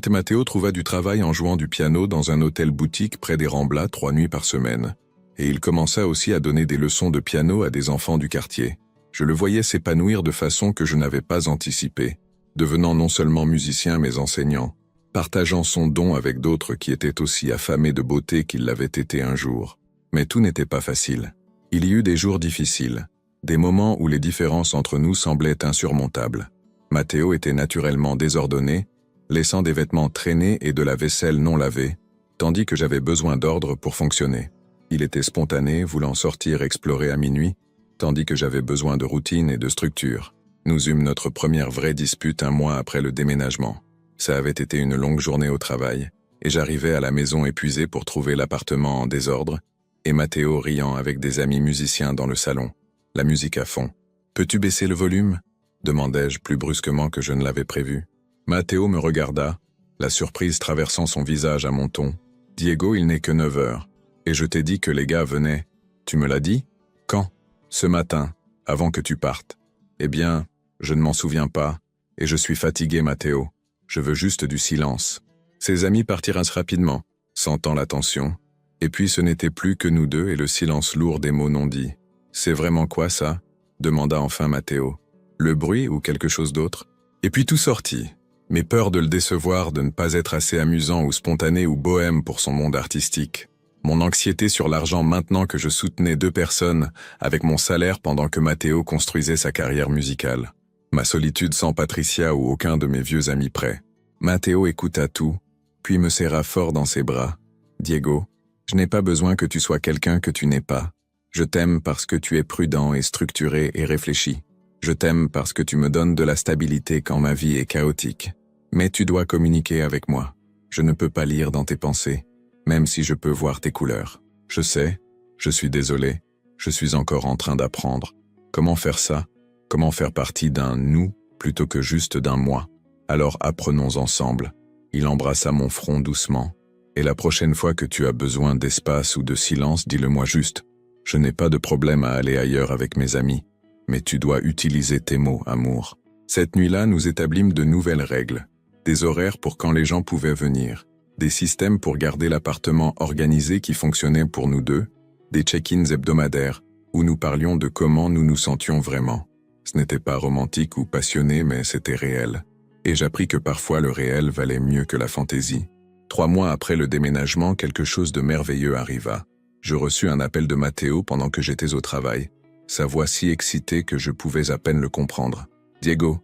Matteo trouva du travail en jouant du piano dans un hôtel-boutique près des Ramblas 3 nuits par semaine. Et il commença aussi à donner des leçons de piano à des enfants du quartier. Je le voyais s'épanouir de façon que je n'avais pas anticipée, devenant non seulement musicien mais enseignant, partageant son don avec d'autres qui étaient aussi affamés de beauté qu'il l'avait été un jour. Mais tout n'était pas facile. Il y eut des jours difficiles, des moments où les différences entre nous semblaient insurmontables. Matteo était naturellement désordonné, laissant des vêtements traînés et de la vaisselle non lavée, tandis que j'avais besoin d'ordre pour fonctionner. Il était spontané, voulant sortir explorer à minuit, tandis que j'avais besoin de routine et de structure. Nous eûmes notre première vraie dispute 1 mois après le déménagement. Ça avait été une longue journée au travail, et j'arrivais à la maison épuisé pour trouver l'appartement en désordre, et Matteo riant avec des amis musiciens dans le salon, la musique à fond. « Peux-tu baisser le volume ?» demandai-je plus brusquement que je ne l'avais prévu. Matteo me regarda, la surprise traversant son visage à mon ton. « Diego, il n'est que 9 heures, et je t'ai dit que les gars venaient. Tu me l'as dit? Quand? Ce matin, avant que tu partes. Eh bien, je ne m'en souviens pas, et je suis fatigué, Matteo. Je veux juste du silence. » Ses amis partirent rapidement, sentant la tension, et puis ce n'était plus que nous deux et le silence lourd des mots non dits. « C'est vraiment quoi ça ?» demanda enfin Matteo. « Le bruit ou quelque chose d'autre ?» Et puis tout sortit. Mes peurs de le décevoir, de ne pas être assez amusant ou spontané ou bohème pour son monde artistique. Mon anxiété sur l'argent maintenant que je soutenais 2 personnes avec mon salaire pendant que Matteo construisait sa carrière musicale. Ma solitude sans Patricia ou aucun de mes vieux amis près. Matteo écouta tout, puis me serra fort dans ses bras. « Diego, je n'ai pas besoin que tu sois quelqu'un que tu n'es pas. Je t'aime parce que tu es prudent et structuré et réfléchi. Je t'aime parce que tu me donnes de la stabilité quand ma vie est chaotique. Mais tu dois communiquer avec moi. Je ne peux pas lire dans tes pensées, même si je peux voir tes couleurs. Je sais, je suis désolé, je suis encore en train d'apprendre. Comment faire ça? Comment faire partie d'un « nous » plutôt que juste d'un « moi ». Alors apprenons ensemble. » Il embrassa mon front doucement. « Et la prochaine fois que tu as besoin d'espace ou de silence, dis-le-moi juste. Je n'ai pas de problème à aller ailleurs avec mes amis, mais tu dois utiliser tes mots, amour. » Cette nuit-là, nous établîmes de nouvelles règles. Des horaires pour quand les gens pouvaient venir. Des systèmes pour garder l'appartement organisé qui fonctionnait pour nous deux. Des check-ins hebdomadaires, où nous parlions de comment nous nous sentions vraiment. Ce n'était pas romantique ou passionné, mais c'était réel. Et j'appris que parfois le réel valait mieux que la fantaisie. 3 mois après le déménagement, quelque chose de merveilleux arriva. Je reçus un appel de Matteo pendant que j'étais au travail. Sa voix si excitée que je pouvais à peine le comprendre. « Diego,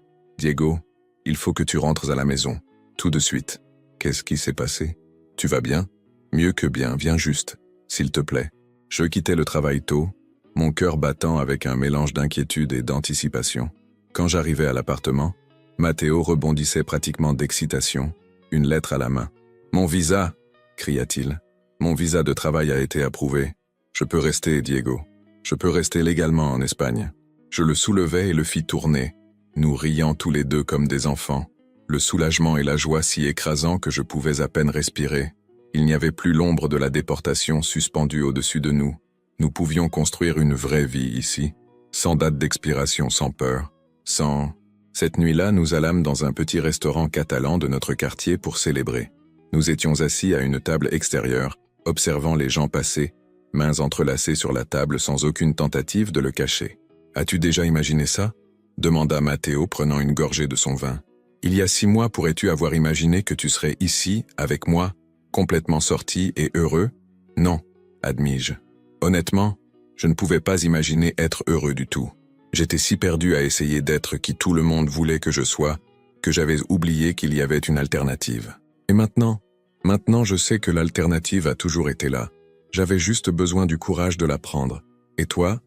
il faut que tu rentres à la maison. Tout de suite. » « Qu'est-ce qui s'est passé? Tu vas bien? » « Mieux que bien, viens juste, s'il te plaît. » Je quittais le travail tôt, mon cœur battant avec un mélange d'inquiétude et d'anticipation. Quand j'arrivais à l'appartement, Matteo rebondissait pratiquement d'excitation, une lettre à la main. « Mon visa !» cria-t-il. « Mon visa de travail a été approuvé. Je peux rester, Diego. Je peux rester légalement en Espagne. » Je le soulevai et le fis tourner, nous riant tous les deux comme des enfants, le soulagement et la joie si écrasants que je pouvais à peine respirer. Il n'y avait plus l'ombre de la déportation suspendue au-dessus de nous. Nous pouvions construire une vraie vie ici, sans date d'expiration, sans peur, sans... Cette nuit-là, nous allâmes dans un petit restaurant catalan de notre quartier pour célébrer. Nous étions assis à une table extérieure, observant les gens passer, mains entrelacées sur la table sans aucune tentative de le cacher. « As-tu déjà imaginé ça ?» demanda Matteo prenant une gorgée de son vin. « Il y a 6 mois, pourrais-tu avoir imaginé que tu serais ici, avec moi, complètement sorti et heureux? Non, admis-je. Honnêtement, je ne pouvais pas imaginer être heureux du tout. J'étais si perdu à essayer d'être qui tout le monde voulait que je sois, que j'avais oublié qu'il y avait une alternative. Et maintenant je sais que l'alternative a toujours été là. J'avais juste besoin du courage de la prendre. Et toi,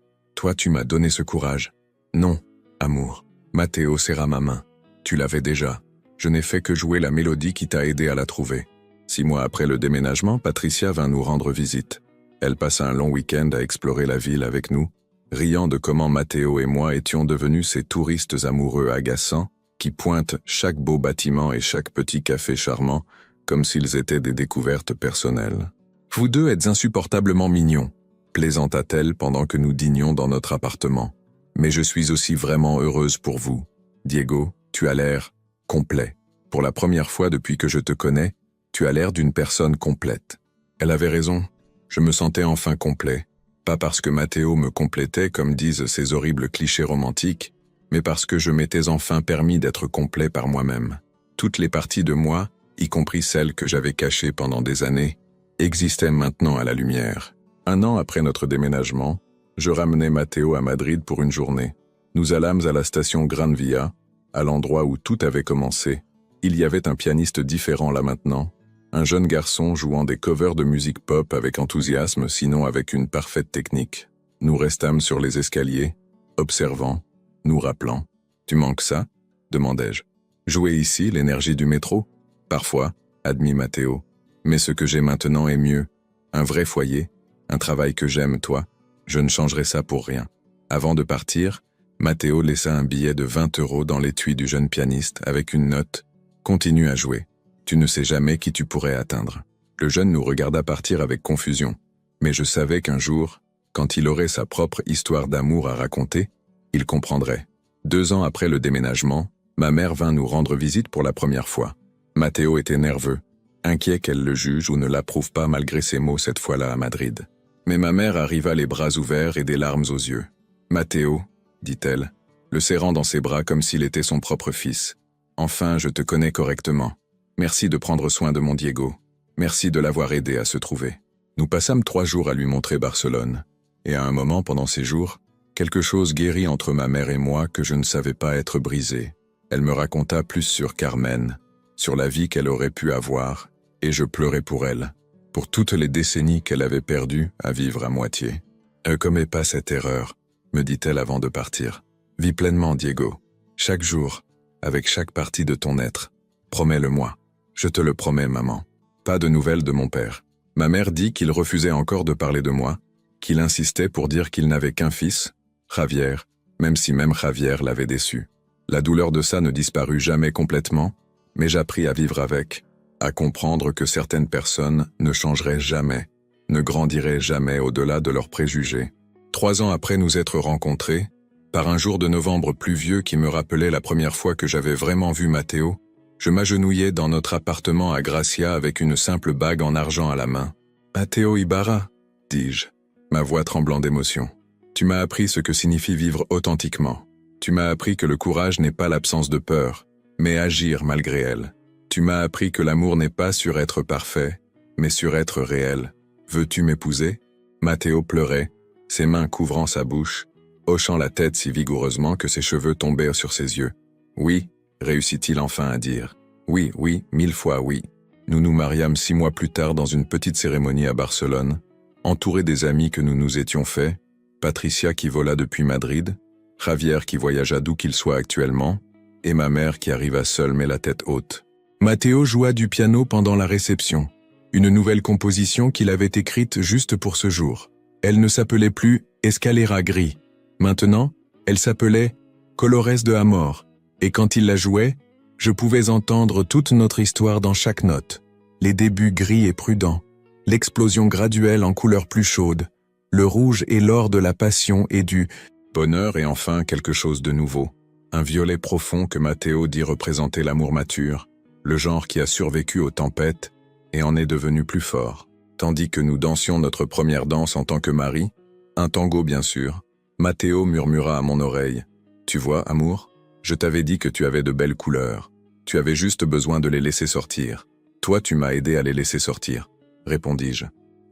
tu m'as donné ce courage. Non, amour. Matteo serra ma main. Tu l'avais déjà. Je n'ai fait que jouer la mélodie qui t'a aidé à la trouver. 6 mois après le déménagement, Patricia vint nous rendre visite. Elle passa un long week-end à explorer la ville avec nous, riant de comment Matteo et moi étions devenus ces touristes amoureux agaçants qui pointent chaque beau bâtiment et chaque petit café charmant comme s'ils étaient des découvertes personnelles. « Vous deux êtes insupportablement mignons », plaisanta-t-elle pendant que nous dînions dans notre appartement. « Mais je suis aussi vraiment heureuse pour vous. Diego, tu as l'air complet. Pour la première fois depuis que je te connais, tu as l'air d'une personne complète. » Elle avait raison, je me sentais enfin complet, pas parce que Matteo me complétait comme disent ces horribles clichés romantiques, mais parce que je m'étais enfin permis d'être complet par moi-même. Toutes les parties de moi, y compris celles que j'avais cachées pendant des années, existaient maintenant à la lumière. 1 an après notre déménagement, je ramenai Matteo à Madrid pour une journée. Nous allâmes à la station Gran Via, à l'endroit où tout avait commencé. Il y avait un pianiste différent là maintenant, un jeune garçon jouant des covers de musique pop avec enthousiasme, sinon avec une parfaite technique. Nous restâmes sur les escaliers, observant, nous rappelant. « Tu manques ça ?» demandai-je. « Jouer ici, l'énergie du métro ?» « Parfois, admit Matteo. Mais ce que j'ai maintenant est mieux. Un vrai foyer, un travail que j'aime, toi. Je ne changerai ça pour rien. » Avant de partir, Matteo laissa un billet de 20 € dans l'étui du jeune pianiste avec une note. « Continue à jouer. Tu ne sais jamais qui tu pourrais atteindre. » Le jeune nous regarda partir avec confusion. Mais je savais qu'un jour, quand il aurait sa propre histoire d'amour à raconter, il comprendrait. 2 ans après le déménagement, ma mère vint nous rendre visite pour la première fois. Matteo était nerveux, inquiet qu'elle le juge ou ne l'approuve pas malgré ses mots cette fois-là à Madrid. Mais ma mère arriva les bras ouverts et des larmes aux yeux. « Matteo, » dit-elle, le serrant dans ses bras comme s'il était son propre fils. « Enfin, je te connais correctement. Merci de prendre soin de mon Diego. Merci de l'avoir aidé à se trouver. » Nous passâmes 3 jours à lui montrer Barcelone. Et à un moment pendant ces jours, quelque chose guérit entre ma mère et moi que je ne savais pas être brisé. Elle me raconta plus sur Carmen, sur la vie qu'elle aurait pu avoir, et je pleurais pour elle, pour toutes les décennies qu'elle avait perdues à vivre à moitié. « Ne commets pas cette erreur, » me dit-elle avant de partir. « Vis pleinement, Diego, chaque jour, avec chaque partie de ton être. Promets-le-moi. Je te le promets, maman. » Pas de nouvelles de mon père. Ma mère dit qu'il refusait encore de parler de moi, qu'il insistait pour dire qu'il n'avait qu'un fils, Javier, même si même Javier l'avait déçu. La douleur de ça ne disparut jamais complètement, mais j'appris à vivre avec, à comprendre que certaines personnes ne changeraient jamais, ne grandiraient jamais au-delà de leurs préjugés. 3 ans après nous être rencontrés, par un jour de novembre pluvieux qui me rappelait la première fois que j'avais vraiment vu Matteo, je m'agenouillai dans notre appartement à Gracia avec une simple bague en argent à la main. « Matteo Ibarra » dis-je, ma voix tremblant d'émotion. « Tu m'as appris ce que signifie vivre authentiquement. Tu m'as appris que le courage n'est pas l'absence de peur, mais agir malgré elle. Tu m'as appris que l'amour n'est pas sur être parfait, mais sur être réel. Veux-tu m'épouser? Matteo pleurait, ses mains couvrant sa bouche, hochant la tête si vigoureusement que ses cheveux tombèrent sur ses yeux. Oui, réussit-il enfin à dire. Oui, oui, 1000 fois oui. Nous nous mariâmes 6 mois plus tard dans une petite cérémonie à Barcelone, entourés des amis que nous nous étions faits, Patricia qui vola depuis Madrid, Javier qui voyagea d'où qu'il soit actuellement, et ma mère qui arriva seule mais la tête haute. Matteo joua du piano pendant la réception, une nouvelle composition qu'il avait écrite juste pour ce jour. Elle ne s'appelait plus Escalera Gris. Maintenant, elle s'appelait Colores de Amor, et quand il la jouait, je pouvais entendre toute notre histoire dans chaque note. Les débuts gris et prudents, l'explosion graduelle en couleurs plus chaudes, le rouge et l'or de la passion et du bonheur et enfin quelque chose de nouveau. Un violet profond que Matteo dit représenter l'amour mature, le genre qui a survécu aux tempêtes et en est devenu plus fort. Tandis que nous dansions notre première danse en tant que mari, un tango bien sûr, Matteo murmura à mon oreille. Tu vois, amour, je t'avais dit que tu avais de belles couleurs. Tu avais juste besoin de les laisser sortir. Toi, tu m'as aidé à les laisser sortir, répondis-je.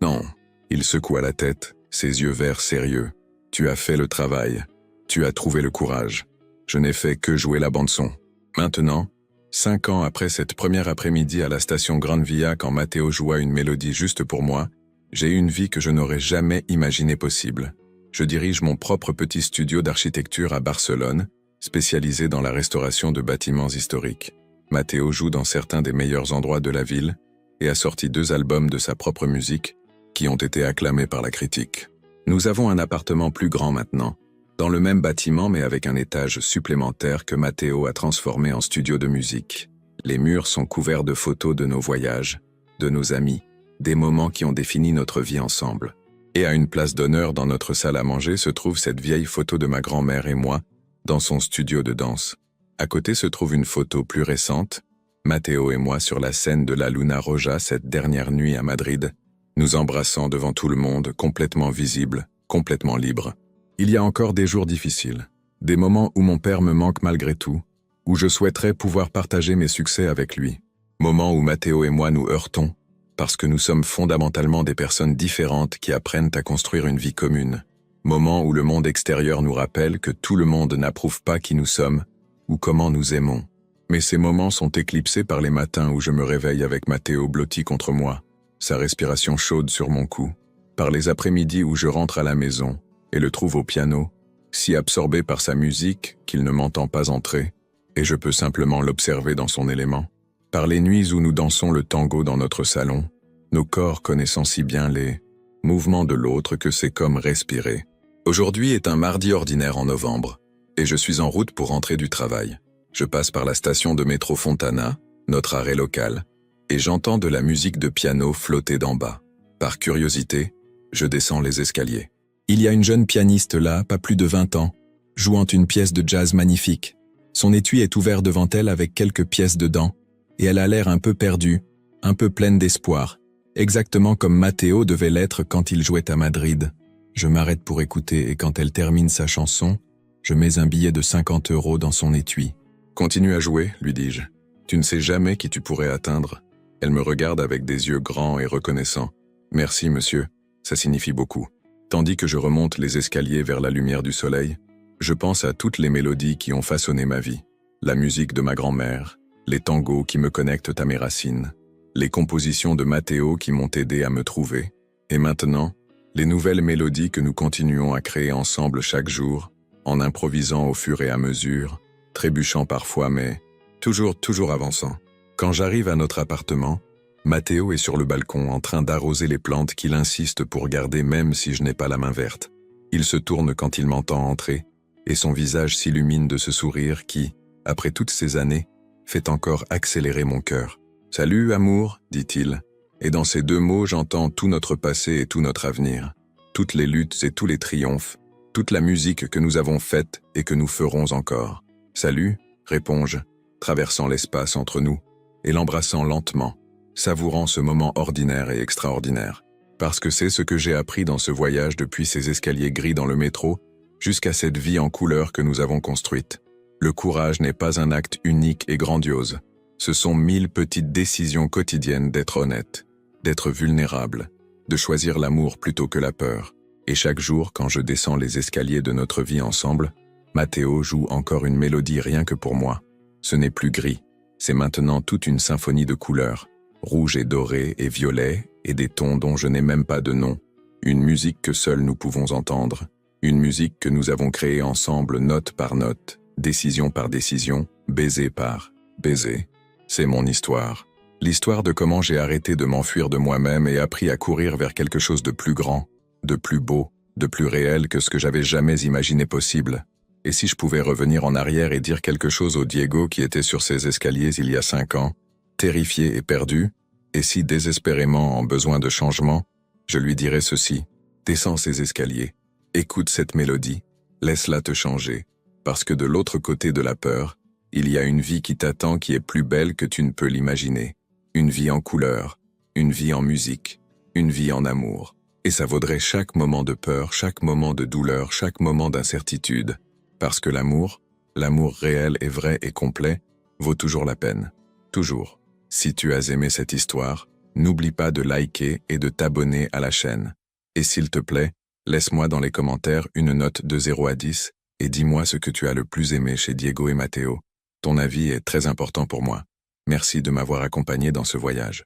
Non, il secoua la tête, ses yeux verts sérieux. Tu as fait le travail. Tu as trouvé le courage. Je n'ai fait que jouer la bande-son. Maintenant, 5 ans après cette première après-midi à la station Gran Via quand Matteo joua une mélodie juste pour moi, j'ai eu une vie que je n'aurais jamais imaginée possible. Je dirige mon propre petit studio d'architecture à Barcelone, spécialisé dans la restauration de bâtiments historiques. Matteo joue dans certains des meilleurs endroits de la ville et a sorti 2 albums de sa propre musique qui ont été acclamés par la critique. Nous avons un appartement plus grand maintenant, dans le même bâtiment mais avec un étage supplémentaire que Matteo a transformé en studio de musique. Les murs sont couverts de photos de nos voyages, de nos amis, des moments qui ont défini notre vie ensemble. Et à une place d'honneur dans notre salle à manger se trouve cette vieille photo de ma grand-mère et moi, dans son studio de danse. À côté se trouve une photo plus récente, Matteo et moi sur la scène de la Luna Roja cette dernière nuit à Madrid, nous embrassant devant tout le monde, complètement visible, complètement libre. Il y a encore des jours difficiles, des moments où mon père me manque malgré tout, où je souhaiterais pouvoir partager mes succès avec lui. Moments où Matteo et moi nous heurtons, parce que nous sommes fondamentalement des personnes différentes qui apprennent à construire une vie commune. Moments où le monde extérieur nous rappelle que tout le monde n'approuve pas qui nous sommes ou comment nous aimons. Mais ces moments sont éclipsés par les matins où je me réveille avec Matteo blotti contre moi, sa respiration chaude sur mon cou, par les après-midi où je rentre à la maison et le trouve au piano, si absorbé par sa musique qu'il ne m'entend pas entrer, et je peux simplement l'observer dans son élément. Par les nuits où nous dansons le tango dans notre salon, nos corps connaissant si bien les mouvements de l'autre que c'est comme respirer. Aujourd'hui est un mardi ordinaire en novembre, et je suis en route pour rentrer du travail. Je passe par la station de métro Fontana, notre arrêt local, et j'entends de la musique de piano flotter d'en bas. Par curiosité, je descends les escaliers. Il y a une jeune pianiste là, pas plus de 20 ans, jouant une pièce de jazz magnifique. Son étui est ouvert devant elle avec quelques pièces dedans, et elle a l'air un peu perdue, un peu pleine d'espoir, exactement comme Matteo devait l'être quand il jouait à Madrid. Je m'arrête pour écouter et quand elle termine sa chanson, je mets un billet de 50 € dans son étui. « Continue à jouer, lui dis-je. Tu ne sais jamais qui tu pourrais atteindre. » Elle me regarde avec des yeux grands et reconnaissants. « Merci, monsieur, ça signifie beaucoup. » Tandis que je remonte les escaliers vers la lumière du soleil, je pense à toutes les mélodies qui ont façonné ma vie. La musique de ma grand-mère, les tangos qui me connectent à mes racines, les compositions de Matteo qui m'ont aidé à me trouver, et maintenant, les nouvelles mélodies que nous continuons à créer ensemble chaque jour, en improvisant au fur et à mesure, trébuchant parfois mais toujours avançant. Quand j'arrive à notre appartement, Matteo est sur le balcon en train d'arroser les plantes qu'il insiste pour garder même si je n'ai pas la main verte. Il se tourne quand il m'entend entrer, et son visage s'illumine de ce sourire qui, après toutes ces années, fait encore accélérer mon cœur. « Salut, amour », dit-il, et dans ces 2 mots j'entends tout notre passé et tout notre avenir, toutes les luttes et tous les triomphes, toute la musique que nous avons faite et que nous ferons encore. « Salut », réponds-je, traversant l'espace entre nous, et l'embrassant lentement, savourant ce moment ordinaire et extraordinaire. Parce que c'est ce que j'ai appris dans ce voyage depuis ces escaliers gris dans le métro, jusqu'à cette vie en couleur que nous avons construite. Le courage n'est pas un acte unique et grandiose. Ce sont 1000 petites décisions quotidiennes d'être honnête, d'être vulnérable, de choisir l'amour plutôt que la peur. Et chaque jour, quand je descends les escaliers de notre vie ensemble, Matteo joue encore une mélodie rien que pour moi. Ce n'est plus gris, c'est maintenant toute une symphonie de couleurs, rouge et doré et violet, et des tons dont je n'ai même pas de nom. Une musique que seuls nous pouvons entendre, une musique que nous avons créée ensemble note par note, décision par décision, baiser par baiser. C'est mon histoire. L'histoire de comment j'ai arrêté de m'enfuir de moi-même et appris à courir vers quelque chose de plus grand, de plus beau, de plus réel que ce que j'avais jamais imaginé possible. Et si je pouvais revenir en arrière et dire quelque chose au Diego qui était sur ces escaliers il y a 5 ans, terrifié et perdu, et si désespérément en besoin de changement, je lui dirais ceci: descends ces escaliers, écoute cette mélodie, laisse-la te changer, parce que de l'autre côté de la peur, il y a une vie qui t'attend qui est plus belle que tu ne peux l'imaginer. Une vie en couleur, une vie en musique, une vie en amour. Et ça vaudrait chaque moment de peur, chaque moment de douleur, chaque moment d'incertitude. Parce que l'amour réel et vrai et complet, vaut toujours la peine. Toujours. Si tu as aimé cette histoire, n'oublie pas de liker et de t'abonner à la chaîne. Et s'il te plaît, laisse-moi dans les commentaires une note de 0 à 10 et dis-moi ce que tu as le plus aimé chez Diego et Matteo. Ton avis est très important pour moi. Merci de m'avoir accompagné dans ce voyage.